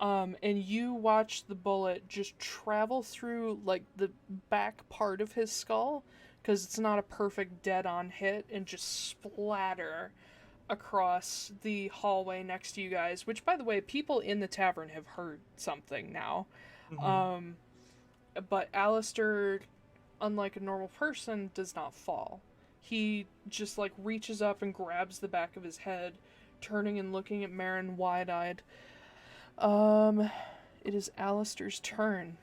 And you watch the bullet just travel through, like, the back part of his skull, because it's not a perfect dead-on hit, and just splatter across the hallway next to you guys, which, by the way, people in the tavern have heard something now. But Alastair, unlike a normal person, does not fall. He just, like, reaches up and grabs the back of his head, turning and looking at Marin wide-eyed. It is Alastair's turn.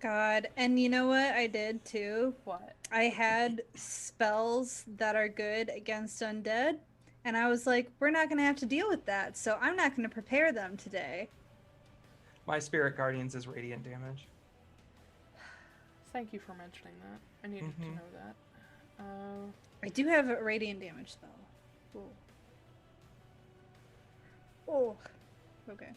God, and you know what I did too? What? I had spells that are good against undead, and I was like, we're not going to have to deal with that, so I'm not going to prepare them today. My Spirit Guardians is radiant damage. Thank you for mentioning that. I needed to know that. I do have a radiant damage spell. Ooh. Oh, okay.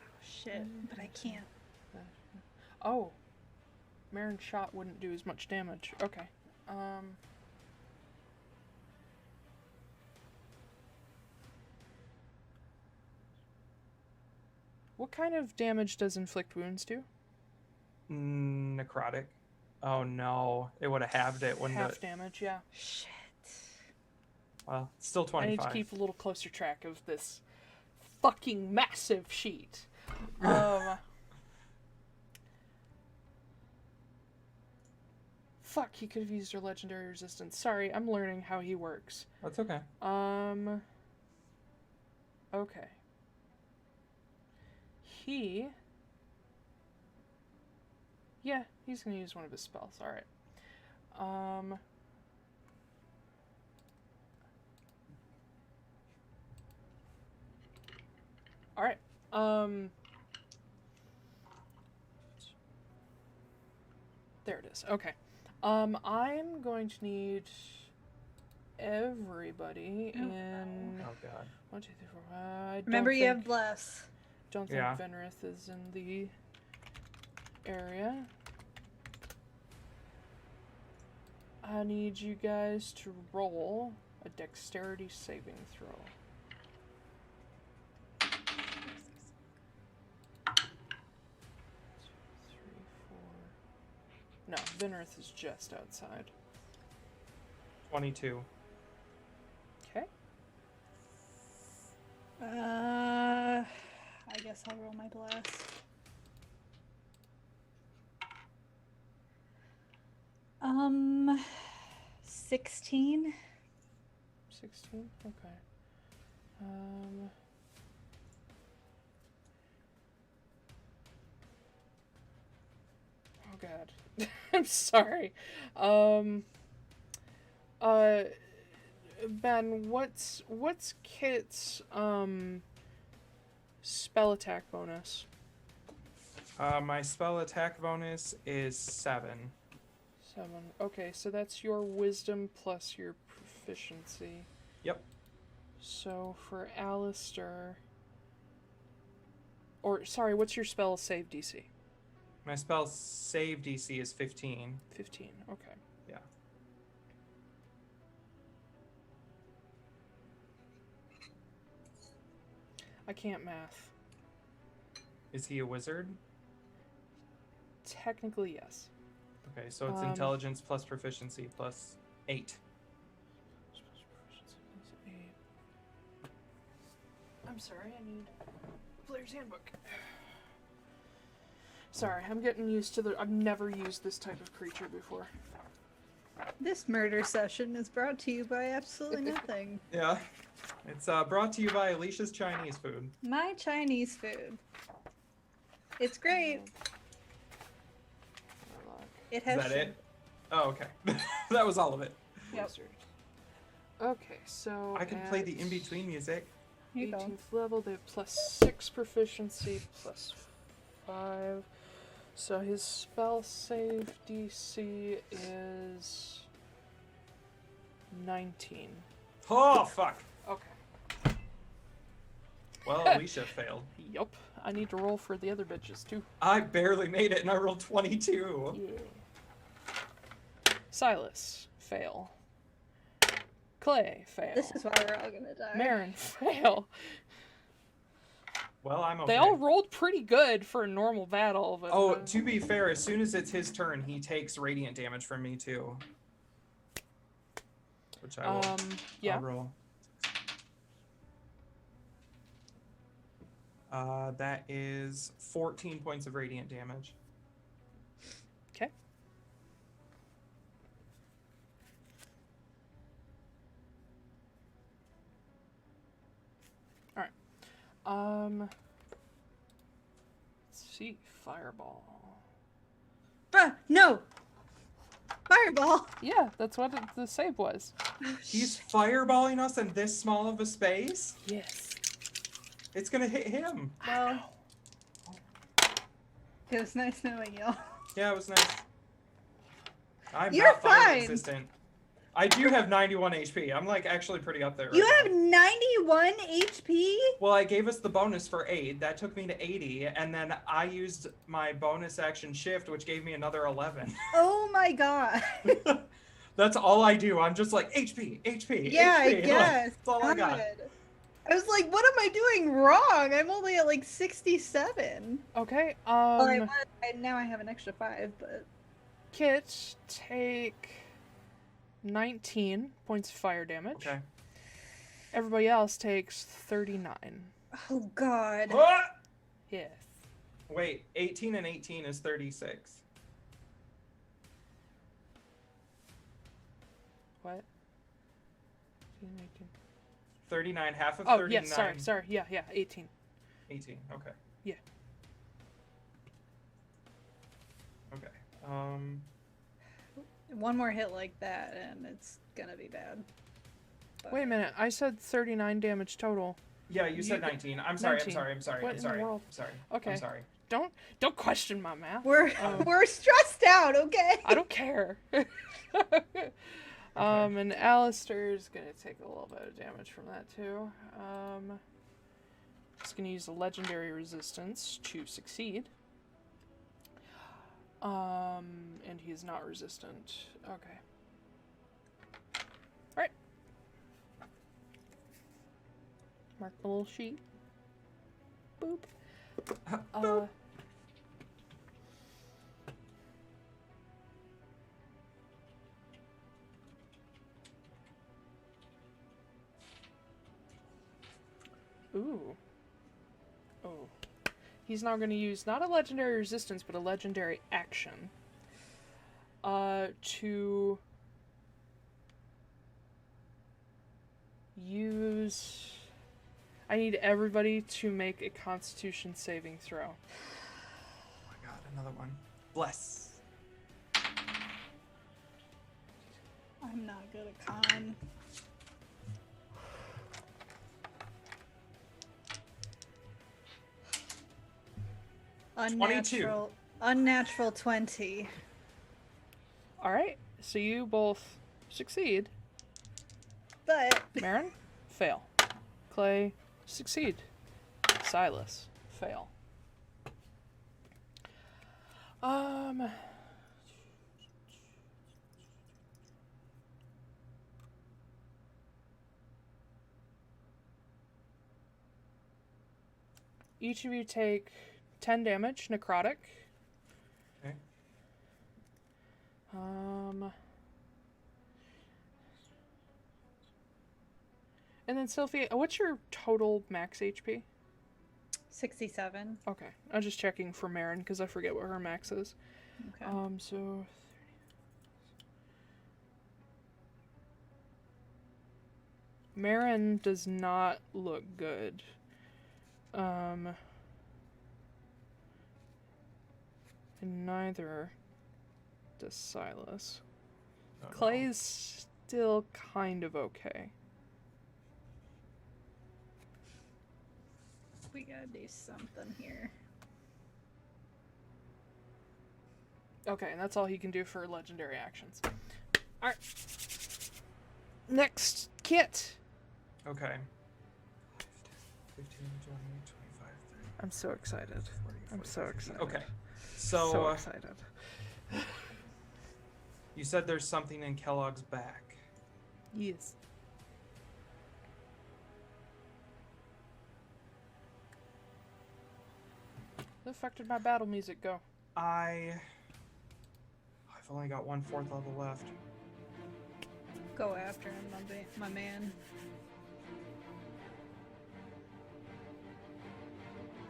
Oh, shit, but I can't. Oh. Marin's shot wouldn't do as much damage. Okay. What kind of damage does inflict wounds do? Necrotic. Oh no, it would have halved it, wouldn't Half it? damage, yeah. Shit. Well, still I 25. need to keep a little closer track of this fucking massive sheet. Fuck, he could have used her legendary resistance. Sorry, I'm learning how he works. That's okay. Okay. Yeah, he's gonna use one of his spells. Alright. Alright. There it is. Okay. I'm going to need everybody in... Oh god. 1, 2, 3, 4, 5. Remember, you have bless. Don't think Yeah. Venrith is in the area. I need you guys to roll a dexterity saving throw. 2, 3, 4. No, Venrith is just outside. 22. Okay. I guess I'll roll my bless. Um, 16. 16? Okay. Oh god. I'm sorry. Ben, what's Kit's spell attack bonus? My spell attack bonus is 7. 7. Okay, so that's your wisdom plus your proficiency. Yep. So for Alastair... Or, sorry, what's your spell save DC? My spell save DC is 15. 15, okay. Yeah. I can't math. Is he a wizard? Technically, yes. Okay, so it's intelligence plus proficiency plus 8. I'm sorry, I need Player's Handbook. Sorry, I'm getting used to I've never used this type of creature before. This murder session is brought to you by absolutely nothing. Yeah. It's brought to you by Alicia's Chinese food. My Chinese food. It's great. It has. Is that it? Oh, okay. That was all of it. Yep. Okay, so I can play the in-between music. Here you go. 18th level, they have +6 proficiency, +5. So his spell save DC is 19. Oh, fuck. Okay. Well, Alicia failed. Yup. I need to roll for the other bitches too. I barely made it and I rolled 22. Yeah. Silas, fail. Clay, fail. This is why we're all gonna die. Marin, fail. Well, I'm okay. They all rolled pretty good for a normal battle, but... Oh, to be fair, as soon as it's his turn, he takes radiant damage from me too. Which I will yeah. I'll roll. That is 14 points of radiant damage. Okay. Alright. Let's see. Fireball. Bruh, no! Fireball! Yeah, that's what the save was. He's fireballing us in this small of a space? Yes. It's gonna hit him. Well, it was nice knowing you. Yeah, it was nice. I'm You're not fire fine. resistant. I do have 91 HP. I'm like actually pretty up there. You right have now. 91 HP? Well, I gave us the bonus for 8. That took me to 80, and then I used my bonus action shift, which gave me another 11. Oh my god. That's all I do. I'm just like HP, HP, Yeah, HP. I guess. That's all I got. God. I was like, what am I doing wrong? I'm only at like 67. Okay. Well, now I have an extra 5, but Kit, take 19 points of fire damage. Okay. Everybody else takes 39. oh god. Yes. Wait, 18 and 18 is 36. What? 39, half of Oh, 39. yes, sorry. Yeah, 18. 18, okay. Yeah. Okay. One more hit like that and it's gonna be bad. But... Wait a minute, I said 39 damage total. Yeah, you said 19. I'm sorry. What in the world? I'm sorry. Okay. I'm sorry. Don't question my math. We're stressed out, okay? I don't care. And Alastair's gonna take a little bit of damage from that too. He's gonna use a legendary resistance to succeed. And he's not resistant. Okay. Alright. Mark the little sheet. Boop. Boop. Ooh. Oh. He's now going to use not a legendary resistance, but a legendary action. To use... I need everybody to make a Constitution saving throw. Oh my god, another one. Bless. I'm not good at con. Unnatural 20. Alright, so you both succeed. But Marin, fail. Clay, succeed. Silas, fail. Each of you take 10 damage, necrotic. Okay. And then Sylfie, what's your total max HP? 67. Okay, I'm just checking for Marin because I forget what her max is. Okay. So Marin does not look good. And neither does Silas. Oh, Clay's still kind of okay. We gotta do something here. Okay, and that's all he can do for legendary actions. Alright. Next, Kit. Okay. 15, 20, 25, 30. I'm so excited. 40, I'm so 50. excited. Okay. So, So excited. you said there's something in Kellogg's back. Yes. Who affected my battle music? Go. I've only got 1/4 level left. Go after him, my man.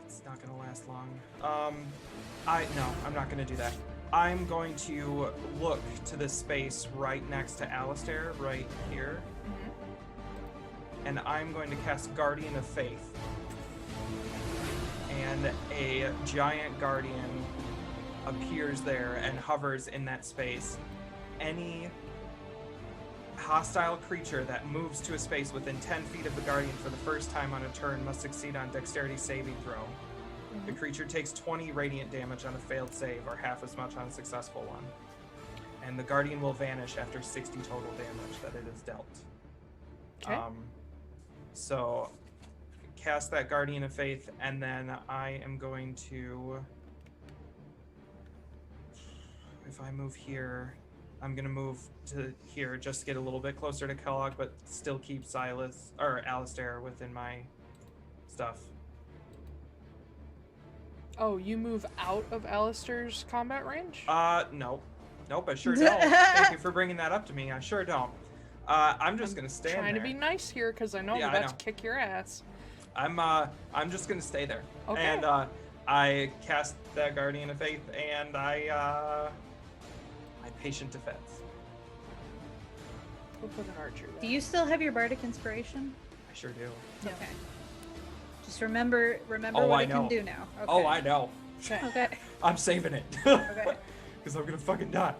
It's not gonna last long. No, I'm not gonna do that. I'm going to look to this space right next to Alastair, right here. And I'm going to cast Guardian of Faith. And a giant guardian appears there and hovers in that space. Any hostile creature that moves to a space within 10 feet of the guardian for the first time on a turn must succeed on dexterity saving throw. The creature takes 20 radiant damage on a failed save, or half as much on a successful one. And the guardian will vanish after 60 total damage that it is dealt. Okay. So cast that Guardian of Faith, and then I am going to, if I move here, I'm gonna move to here just to get a little bit closer to Kellogg, but still keep Alastair within my stuff. Oh, you move out of Alastair's combat range? No. Nope, I sure don't. Thank you for bringing that up to me. I sure don't. I'm just gonna stand trying there. to be nice here because I know I'm about to kick your ass. I'm just gonna stay there. Okay. And I cast that Guardian of Faith, and I patient defense. We'll put an archer there. Do you still have your bardic inspiration? I sure do. Yeah. Okay. Just remember Oh, what I it know. can do now. Okay. Oh, I know. Okay. I'm saving it. Okay. Because I'm gonna fucking die.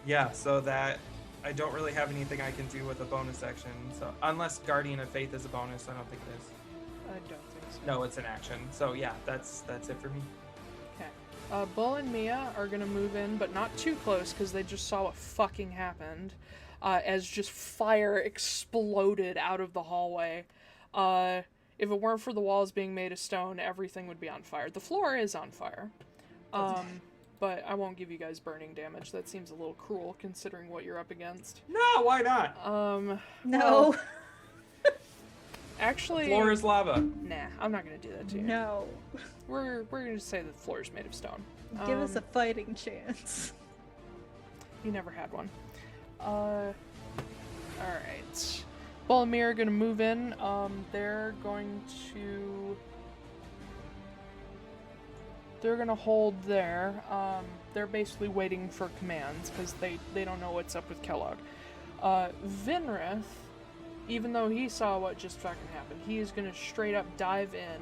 Yeah. So that I don't really have anything I can do with a bonus action. So unless Guardian of Faith is a bonus, I don't think it is. I don't think so. No, it's an action. So yeah, that's it for me. Okay. Bull and Mia are gonna move in, but not too close because they just saw what fucking happened. As just fire exploded out of the hallway. If it weren't for the walls being made of stone, everything would be on fire. The floor is on fire. But I won't give you guys burning damage. That seems a little cruel considering what you're up against. No, why not? No. Well, actually, Floor is lava. nah, I'm not gonna do that to you. No. We're gonna say the floor is made of stone. Give us a fighting chance. You never had one. Alright. Bull and Mia are gonna move in. They're gonna hold there. They're basically waiting for commands because they don't know what's up with Kellogg. Vinrith, even though he saw what just fucking happened, he is gonna straight up dive in.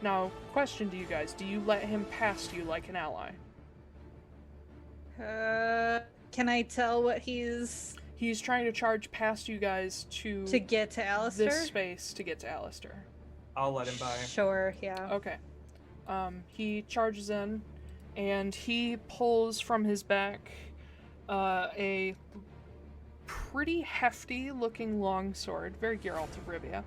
Now, question to you guys: do you let him past you like an ally? Can I tell what he's He's trying to charge past you guys to get to Alastair? this space to get to Alastair. I'll let him by. Sure, yeah. Okay. He charges in, and he pulls from his back a pretty hefty-looking longsword, very Geralt of Rivia,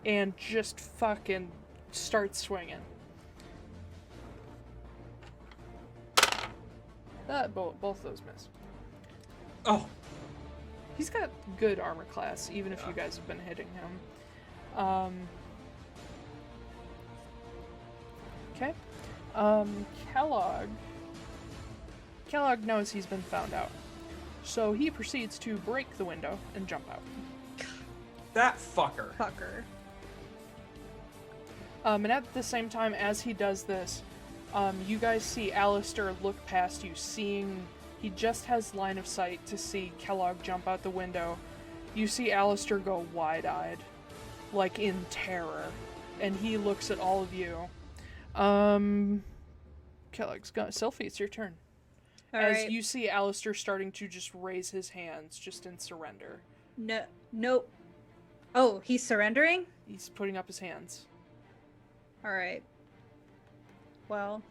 and just fucking starts swinging. Both those miss. Oh. He's got good armor class, even if you guys have been hitting him. Okay. Kellogg knows he's been found out. So he proceeds to break the window and jump out. That fucker. And at the same time as he does this, you guys see Alastair look past you, seeing he just has line of sight to see Kellogg jump out the window. You see Alastair go wide-eyed, like in terror, and he looks at all of you. Kellogg's gone. Sylfie, it's your turn. As you see Alastair starting to just raise his hands, just in surrender. Nope. Oh, he's surrendering? He's putting up his hands. Alright. Well.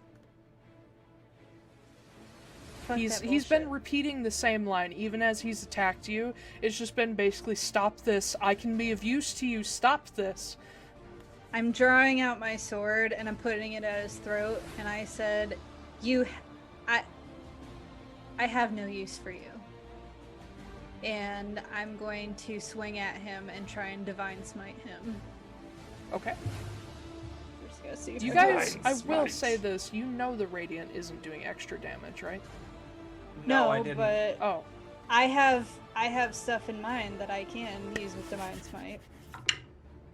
He's been repeating the same line even as he's attacked you. It's just been basically, stop this. I can be of use to you. Stop this. I'm drawing out my sword and I'm putting it at his throat, and I said, I have no use for you. And I'm going to swing at him and try and divine smite him. Okay. We're just gonna see if You I guys, can- I will say this, you know the Radiant isn't doing extra damage, right? No, I didn't. but Oh. I have stuff in mind that I can use with divine smite.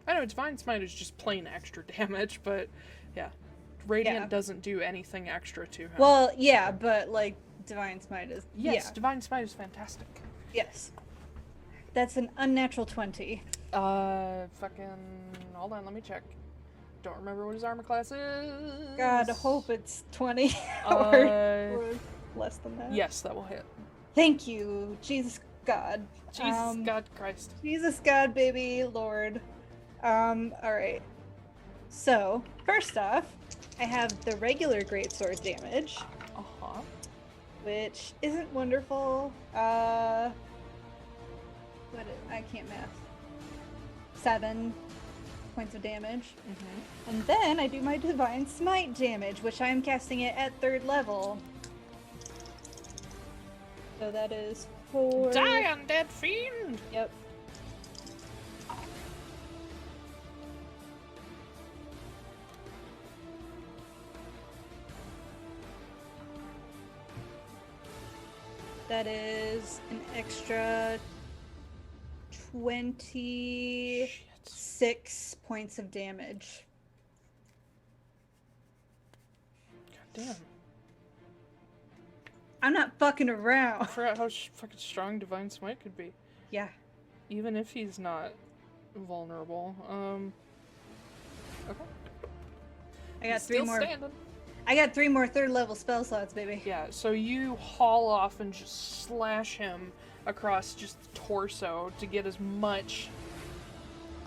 I know Divine Smite is just plain extra damage, but yeah. Radiant doesn't do anything extra to him. Well, yeah, but like divine smite is yes, Divine Smite is fantastic. Yes. That's an unnatural 20. Fucking hold on, let me check. Don't remember what his armor class is. God, I hope it's 20 or less than that. Yes, that will hit. Thank you, Jesus God. Jesus God Christ. Jesus God, baby, Lord. Alright. So, first off, I have the regular greatsword damage, Uh-huh. which isn't wonderful. I can't math. 7 points of damage. Mm-hmm. And then I do my divine smite damage, which I am casting it at 3rd level. So that is 4. Die, undead fiend! Yep. That is an extra 26 points of damage. God damn. I'm not fucking around. I forgot how fucking strong Divine Smite could be. Yeah. Even if he's not vulnerable. Okay. I got He's 3 still more. standing. I got 3 more 3rd level spell slots, baby. Yeah, so you haul off and just slash him across just the torso to get as much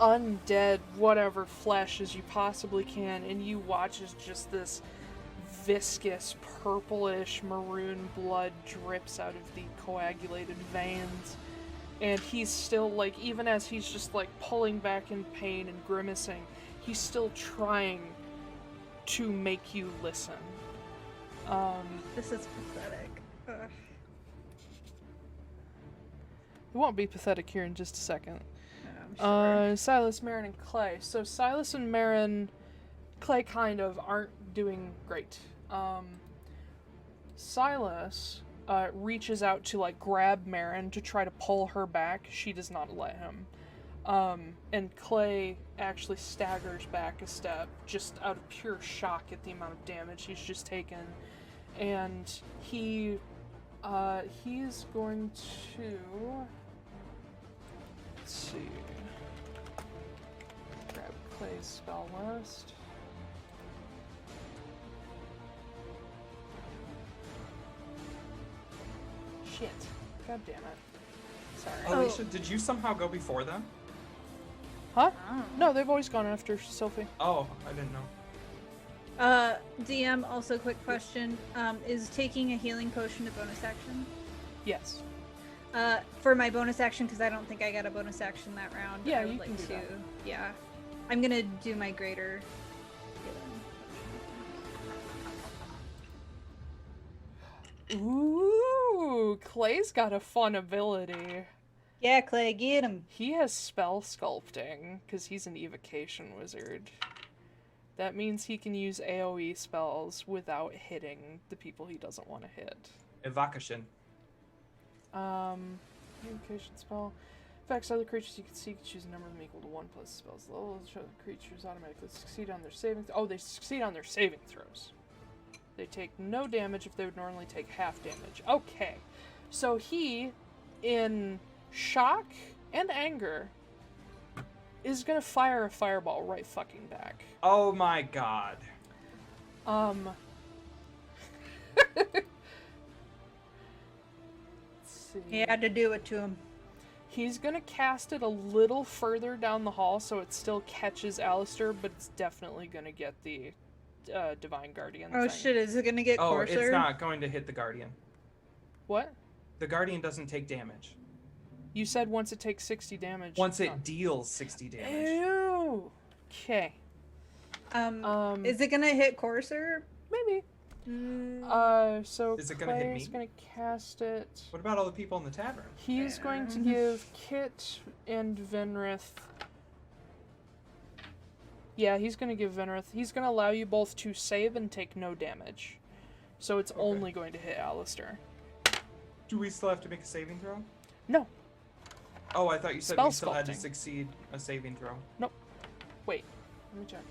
undead whatever flesh as you possibly can, and you watch as just this viscous purplish maroon blood drips out of the coagulated veins, and he's still like, even as he's just like pulling back in pain and grimacing, he's still trying to make you listen. This is pathetic. Ugh. It won't be pathetic here in just a second. I'm sure. Silas, Marin, and Clay. So Silas and Marin, Clay kind of aren't doing great. Silas reaches out to like grab Marin to try to pull her back. She does not let him. And Clay actually staggers back a step just out of pure shock at the amount of damage he's just taken. And he's going to... Let's see. Grab Clay's spell list. Shit. God damn it. Sorry. Alicia, did you somehow go before them? Huh? No, they've always gone after Sylfie. Oh, I didn't know. DM, also quick question. Is taking a healing potion a bonus action? Yes. For my bonus action, because I don't think I got a bonus action that round. Yeah, I would you like can do to. that. Yeah. I'm gonna do my greater healing. Ooh, Clay's got a fun ability. Yeah, Clay, get him. He has spell sculpting, because he's an evocation wizard. That means he can use AoE spells without hitting the people he doesn't want to hit. Evocation. Evocation spell. Affects other creatures you can see. You can choose a number of them equal to 1 plus the spell's level. Show the creatures automatically succeed on their saving they succeed on their saving throws. They take no damage if they would normally take half damage. Okay. So he, in shock and anger, is gonna fire a fireball right fucking back. Oh my god. Let's see. He had to do it to him. He's gonna cast it a little further down the hall so it still catches Alastair, but it's definitely gonna get the Divine Guardian Oh thing. shit, is it gonna get coarser? It's not going to hit the Guardian. What? The Guardian doesn't take damage. You said once it takes 60 damage. Once it deals 60 damage. Ew. Okay. Is it gonna hit coarser? Maybe. So Is it gonna hit Clay's me? gonna cast it. What about all the people in the tavern? He's going to give Kit and Venrith. Yeah, he's gonna give Venrith. He's gonna allow you both to save and take no damage. So it's only going to hit Alastair. Do we still have to make a saving throw? No. Oh, I thought you said Spell we still had to sculpting. succeed a saving throw. Nope. Wait. Let me check.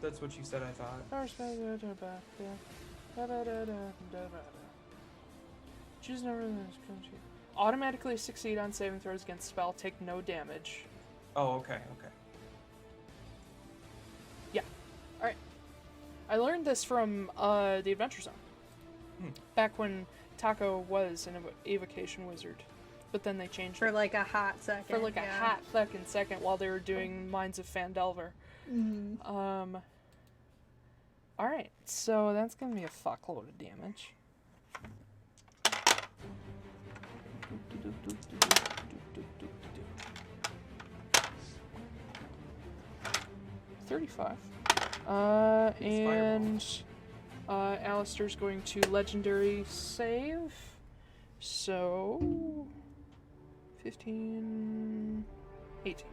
That's what you said, I thought. Choose number of those. Automatically succeed on saving throws against spell. Take no damage. Oh, okay, okay. Yeah. Alright. I learned this from the Adventure Zone. Back when Taco was an evocation wizard. But then they changed For it. like a hot second. For like a hot fucking second while they were doing Mines of Phandelver. Alright, so that's gonna be a fuckload of damage. $35. And Alistair's going to legendary save So 15, 18.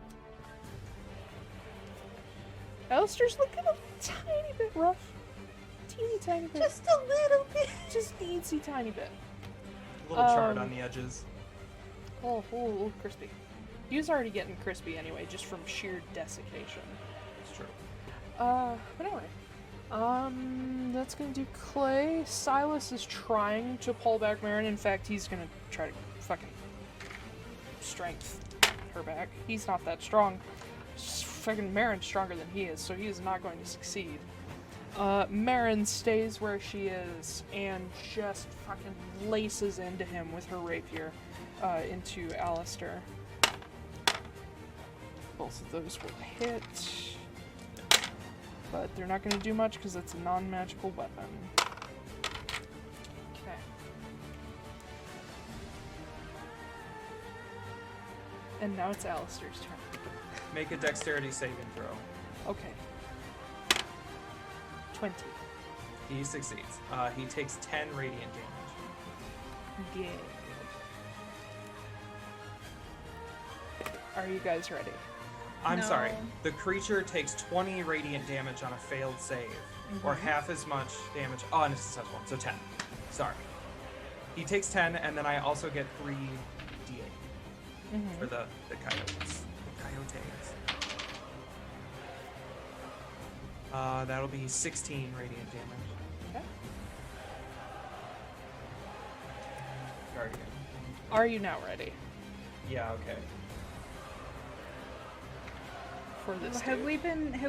Alistair's looking a tiny bit rough. Teeny tiny bit. Just a little bit. Just teensy tiny bit. A little charred on the edges. Oh, a little crispy. He was already getting crispy anyway, just from sheer desiccation. It's true. But anyway. That's gonna do Clay. Silas is trying to pull back Marin. In fact, he's gonna try to fucking strength her back. He's not that strong. Fucking Marin's stronger than he is, so he is not going to succeed. Marin stays where she is and just fucking laces into him with her rapier, into Alastair. Both of those will hit, but they're not going to do much because it's a non-magical weapon. Okay. And now it's Alastair's turn. Make a dexterity saving throw. Okay. 20. He succeeds. He takes 10 radiant damage. Good. Are you guys ready? I'm No. sorry. The creature takes 20 radiant damage on a failed save, or half as much damage on a successful one, so 10. Sorry. He takes 10, and then I also get 3 d8 for the coyotes. The coyotes. That'll be 16 radiant damage. Okay. Guardian. Are you now ready Yeah, okay. for this? Have dude?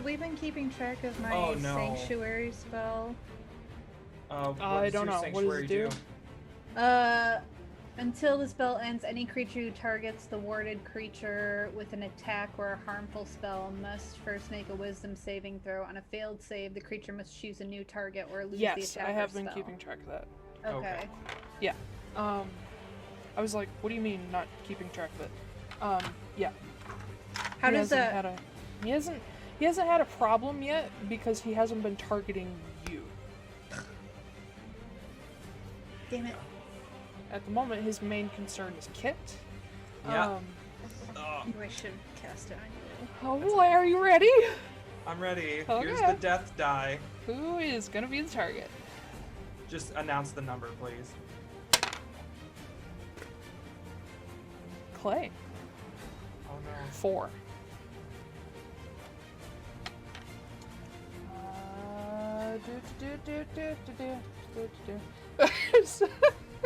we been keeping track of my Oh, no. sanctuary spell? What I does don't your know. What does sanctuary it do? Until the spell ends, any creature who targets the warded creature with an attack or a harmful spell must first make a wisdom saving throw. On a failed save, the creature must choose a new target or lose the Yes, attack I have or been spell. keeping track of that. Okay. Yeah. I was like, what do you mean not keeping track of it? Yeah. How He does hasn't that? had a- He hasn't had a problem yet because he hasn't been targeting you. Damn it. At the moment, his main concern is Kit. Yeah. I should cast it on you. Oh boy, are you ready? I'm ready. Okay. Here's the death die. Who is gonna be the target? Just announce the number, please. Clay. Oh no. 4.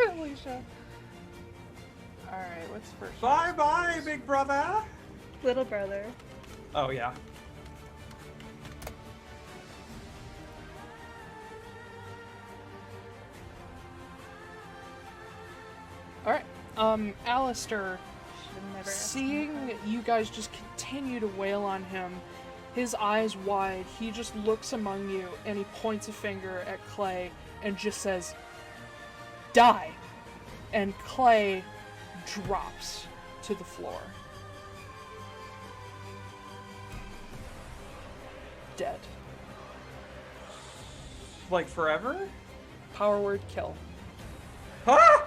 Alicia. Alright, what's first? Bye bye, big brother. Little brother. Oh yeah. Alright, Alastair, Should've never asked seeing you guys just continue to wail on him, his eyes wide, he just looks among you and he points a finger at Clay and just says, "Die!" And Clay drops to the floor. Dead. Like forever? Power word kill. Ah!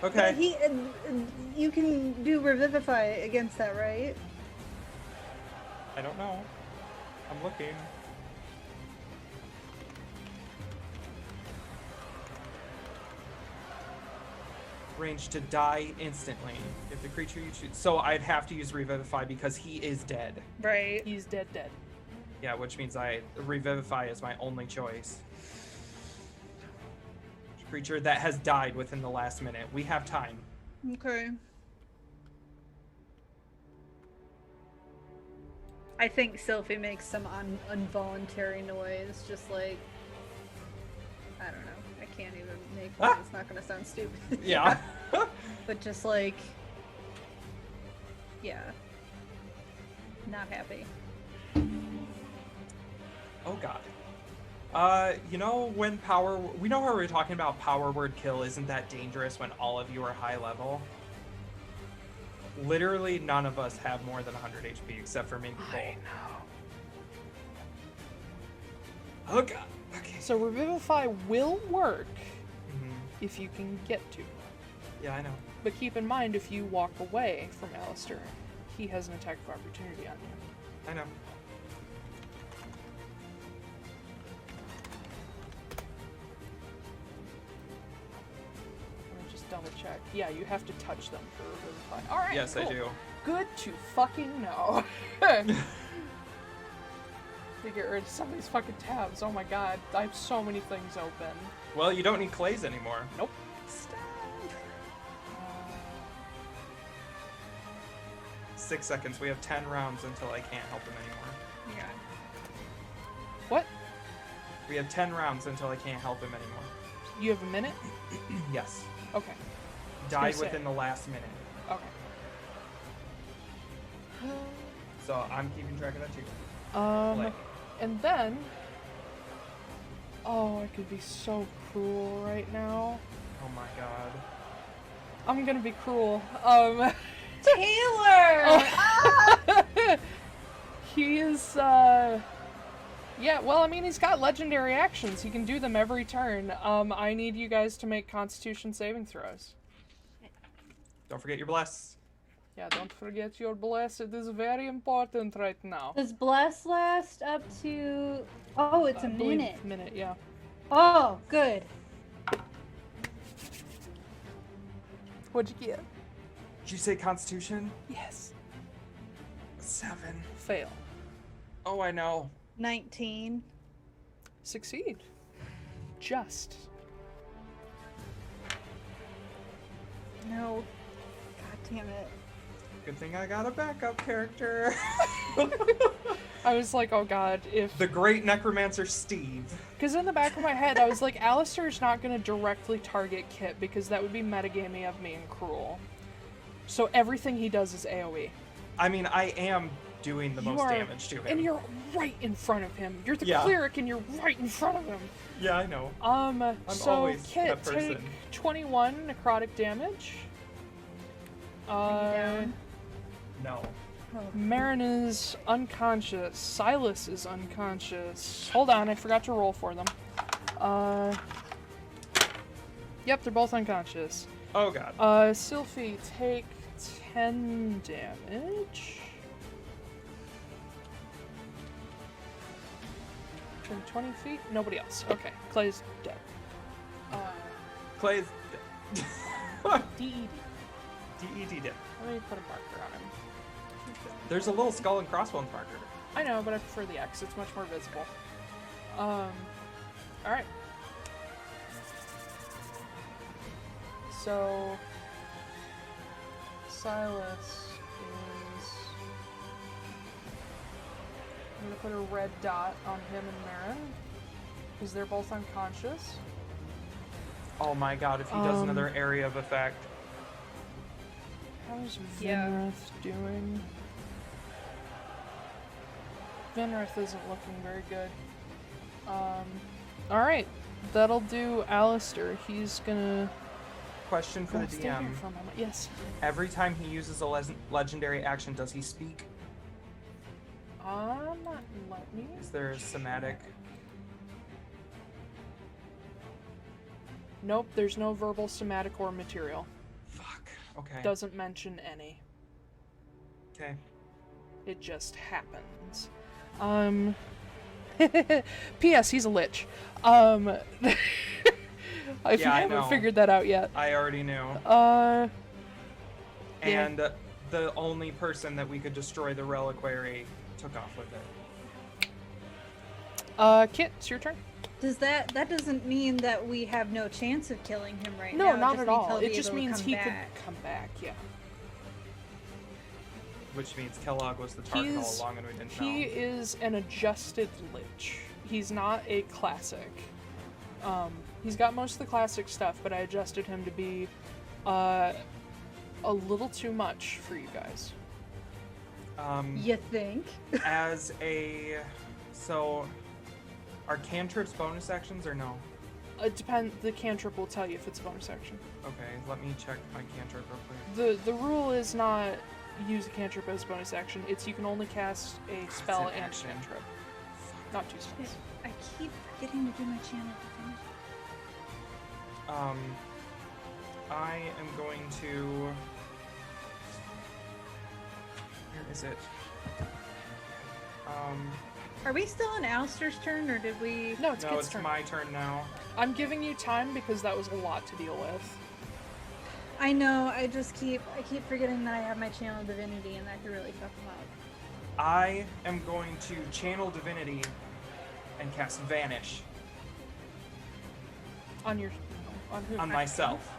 Okay. You can do revivify against that, right? I don't know. I'm looking. Range to die instantly if the creature you choose. So I'd have to use Revivify because he is dead. Right. He's dead. Yeah, which means Revivify is my only choice. Creature that has died within the last minute. We have time. Okay. I think Sylfie makes some involuntary noise, just like, I don't know. I can't even make one. It's not gonna sound stupid. Yeah. But just like, yeah. Not happy. Oh god. You know when we know how we were talking about power word kill isn't that dangerous when all of you are high level? Literally none of us have more than 100 HP except for maybe Cole. I know. Oh god. Okay. So Revivify will work Mhm. if you can get to. Yeah, I know. But keep in mind, if you walk away from Alastair, he has an attack of opportunity on you. I know. Let me just double check. Yeah, you have to touch them for Revivify. Alright, Yes, cool. I do. Good to fucking know. To get rid of some of these fucking tabs. Oh my god, I have so many things open. Well, you don't need clays anymore. Nope. Stop. 6 seconds. We have 10 rounds until I can't help him anymore. Yeah. What? We have 10 rounds until I can't help him anymore. You have a minute? Yes. Okay. Died say. within the last minute. Okay. So I'm keeping track of that too. Play. And then... Oh, I could be so cruel right now. Oh my god. I'm gonna be cruel. Taiylor! He is, yeah, well, I mean, he's got legendary actions. He can do them every turn. I need you guys to make Constitution saving throws. Don't forget your bless. Yeah, don't forget your bless. It is very important right now. Does bless last up to... Oh, it's a I believe minute. Minute, yeah. Oh, good. What'd you get? Did you say Constitution? Yes. 7. Fail. Oh, I know. 19. Succeed. Just. No. God damn it. Good thing I got a backup character. I was like, oh god, if... The great necromancer Steve. Because in the back of my head, I was like, Alastair's not going to directly target Kit because that would be metagamey of me and cruel. So everything he does is AoE. I mean, I am doing the You most are- damage to him. And you're right in front of him. You're the Yeah. cleric and you're right in front of him. Yeah, I know. So always Kit, that person. take 21 necrotic damage. down? No. Marin is unconscious. Silas is unconscious. Hold on, I forgot to roll for them. Yep, they're both unconscious. Oh god. Sylfie, take 10 damage. Turn 20 feet? Nobody else. Okay, Clay's dead. Clay's DED. DED dead. Let me put a marker on him. There's a little skull and crossbones marker. I know, but I prefer the X. It's much more visible. Alright. So... Silas is... I'm gonna put a red dot on him and Marin. Because they're both unconscious. Oh my god, if he does another area of effect. How's Yeah. Vinrith doing? Vinrith isn't looking very good. Alright. That'll do Alastair. He's gonna... Question for the stay here DM. for a moment. Yes. Every time he uses a legendary action, does he speak? Not let me. Is there a somatic? Nope, there's no verbal, somatic, or material. Fuck. Okay. Doesn't mention any. Okay. It just happens. P.S. He's a lich. If you Yeah, I haven't know. figured that out yet. I already knew. Yeah. And the only person that we could destroy the reliquary took off with it. Kit, it's your turn. Does that doesn't mean that we have no chance of killing him right No, now? not just at means all. he'll be It just able to means come he back. could come back, yeah. Which means Kellogg was the target all along and we didn't know. He is an adjusted lich. He's not a classic. He's got most of the classic stuff, but I adjusted him to be a little too much for you guys. You think? As a... So... Are cantrips bonus actions or no? It depends. The cantrip will tell you if it's a bonus action. Okay, let me check my cantrip real quick. The rule is not use a cantrip as a bonus action. It's you can only cast a spell an and action. cantrip. Not two spells. I keep forgetting to do my channel defense. I am going to... Where is it? Are we still on Alistair's turn, or did we... No, it's No, Kit's it's turn. my turn now. I'm giving you time because that was a lot to deal with. I know, I keep forgetting that I have my channel divinity, and that could really fuck them up. I am going to channel divinity and cast Vanish On your... On who? on myself.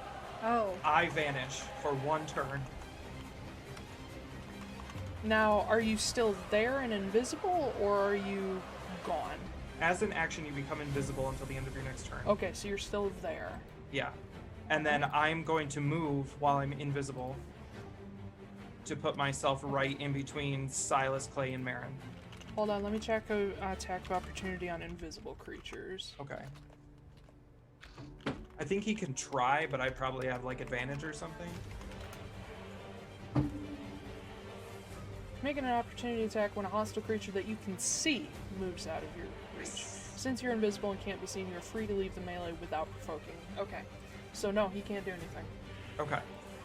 Oh. I vanish for 1 turn. Now, are you still there and invisible, or are you gone? As an action, you become invisible until the end of your next turn. Okay, so you're still there. Yeah. And then I'm going to move while I'm invisible to put myself right in between Silas, Clay, and Marin. Hold on, let me check attack of opportunity on invisible creatures. Okay. I think he can try, but I probably have, like, advantage or something. Making an opportunity attack when a hostile creature that you can see moves out of your reach. Since you're invisible and can't be seen, you're free to leave the melee without provoking. Okay. So no, he can't do anything. Okay.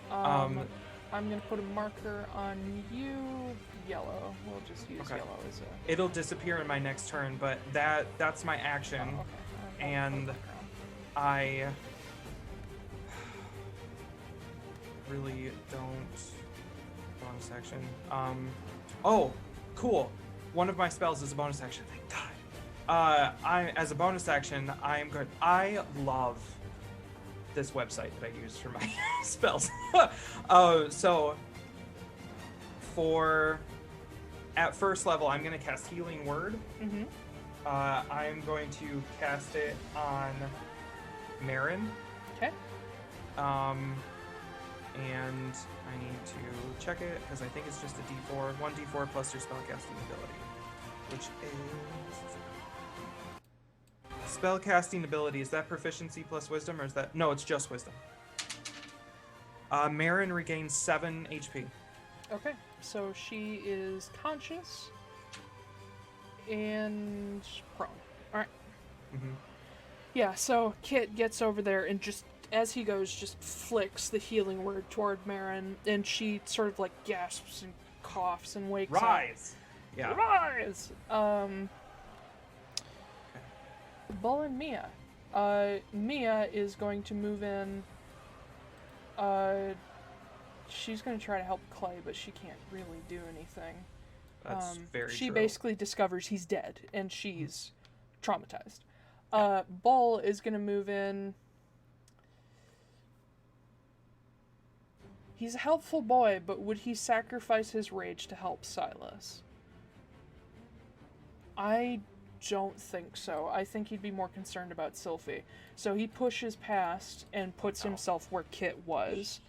I'm gonna put a marker on you, yellow. We'll just use Okay. yellow as a... It'll disappear in my next turn, but that's my action. Oh, okay. And I really don't... Bonus action. Oh, cool. One of my spells is a bonus action. Thank God. As a bonus action, I am good. I love this website that I use for my spells. So at first level, I'm going to cast Healing Word. Mm-hmm. I'm going to cast it on Marin. Okay. And I need to check it because I think it's just a D4, 1d4 plus your spellcasting ability, which is spellcasting ability. Is that proficiency plus wisdom, or is that no? It's just wisdom. Marin regains 7 HP. Okay, so she is conscious and prone. All right. Mm-hmm. Yeah. So Kit gets over there and just, as he goes, just flicks the Healing Word toward Marin, and she sort of like gasps and coughs and wakes up. Rise. Yeah. Rise. Bull and Mia. Mia is going to move in. She's going to try to help Clay, but she can't really do anything. That's very She true. basically discovers he's dead, and she's traumatized. Bull is going to move in. He's a helpful boy, but would he sacrifice his rage to help Silas? I don't think so. I think he'd be more concerned about Sylfie. So he pushes past and puts himself where Kit was.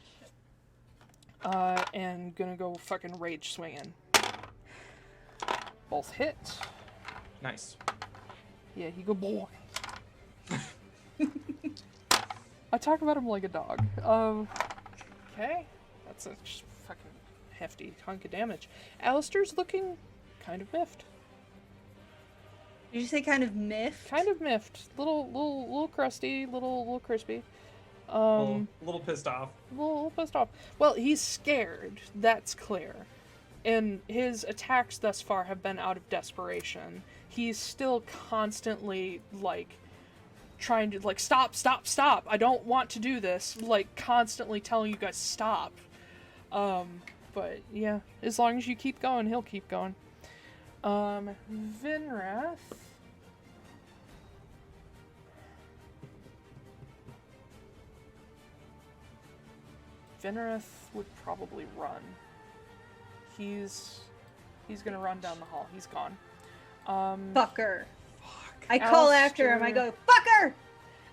And gonna go fucking rage swinging. Both hit. Nice. Yeah, he go boy. I talk about him like a dog. Okay. That's a just fucking hefty hunk of damage. Alistair's looking kind of miffed. Did you say kind of miffed? Kind of miffed. Little crusty, little crispy. A little pissed off. A little pissed off. Well, he's scared. That's clear. And his attacks thus far have been out of desperation. He's still constantly, like, trying to, like, stop. I don't want to do this. Like, constantly telling you guys stop. But, yeah. As long as you keep going, he'll keep going. Vinrath. Vinrath would probably run. He's gonna run down the hall. He's gone. Fucker. Fuck. I call after him. I go, fucker!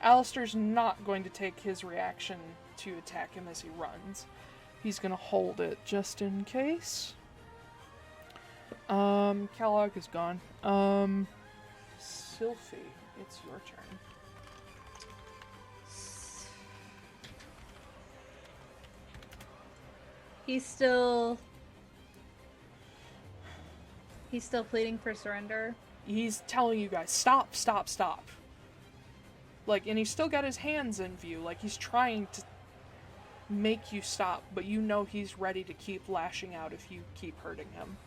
Alistair's not going to take his reaction to attack him as he runs. He's gonna hold it just in case. Kellogg is gone. Sylfie, it's your turn. He's still pleading for surrender. He's telling you guys, stop. Like, and he's still got his hands in view. Like, he's trying to make you stop, but you know he's ready to keep lashing out if you keep hurting him.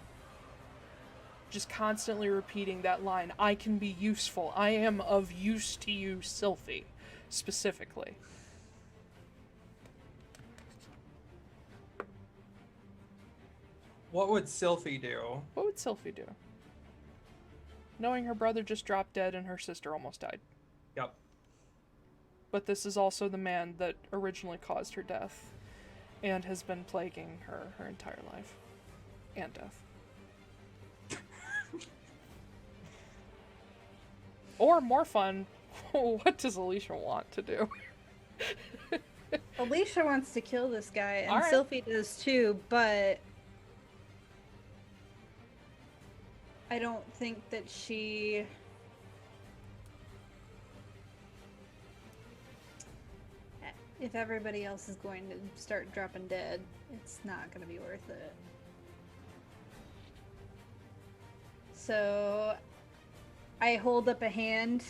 Just constantly repeating that line, I can be useful. I am of use to you, Sylfie, specifically. What would Sylfie do? What would Sylfie do? Knowing her brother just dropped dead and her sister almost died. Yep. But this is also the man that originally caused her death and has been plaguing her entire life. And death. Or more fun, what does Alicia want to do? Alicia wants to kill this guy, and Alright. Sylfie does too, but I don't think that she... If everybody else is going to start dropping dead, it's not going to be worth it. So I hold up a hand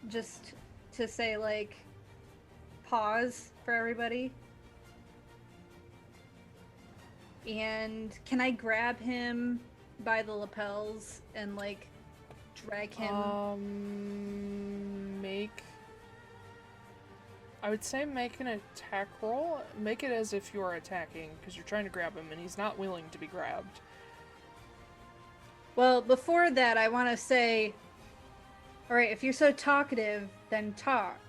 just to say, like, pause for everybody. And can I grab him by the lapels and, like, drag him? I would say make an attack roll. Make it as if you're attacking, because you're trying to grab him and he's not willing to be grabbed. Well, before that, I want to say, alright, if you're so talkative, then talk.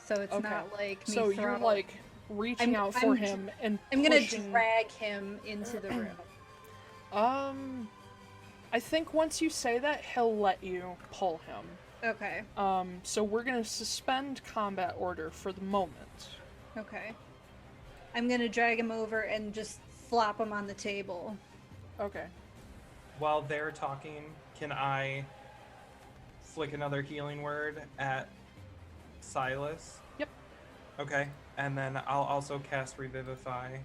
So it's not like me So you're, like, reaching out for him and I'm gonna pushing... drag him into the room. I think once you say that, he'll let you pull him. Okay. So we're gonna suspend combat order for the moment. Okay. I'm gonna drag him over and just flop him on the table. Okay. While they're talking, can I flick another healing word at Silas? Yep. Okay, and then I'll also cast Revivify.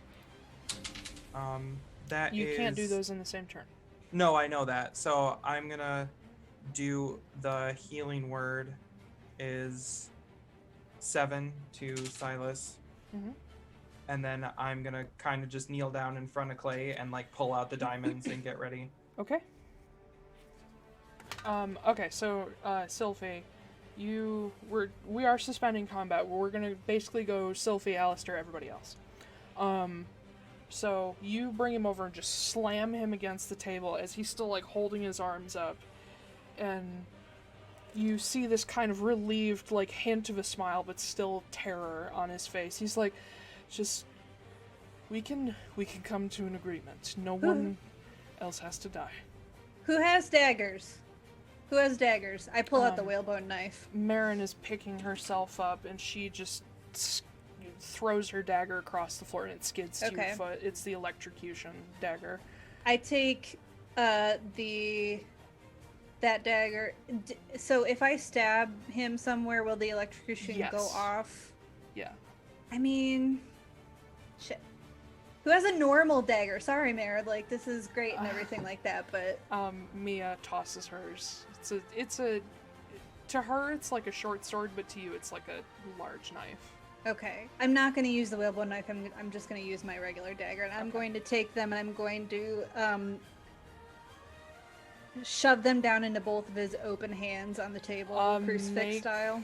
You can't do those in the same turn. No, I know that. So I'm gonna do the healing word is 7 to Silas. Mm-hmm. And then I'm gonna kind of just kneel down in front of Clay and like pull out the diamonds and get ready. Okay. Okay, so Sylfie, we are suspending combat. We're gonna basically go Sylfie, Alastair, everybody else. So you bring him over and just slam him against the table as he's still like holding his arms up, and you see this kind of relieved like hint of a smile, but still terror on his face. He's like, just we can come to an agreement. No one else has to die. Who has daggers? Who has daggers? I pull out the whalebone knife. Marin is picking herself up, and she just throws her dagger across the floor, and it skids to your foot. It's the electrocution dagger. I take that dagger. So if I stab him somewhere, will the electrocution go off? Yeah. I mean, shit. Who has a normal dagger? Sorry, Mare. Like, this is great and everything like that, but... Mia tosses hers. To her, it's like a short sword, but to you, it's like a large knife. Okay. I'm not going to use the whalebone knife. I'm just going to use my regular dagger, and I'm going to take them, and I'm going to, shove them down into both of his open hands on the table, crucifix style.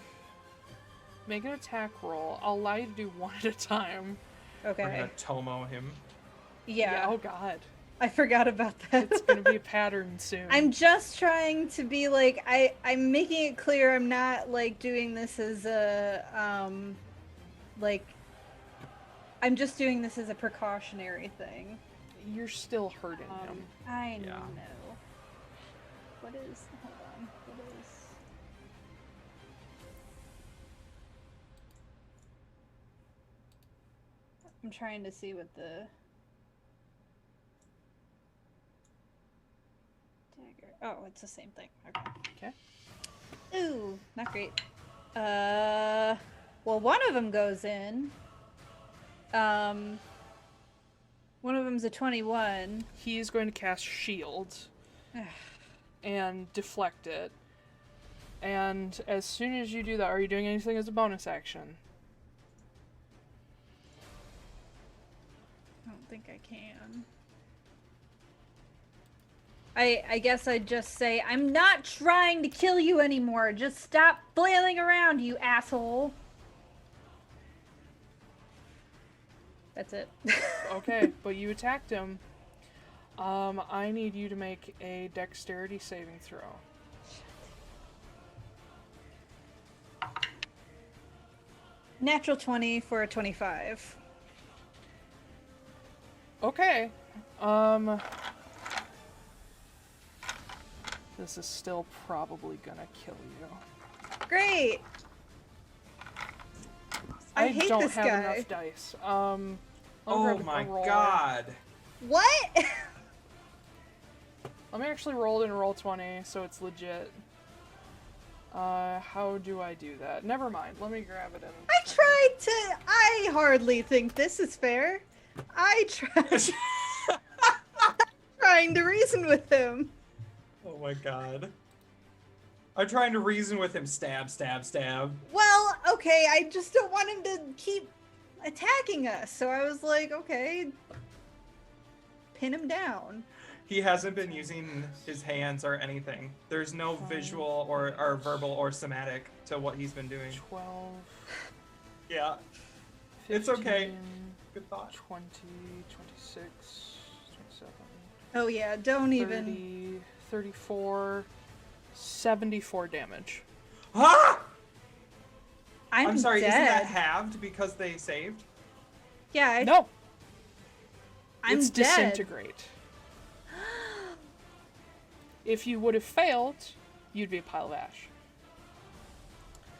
Make an attack roll. I'll allow you to do one at a time. Okay. We're gonna Tomo him. Yeah. Oh god. I forgot about that. It's gonna be a pattern soon. I'm just trying to be like, I'm making it clear I'm not like doing this as a, like, I'm just doing this as a precautionary thing. You're still hurting him. I know. What is, hold on, what is... I'm trying to see what the dagger. Oh, it's the same thing. Okay. Ooh, not great. Well, one of them goes in. One of them's a 21. He's going to cast shield and deflect it. And as soon as you do that, are you doing anything as a bonus action? I don't think I can. I guess I'd just say, I'm not trying to kill you anymore. Just stop flailing around, you asshole. That's it. Okay, but you attacked him. I need you to make a dexterity saving throw. Natural 20 for a 25. Okay. This is still probably gonna kill you. Great! I hate don't this have guy. enough dice. Oh my god. What? Let me actually roll it in roll 20 so it's legit. How do I do that? Never mind. Let me grab it in. I hardly think this is fair. Trying to reason with him. Oh my god. I'm trying to reason with him. Stab, stab, stab. Well, okay, I just don't want him to keep attacking us. So I was like, okay, pin him down. He hasn't been using his hands or anything. There's no visual or verbal or somatic to what he's been doing. 12. Yeah. 15, It's okay. Good thought. 20, 26, 27. Oh yeah, don't 30, even. 34, 74 damage. Ah! I'm sorry, dead. isn't that halved because they saved? Yeah, No! I'm it's dead. disintegrate. If you would have failed, you'd be a pile of ash.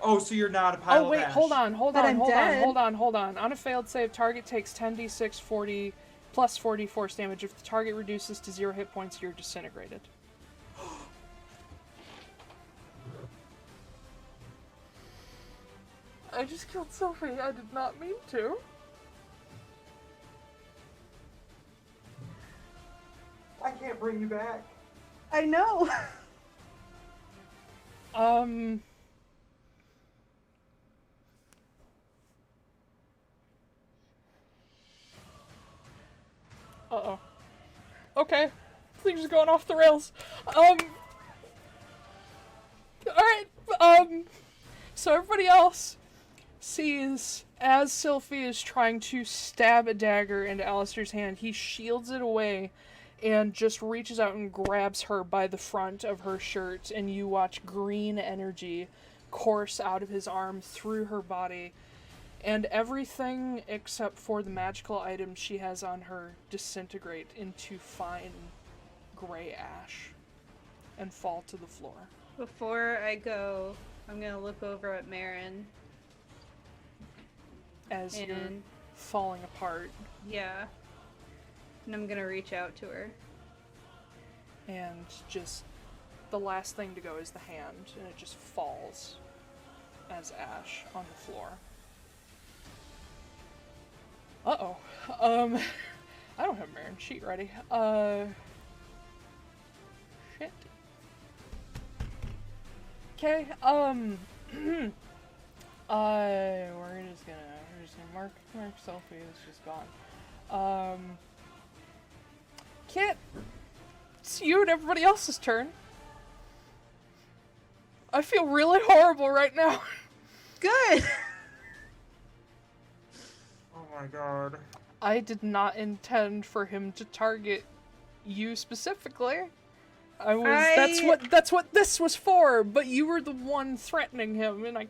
Oh, so you're not a pile Oh wait, of ash. hold on. But I'm dead. On a failed save, target takes 10d6 40 plus 40 force damage. If the target reduces to 0 hit points, you're disintegrated. I just killed Sylfie. I did not mean to. I can't bring you back. I know. Uh-oh. Okay. Things are going off the rails. Alright, so everybody else sees as Sylfie is trying to stab a dagger into Alastair's hand, he shields it away and just reaches out and grabs her by the front of her shirt, and you watch green energy course out of his arm through her body, and everything except for the magical items she has on her disintegrate into fine gray ash and fall to the floor. Before I go, I'm gonna look over at Marin. As you're falling apart. Yeah. And I'm gonna reach out to her. And just the last thing to go is the hand, and it just falls as ash on the floor. Uh-oh. I don't have Marin's sheet ready. Shit. Okay, we're just gonna mark Sylfie is just gone. Kit, it's you and everybody else's turn. I feel really horrible right now. Good! Oh my god. I did not intend for him to target you specifically. That's what this was for, but you were the one threatening him, and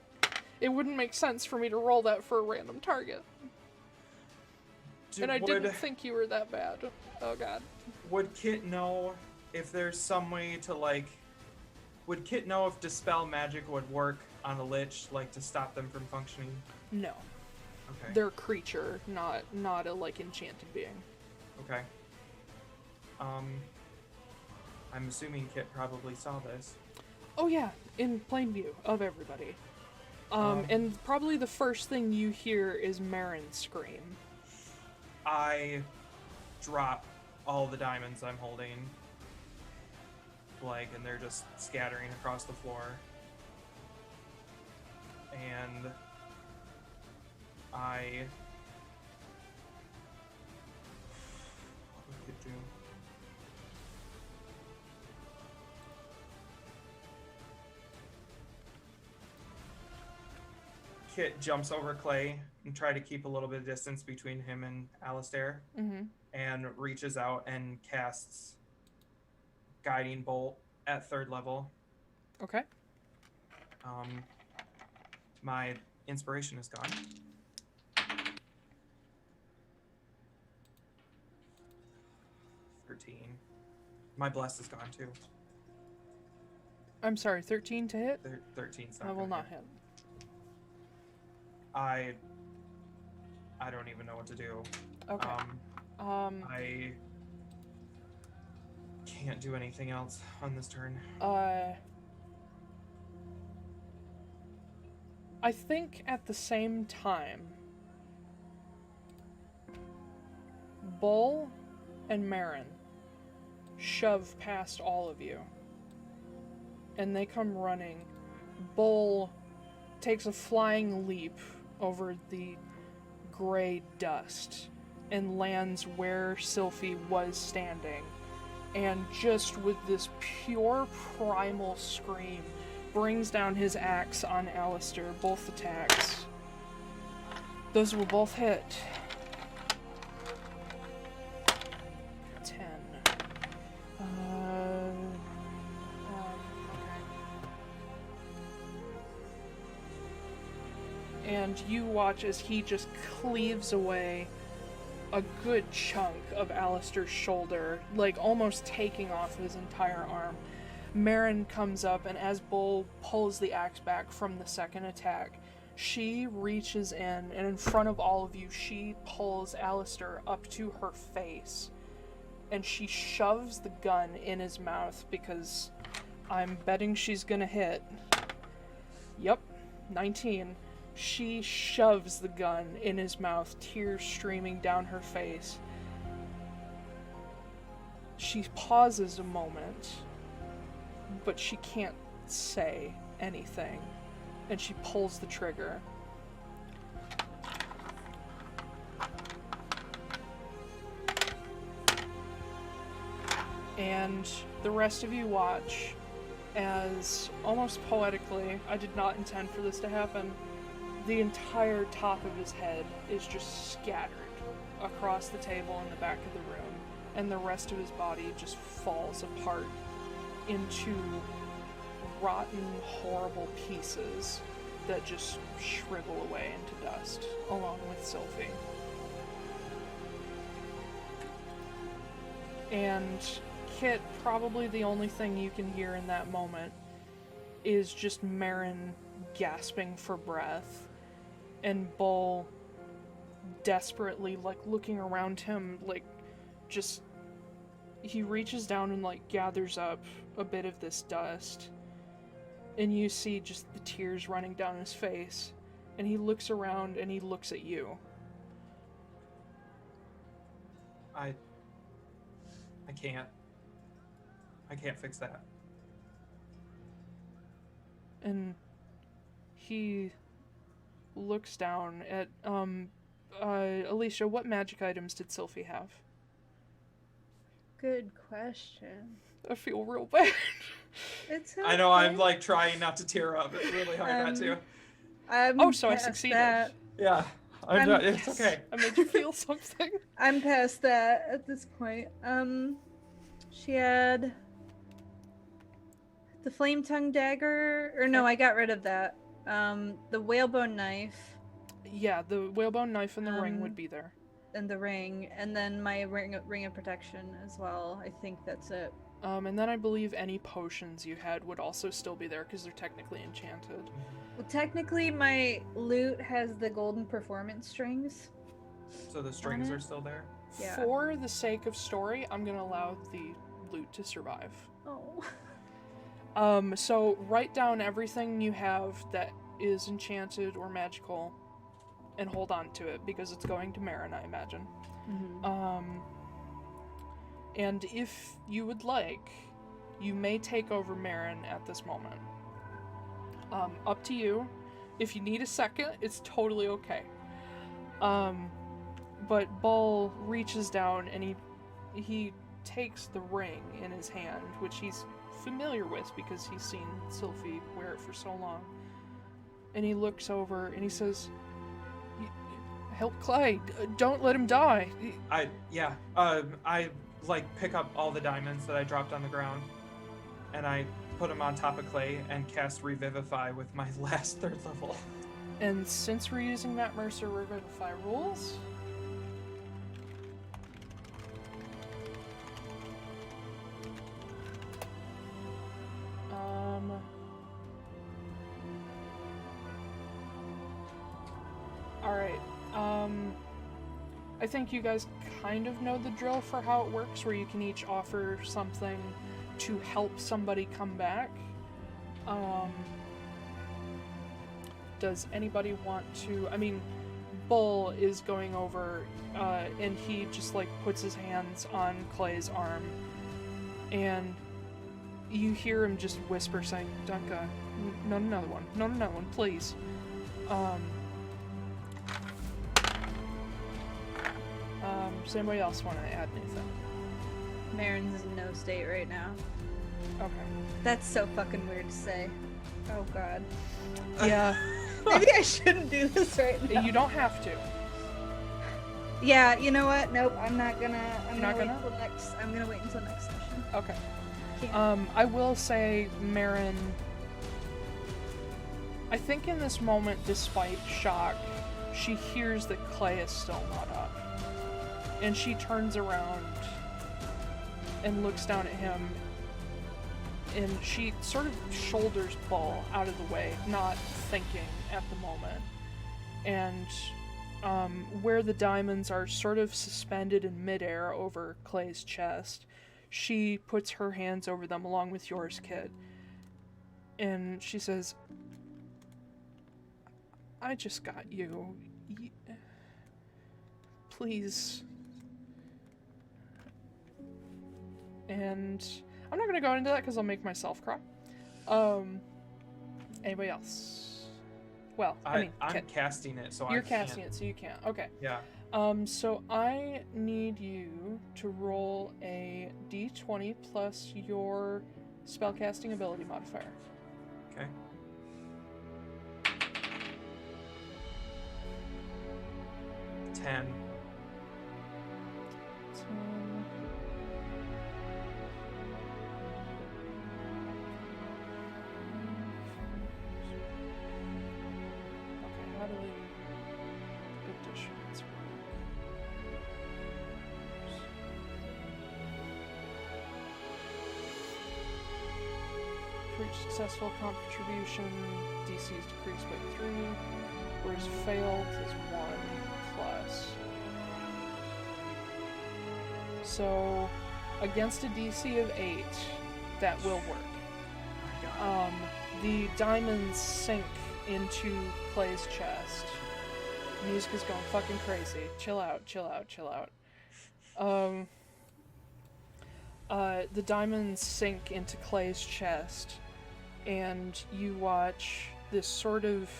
it wouldn't make sense for me to roll that for a random target. And I didn't think you were that bad. Oh god. Would Kit know if there's some way to, like... Would Kit know if Dispel Magic would work on a Lich, like, to stop them from functioning? No. Okay. They're a creature, not a, like, enchanted being. Okay. I'm assuming Kit probably saw this. Oh yeah, in plain view of everybody. And probably the first thing you hear is Marin scream. I drop all the diamonds I'm holding, and they're just scattering across the floor. And I do. Kit jumps over Clay and try to keep a little bit of distance between him and Alastair, and reaches out and casts Guiding Bolt at 3rd level. Okay. My inspiration is gone. 13. My bless is gone too. I'm sorry, 13 to hit? 13's I not will gonna not hit. I don't even know what to do. Okay. I can't do anything else on this turn. I think at the same time, Bull and Marin shove past all of you. And they come running. Bull takes a flying leap over the gray dust and lands where Sylfie was standing. And just with this pure primal scream, brings down his axe on Alastair, both attacks. Those will both hit. 10. And you watch as he just cleaves away a good chunk of Alastair's shoulder, like almost taking off his entire arm. Marin comes up, and as Bull pulls the axe back from the second attack, she reaches in, and in front of all of you, she pulls Alastair up to her face. And she shoves the gun in his mouth, because I'm betting she's gonna hit. Yep, 19. She shoves the gun in his mouth, tears streaming down her face. She pauses a moment, but she can't say anything, and she pulls the trigger. And the rest of you watch as, almost poetically, I did not intend for this to happen, the entire top of his head is just scattered across the table in the back of the room, and the rest of his body just falls apart into rotten, horrible pieces that just shrivel away into dust, along with Sylfie. And Kit, probably the only thing you can hear in that moment is just Marin gasping for breath, and Bull desperately, like, looking around him, like, just, he reaches down and, like, gathers up a bit of this dust, and you see just the tears running down his face, and he looks around and he looks at you. I can't fix that. And he looks down at, Alicia, what magic items did Sylfie have? Good question. I feel real bad. It's okay. I know, I'm like trying not to tear up. It's really hard not to. So I succeeded. That. Yeah, it's okay. I made you feel something. I'm past that at this point. She had the flame tongue dagger, or no, I got rid of that. The whalebone knife. Yeah, the whalebone knife and the ring would be there. And the ring, and then my ring of protection as well. I think that's it. And then I believe any potions you had would also still be there because they're technically enchanted. Well, technically, my loot has the golden performance strings. So the strings are still there? Yeah. For the sake of story, I'm going to allow the loot to survive. Oh. So write down everything you have that is enchanted or magical and hold on to it because it's going to Marin, I imagine. Mm-hmm. And if you would like, you may take over Marin at this moment. Up to you. If you need a second, it's totally okay. But Bull reaches down and he takes the ring in his hand, which he's familiar with because he's seen Sylfie wear it for so long. And he looks over and he says, "Help Clay! Don't let him die!" I pick up all the diamonds that I dropped on the ground, and I put them on top of Clay and cast Revivify with my last 3rd level. And since we're using Matt Mercer Revivify rules, alright, I think you guys kind of know the drill for how it works, where you can each offer something to help somebody come back. Does anybody want to... I mean, Bull is going over, and he just, puts his hands on Clay's arm, and you hear him just whisper saying, "Dunka, not another one, not another one, please." Does anybody else want to add anything? Marin's in no state right now. Okay. That's so fucking weird to say. Oh god. Yeah. Maybe I shouldn't do this right now. You don't have to. Yeah, you know what? Nope, I'm not gonna. I'm Not gonna gonna? wait until next. I'm gonna wait until next session. Okay. Can't. I will say, Marin, I think in this moment, despite shock, she hears that Clay is still not up. And she turns around and looks down at him, and she sort of shoulders Bull out of the way, not thinking at the moment. And where the diamonds are sort of suspended in midair over Clay's chest, she puts her hands over them along with yours, Kit. And she says, "I just got you. Please." And I'm not going to go into that because I'll make myself cry. Anybody else? Well, I'm casting it, so you're casting it, so you can't. Okay. Yeah. So I need you to roll a d20 plus your spellcasting ability modifier. Okay. Ten. How do the additions work? For each successful contribution, DC is decreased by 3, whereas failed is 1 plus. So, against a DC of 8, that will work. The diamonds sink into Clay's chest. Music is going fucking crazy. Chill out, chill out, chill out. The diamonds sink into Clay's chest, and you watch this sort of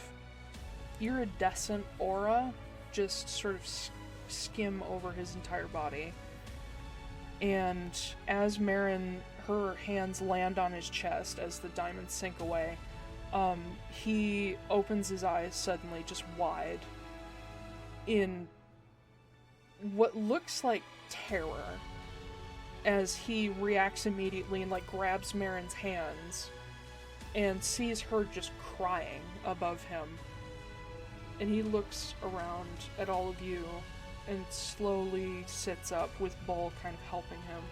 iridescent aura just sort of skim over his entire body. And as Marin, her hands land on his chest as the diamonds sink away, he opens his eyes suddenly, just wide, in what looks like terror, as he reacts immediately and, grabs Marin's hands, and sees her just crying above him. And he looks around at all of you, and slowly sits up with Bull kind of helping him.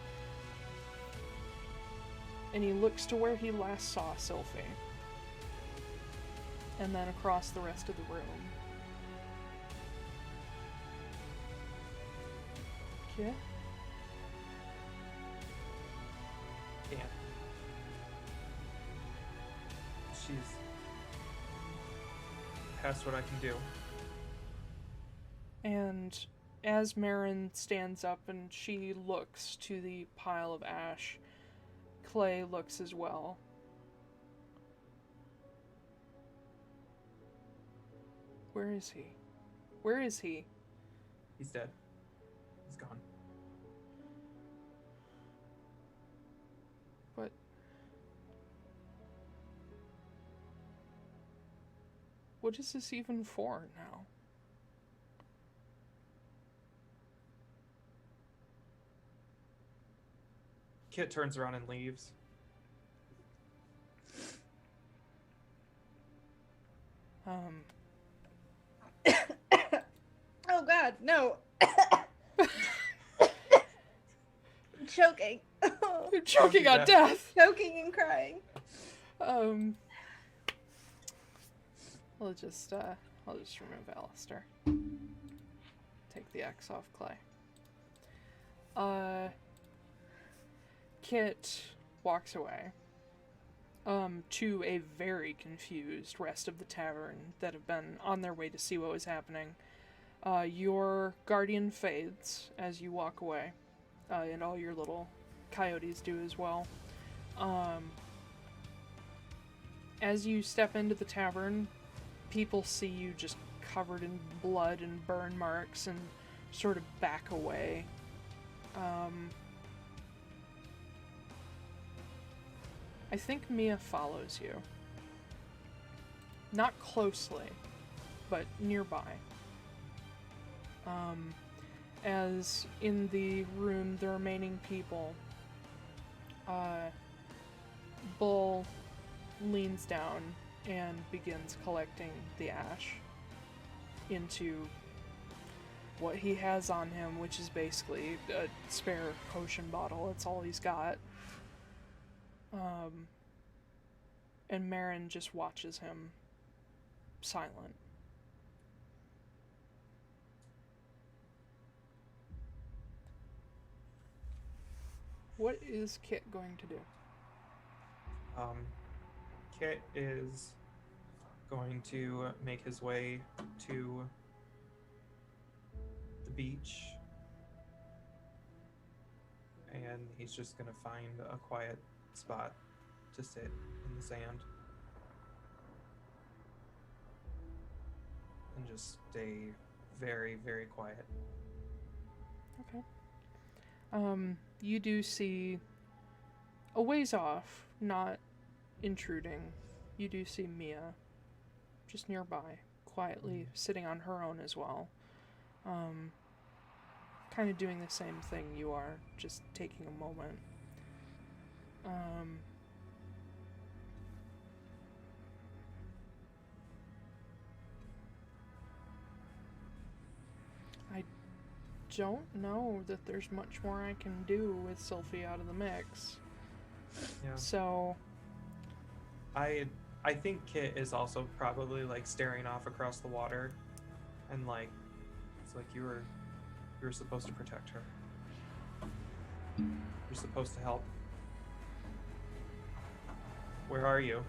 And he looks to where he last saw Sylfie. And then across the rest of the room. Okay. Yeah. She's past what I can do. And as Marin stands up and she looks to the pile of ash, Clay looks as well. Where is he? Where is he? He's dead. He's gone. What is this even for now? Kit turns around and leaves. Oh god, no. I'm choking. You're choking on death. Choking and crying. I'll just remove Alastair. Take the X off Clay. Kit walks away. To a very confused rest of the tavern that have been on their way to see what was happening. Your guardian fades as you walk away, and all your little coyotes do as well. As you step into the tavern, people see you just covered in blood and burn marks and sort of back away. I think Mia follows you. Not closely, but nearby. As in the room, the remaining people, Bull leans down and begins collecting the ash into what he has on him, which is basically a spare potion bottle. It's all he's got. And Marin just watches him, silent. What is Kit going to do? Kit is going to make his way to the beach, and he's just going to find a quiet spot to sit in the sand and just stay very, very quiet. Okay. You do see a ways off, not intruding, you do see Mia just nearby, quietly sitting on her own as well. Kind of doing the same thing you are, just taking a moment. I don't know that there's much more I can do with Sylfie out of the mix. Yeah. So I think Kit is also probably like staring off across the water, and like it's like you were supposed to protect her. You're supposed to help. Where are you?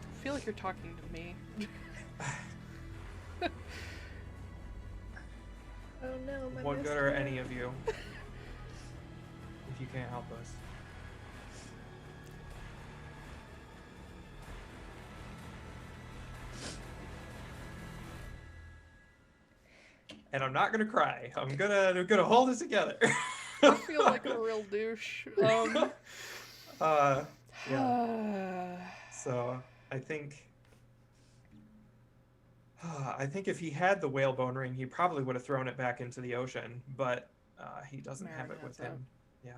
I feel like you're talking to me. Oh no, my What good are any of you if you can't help us? And I'm not gonna cry. I'm gonna hold it together. I feel like a real douche. Yeah. So I think if he had the whalebone ring, he probably would have thrown it back into the ocean, but he doesn't have it with him. Yeah.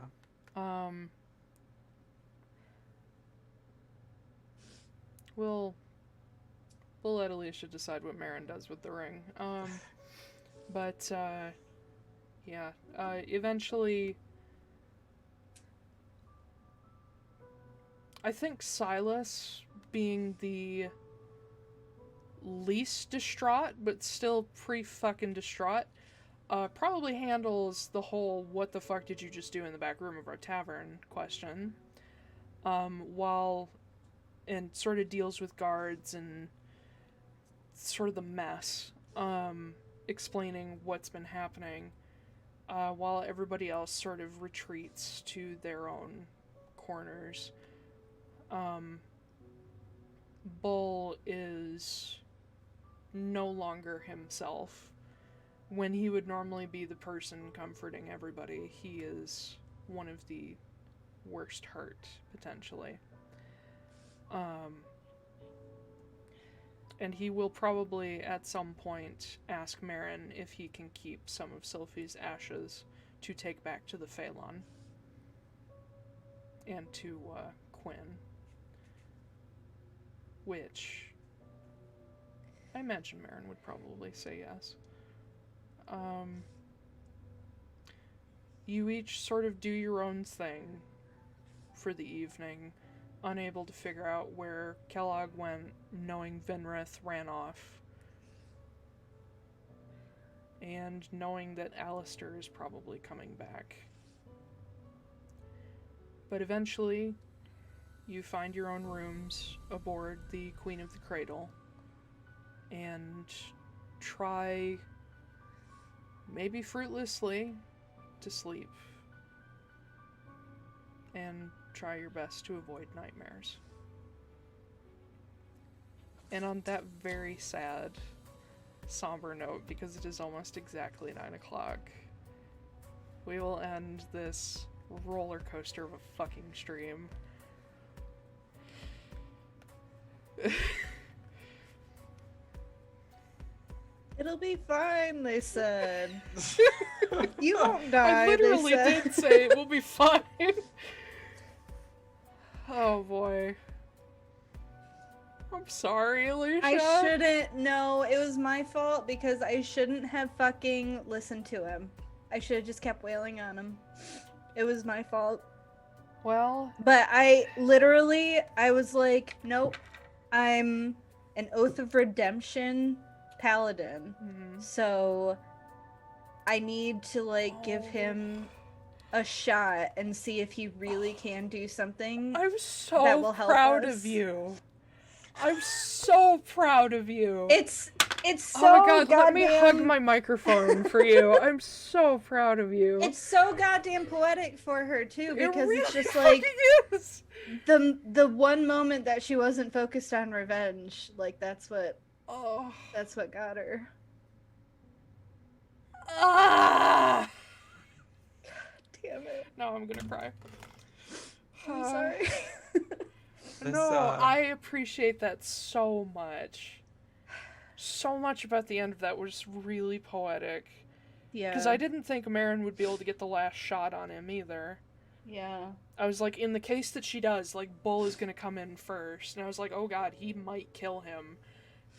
We'll let Alicia decide what Marin does with the ring. But yeah. Eventually, I think Silas, being the least distraught, but still pretty fucking distraught, probably handles the whole "what the fuck did you just do in the back room of our tavern" question, and sort of deals with guards and sort of the mess, explaining what's been happening, while everybody else sort of retreats to their own corners. Bull is no longer himself. When he would normally be the person comforting everybody, he is one of the worst hurt, potentially. And he will probably, at some point, ask Merrin if he can keep some of Sylfie's ashes to take back to the Phelan. And to, Quinn. Which, I imagine Merrin would probably say yes. You each sort of do your own thing for the evening, unable to figure out where Kellogg went, knowing Venrith ran off, and knowing that Alastair is probably coming back. But eventually, you find your own rooms aboard the Queen of the Cradle, and try, maybe fruitlessly, to sleep. And try your best to avoid nightmares. And on that very sad, somber note, because it is almost exactly 9 o'clock, we will end this roller coaster of a fucking stream. It'll be fine, they said. You won't die, I literally they said. did say it will be fine. Oh boy. I'm sorry, Alicia. I shouldn't. No, it was my fault because I shouldn't have fucking listened to him. I should have just kept wailing on him. It was my fault. Well, But I was like, nope, I'm an Oath of Redemption paladin. mhm. So I need to like give him a shot and see if he really can do something. I'm That so will help proud us. of you. I'm so proud of you. It's so oh my god, goddamn, let me hug my microphone for you. I'm so proud of you. It's so goddamn poetic for her too, because really it's just like fucking is. the one moment that she wasn't focused on revenge, like that's what got her. Ah! God damn it. Now I'm gonna cry. I'm sorry. No, I appreciate that so much. So much about the end of that was really poetic. Yeah. Because I didn't think Merrin would be able to get the last shot on him either. Yeah. I was like, in the case that she does, like, Bull is gonna come in first. And I was like, oh god, he might kill him.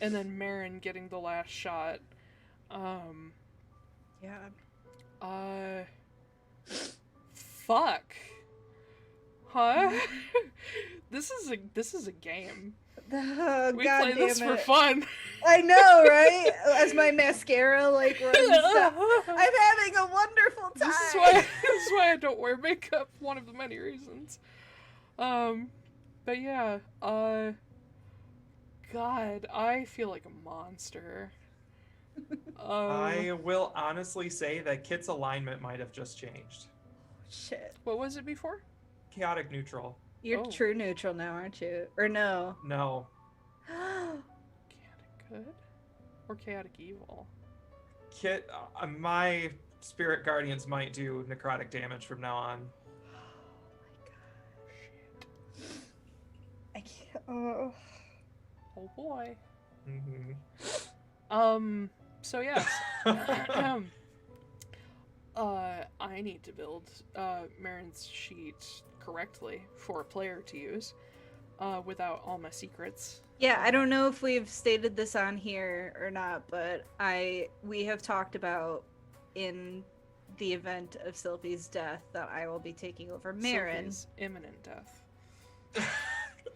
And then Merrin getting the last shot. Yeah. Fuck. Huh? This is a game. Oh, We God play damn this it. for fun. I know, right? As my mascara like runs down. I'm having a wonderful time. This is why I don't wear makeup. One of the many reasons. But yeah. God, I feel like a monster. I will honestly say that Kit's alignment might have just changed. Shit. What was it before? Chaotic neutral. You're Oh. true neutral now, aren't you? Or no? No. Chaotic good? Or chaotic evil? Kit, my spirit guardians might do necrotic damage from now on. I can't. Oh. Oh boy. Mm-hmm. So yes. I need to build Merrin's sheet correctly for a player to use, without all my secrets. Yeah, I don't know if we've stated this on here or not, but we have talked about in the event of Sylvie's death that I will be taking over Merrin. Sylvie's imminent death.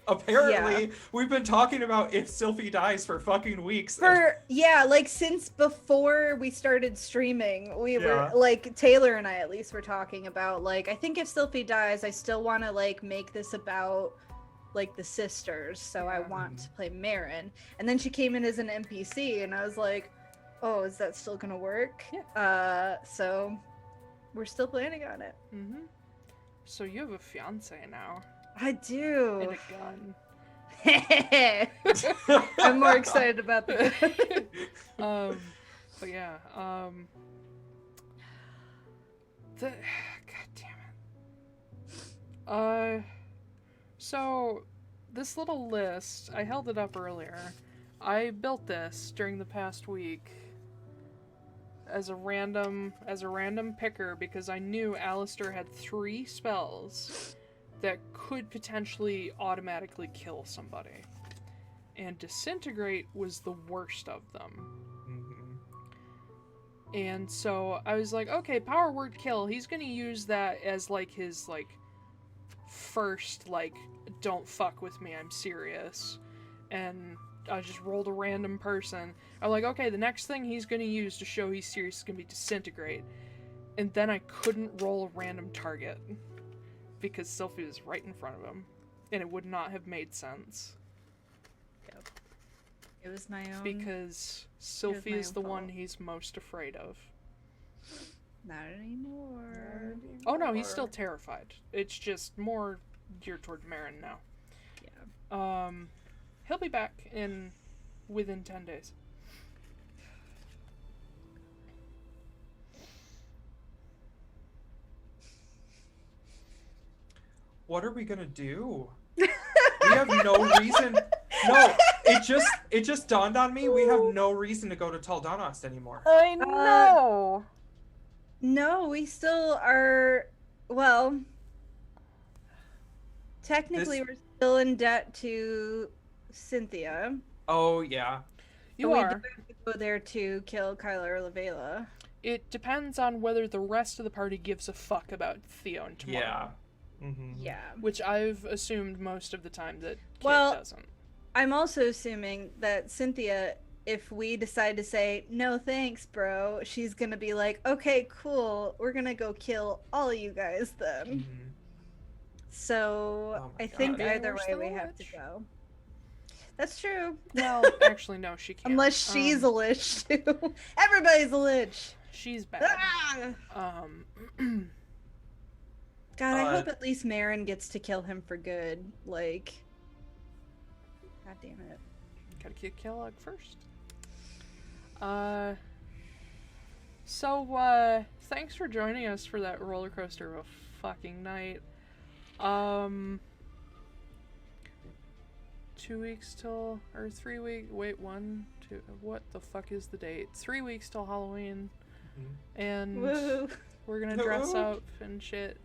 Apparently, Yeah. we've been talking about if Sylfie dies for fucking weeks. Like since before we started streaming, we were like Taiylor and I at least were talking about like I think if Sylfie dies, I still want to like make this about like the sisters, so I want to play Merrin. And then she came in as an NPC, and I was like, oh, is that still gonna work? Yeah. So we're still planning on it. Mm-hmm. So you have a fiance now. I do. And a gun. I'm more excited about the But yeah, God damn it. So this little list, I held it up earlier. I built this during the past week as a random picker because I knew Alastair had 3 spells that could potentially automatically kill somebody. And Disintegrate was the worst of them. And so I was like, okay, power word kill. He's gonna use that as like his like first like don't fuck with me, I'm serious. And I just rolled a random person. I'm like, okay, the next thing he's gonna use to show he's serious is gonna be Disintegrate. And then I couldn't roll a random target because Sylfie was right in front of him. And it would not have made sense. Yep. It was my own. Because Sylfie is the fault. one he's most afraid of. Not anymore. Oh no, he's still terrified. It's just more geared toward Marin now. Yeah. He'll be back within 10 days. What are we gonna do? We have no reason. No, it just dawned on me. We have no reason to go to Taldanost anymore. I know. No, we still are. Well, technically, we're still in debt to Cynthia. Oh yeah. You We are. do have to go there to kill Kyla or Lavela. It depends on whether the rest of the party gives a fuck about Theon tomorrow. Yeah. Mm-hmm. Yeah. Which I've assumed most of the time that Kit Well, doesn't. I'm also assuming that Cynthia, if we decide to say, no thanks, bro, she's gonna be like, okay, cool, we're gonna go kill all you guys then. Mm-hmm. So, Oh my I think God. either We're way still we a have to lich. go. That's true. Well, actually, no, she can't. Unless she's a lich, too. Everybody's a lich. She's bad. Ah! God, I Uh, hope at least Marin gets to kill him for good. Like, God damn it. Gotta kill Kellogg first. So, thanks for joining us for that roller coaster of a fucking night. 2 weeks till, or 3 weeks, wait, 1, 2, what the fuck is the date? 3 weeks till Halloween, and Woo. we're gonna dress up and shit.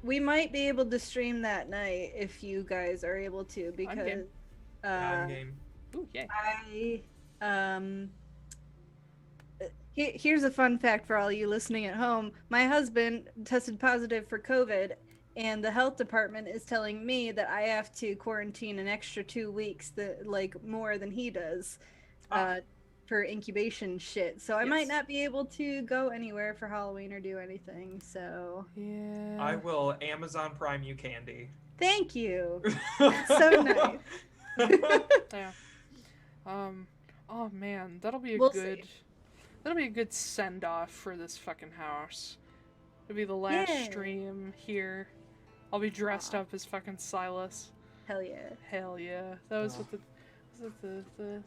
We might be able to stream that night if you guys are able to, because game. I'm game. Ooh, yay. Here's a fun fact for all you listening at home. My husband tested positive for COVID, and the health department is telling me that I have to quarantine an extra 2 weeks, more than he does, for incubation shit. So I might not be able to go anywhere for Halloween or do anything. So Yeah. I will Amazon Prime you candy. thank you. So nice. Yeah. Oh man, that'll be a We'll good. see. That'll be a good send off for this fucking house. It'll be the last Yay. stream here. I'll be dressed up as fucking Silas. Hell yeah. Hell yeah. That was what the.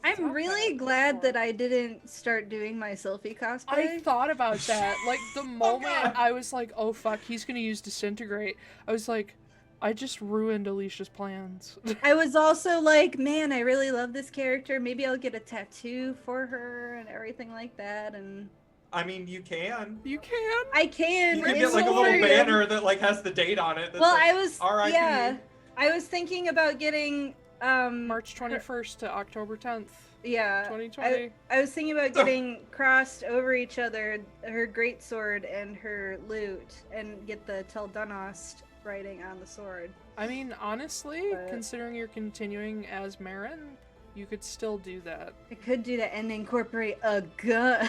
I'm really glad that I didn't start doing my Sylfie cosplay. I thought about that. Like, the moment I was like, oh fuck, he's gonna use Disintegrate, I was like, I just ruined Alicia's plans. I was also like, man, I really love this character. Maybe I'll get a tattoo for her and everything like that. And I mean, you can. You can? I can. You can it's get like a so little weird. banner that like has the date on it. That's Well, like, I was R.I.P. yeah. I was thinking about getting March 21st to October 10th. Yeah. 2020. I was thinking about getting crossed over each other, her greatsword and her lute, and get the Taldanost writing on the sword. I mean, honestly, But- considering you're continuing as Marin, you could still do that. I could do that and incorporate a gun.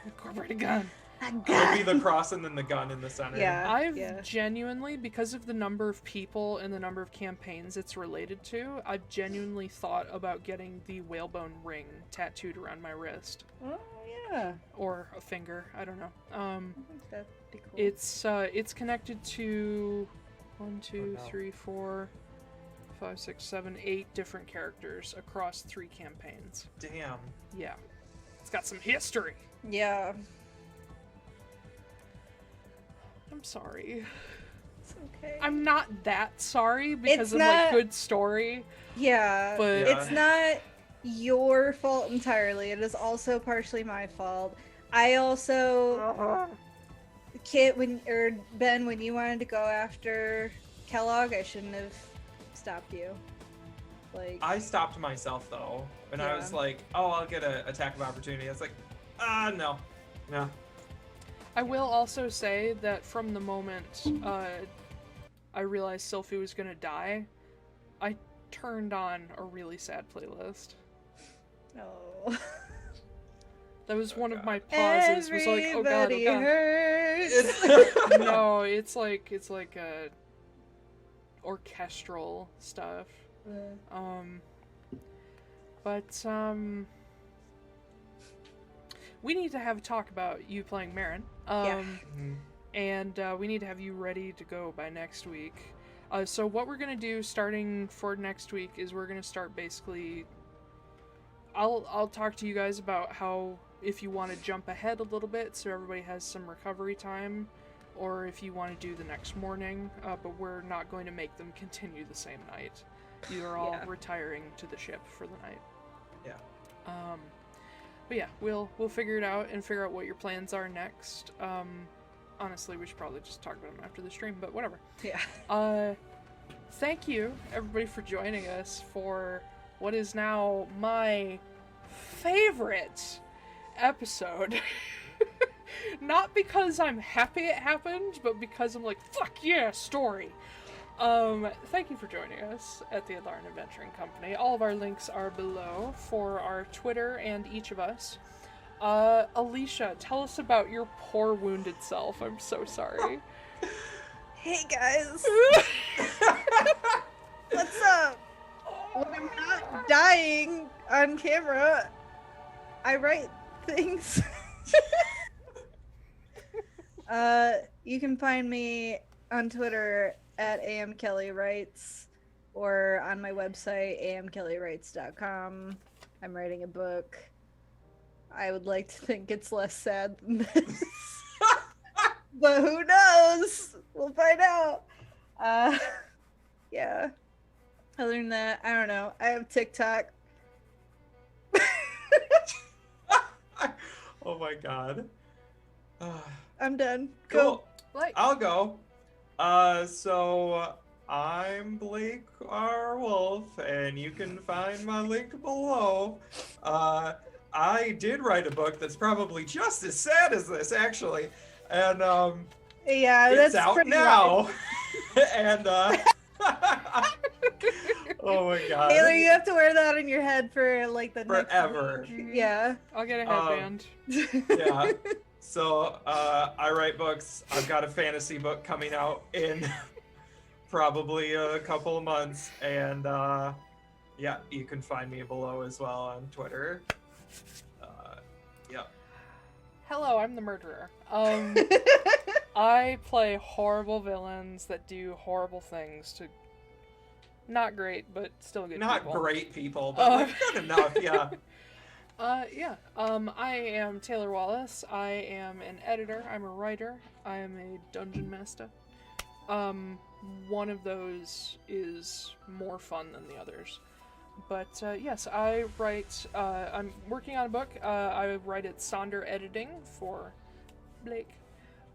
Incorporate a gun. A It'll gun. be the cross and then the gun in the center. Yeah. I've genuinely, because of the number of people and the number of campaigns it's related to, I've genuinely thought about getting the whalebone ring tattooed around my wrist. Oh yeah. Or a finger, I don't know. I think that'd be cool. It's connected to 1, 2, Oh, no. 3, 4, 5, 6, 7, 8 different characters across 3 campaigns. Damn. Yeah. It's got some history. Yeah. I'm I'm sorry. It's okay. I'm not that sorry because It's of, not- like, good story. Yeah, But- it's not your fault entirely. It is also partially my fault. I also, Kit, Ben, when you wanted to go after Kellogg, I shouldn't have stopped you. Like, I stopped myself though, when I Yeah. was like, "Oh, I'll get an attack of opportunity." I was like, no. I will also say that from the moment I realized Sylfie was gonna die, I turned on a really sad playlist. oh. That was one of God. my pauses. Was like, oh god, Everybody oh god. hurts. No, it's like a orchestral stuff. But we need to have a talk about you playing Marin. Yeah. And we need to have you ready to go by next week. So what we're gonna do starting for next week is we're gonna start basically. I'll talk to you guys about how if you want to jump ahead a little bit so everybody has some recovery time, or if you want to do the next morning. But we're not going to make them continue the same night. You are all Yeah. retiring to the ship for the night. Yeah. But yeah, we'll figure it out and figure out what your plans are next. Honestly, we should probably just talk about them after the stream, but whatever. Yeah. Thank you, everybody, for joining us for what is now my favorite episode. Not because I'm happy it happened, but because I'm like, fuck yeah, story. Thank you for joining us at the Atlaran Adventuring Company. All of our links are below for our Twitter and each of us. Alicia, tell us about your poor wounded self. I'm so sorry. Hey guys. What's up? When I'm not dying on camera, I write things. You can find me on Twitter at amkellywrites or on my website amkellywrites.com. I'm writing a book. I would like to think it's less sad than this. But who knows? We'll find out. Yeah. Other than that, I don't know. I have TikTok. Oh my god. I'm done. Cool. Go. Like, I'll go. So I'm Blake R. Wolfe, and you can find my link below. I did write a book that's probably just as sad as this, actually, and Yeah, it's that's out pretty now. And oh my god. Taiylor, you have to wear that on your head for like the Forever. next week. Yeah. I'll get a headband. Yeah. So I write books. I've got a fantasy book coming out in probably a couple of months, and yeah, you can find me below as well on Twitter. Yeah. Hello, I'm the murderer. I play horrible villains that do horrible things to not great, but still good Not people. great people, but like, good enough. Yeah. Yeah. I am Taiylor Wallace. I am an editor. I'm a writer. I am a dungeon master. One of those is more fun than the others. But yes, I write. I'm working on a book. I write at Sonder Editing for Blake.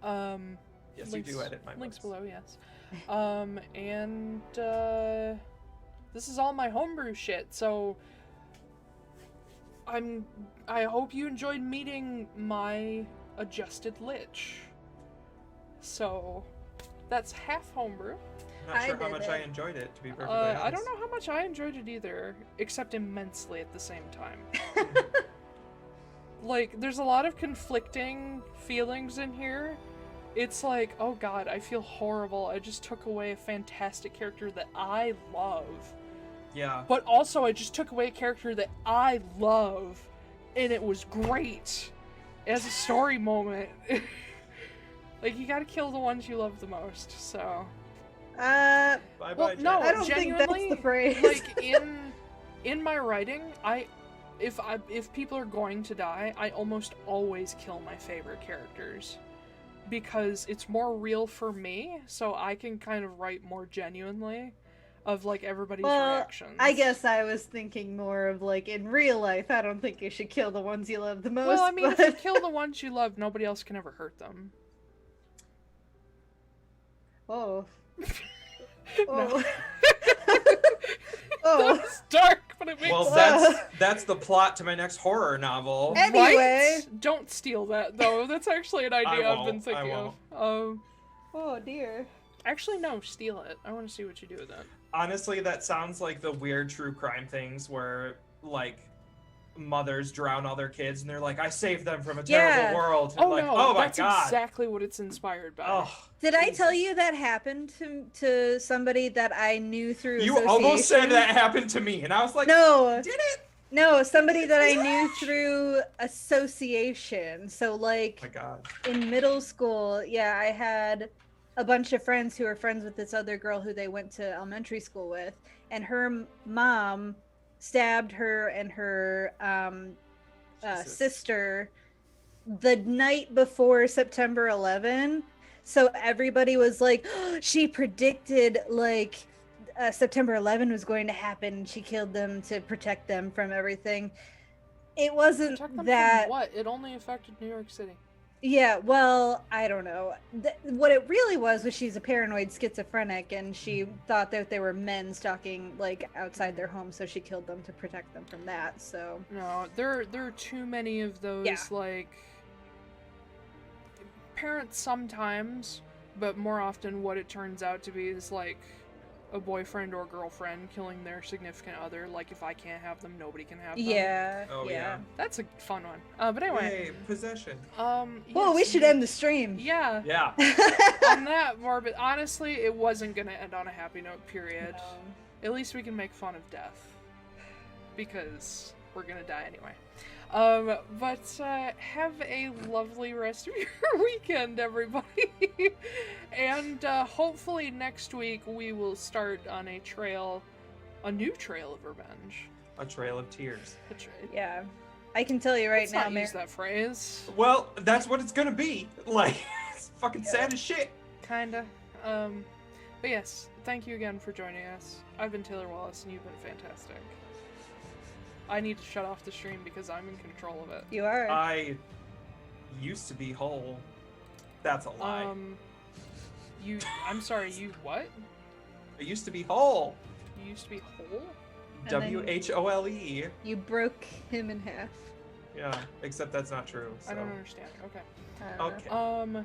Yes, Links, you do edit my links books. below, yes. And this is all my homebrew shit. So I hope you enjoyed meeting my adjusted lich. So that's half homebrew. Not I sure how did much it. I enjoyed it, to be perfectly honest. I don't know how much I enjoyed it either, except immensely at the same time. Like, there's a lot of conflicting feelings in here. It's like, oh god, I feel horrible. I just took away a fantastic character that I love. Yeah. But also, I just took away a character that I love, and it was great as a story moment. Like, you gotta kill the ones you love the most, so... Bye well, bye. no, I don't think that's genuinely, the phrase. like, in my writing, if people are going to die, I almost always kill my favorite characters. because it's more real for me, so I can kind of write more genuinely of, like, everybody's reactions. I guess I was thinking more of, like, in real life, I don't think you should kill the ones you love the most. Well, I mean, but... if you kill the ones you love, nobody else can ever hurt them. Oh. Oh. Oh. That's dark, but it makes Well, that's the plot to my next horror novel. Anyway. Right? Don't steal that, though. That's actually an idea I've been thinking of. Oh, dear. Actually, no, steal it. I want to see what you do with it. Honestly, that sounds like the weird true crime things where, like, mothers drown all their kids and they're like, I saved them from a terrible world. And Oh, like, no, oh my that's god. exactly what it's inspired by. Oh, Did I tell you that happened to somebody that I knew through you association? almost said that happened to me, and I was like, No. did it? No, somebody that I knew through association. So, like, Oh my god. in middle school, yeah, I had a bunch of friends who were friends with this other girl who they went to elementary school with, and her mom stabbed her and her sister the night before September 11. So everybody was like, oh, she predicted, like, September 11 was going to happen. She killed them to protect them from everything. It wasn't Protect them that. from what? It only affected New York City. Yeah, well, I don't know. What it really was she's a paranoid schizophrenic, and she thought that there were men stalking, like, outside their home, so she killed them to protect them from that. So No, there are too many of those, like, parents sometimes, but more often what it turns out to be is, like, a boyfriend or girlfriend killing their significant other. Like, if I can't have them, nobody can have them. yeah, Oh, yeah. That's a fun one. But anyway. Yay, possession. Well, yes, we should end the stream. Yeah. Yeah. On that morbid, honestly, it wasn't gonna end on a happy note, period. At least we can make fun of death. Because we're gonna die anyway. But have a lovely rest of your weekend, everybody. And hopefully next week we will start on a new trail of revenge. A trail of tears. Yeah, I can tell you right Let's now, not use that phrase. Well, that's what it's gonna be. Like, it's fucking sad as shit. Kinda. But yes, thank you again for joining us. I've been Taiylor Wallace, and you've been fantastic. I need to shut off the stream because I'm in control of it. You are. I used to be whole. That's a lie. I'm sorry, you what? I used to be whole. You used to be whole? WHOLE. You broke him in half. Yeah, except that's not true. So. I don't understand. Okay. Okay.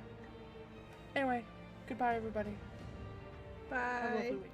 Anyway, goodbye, everybody. Bye. Have a lovely week.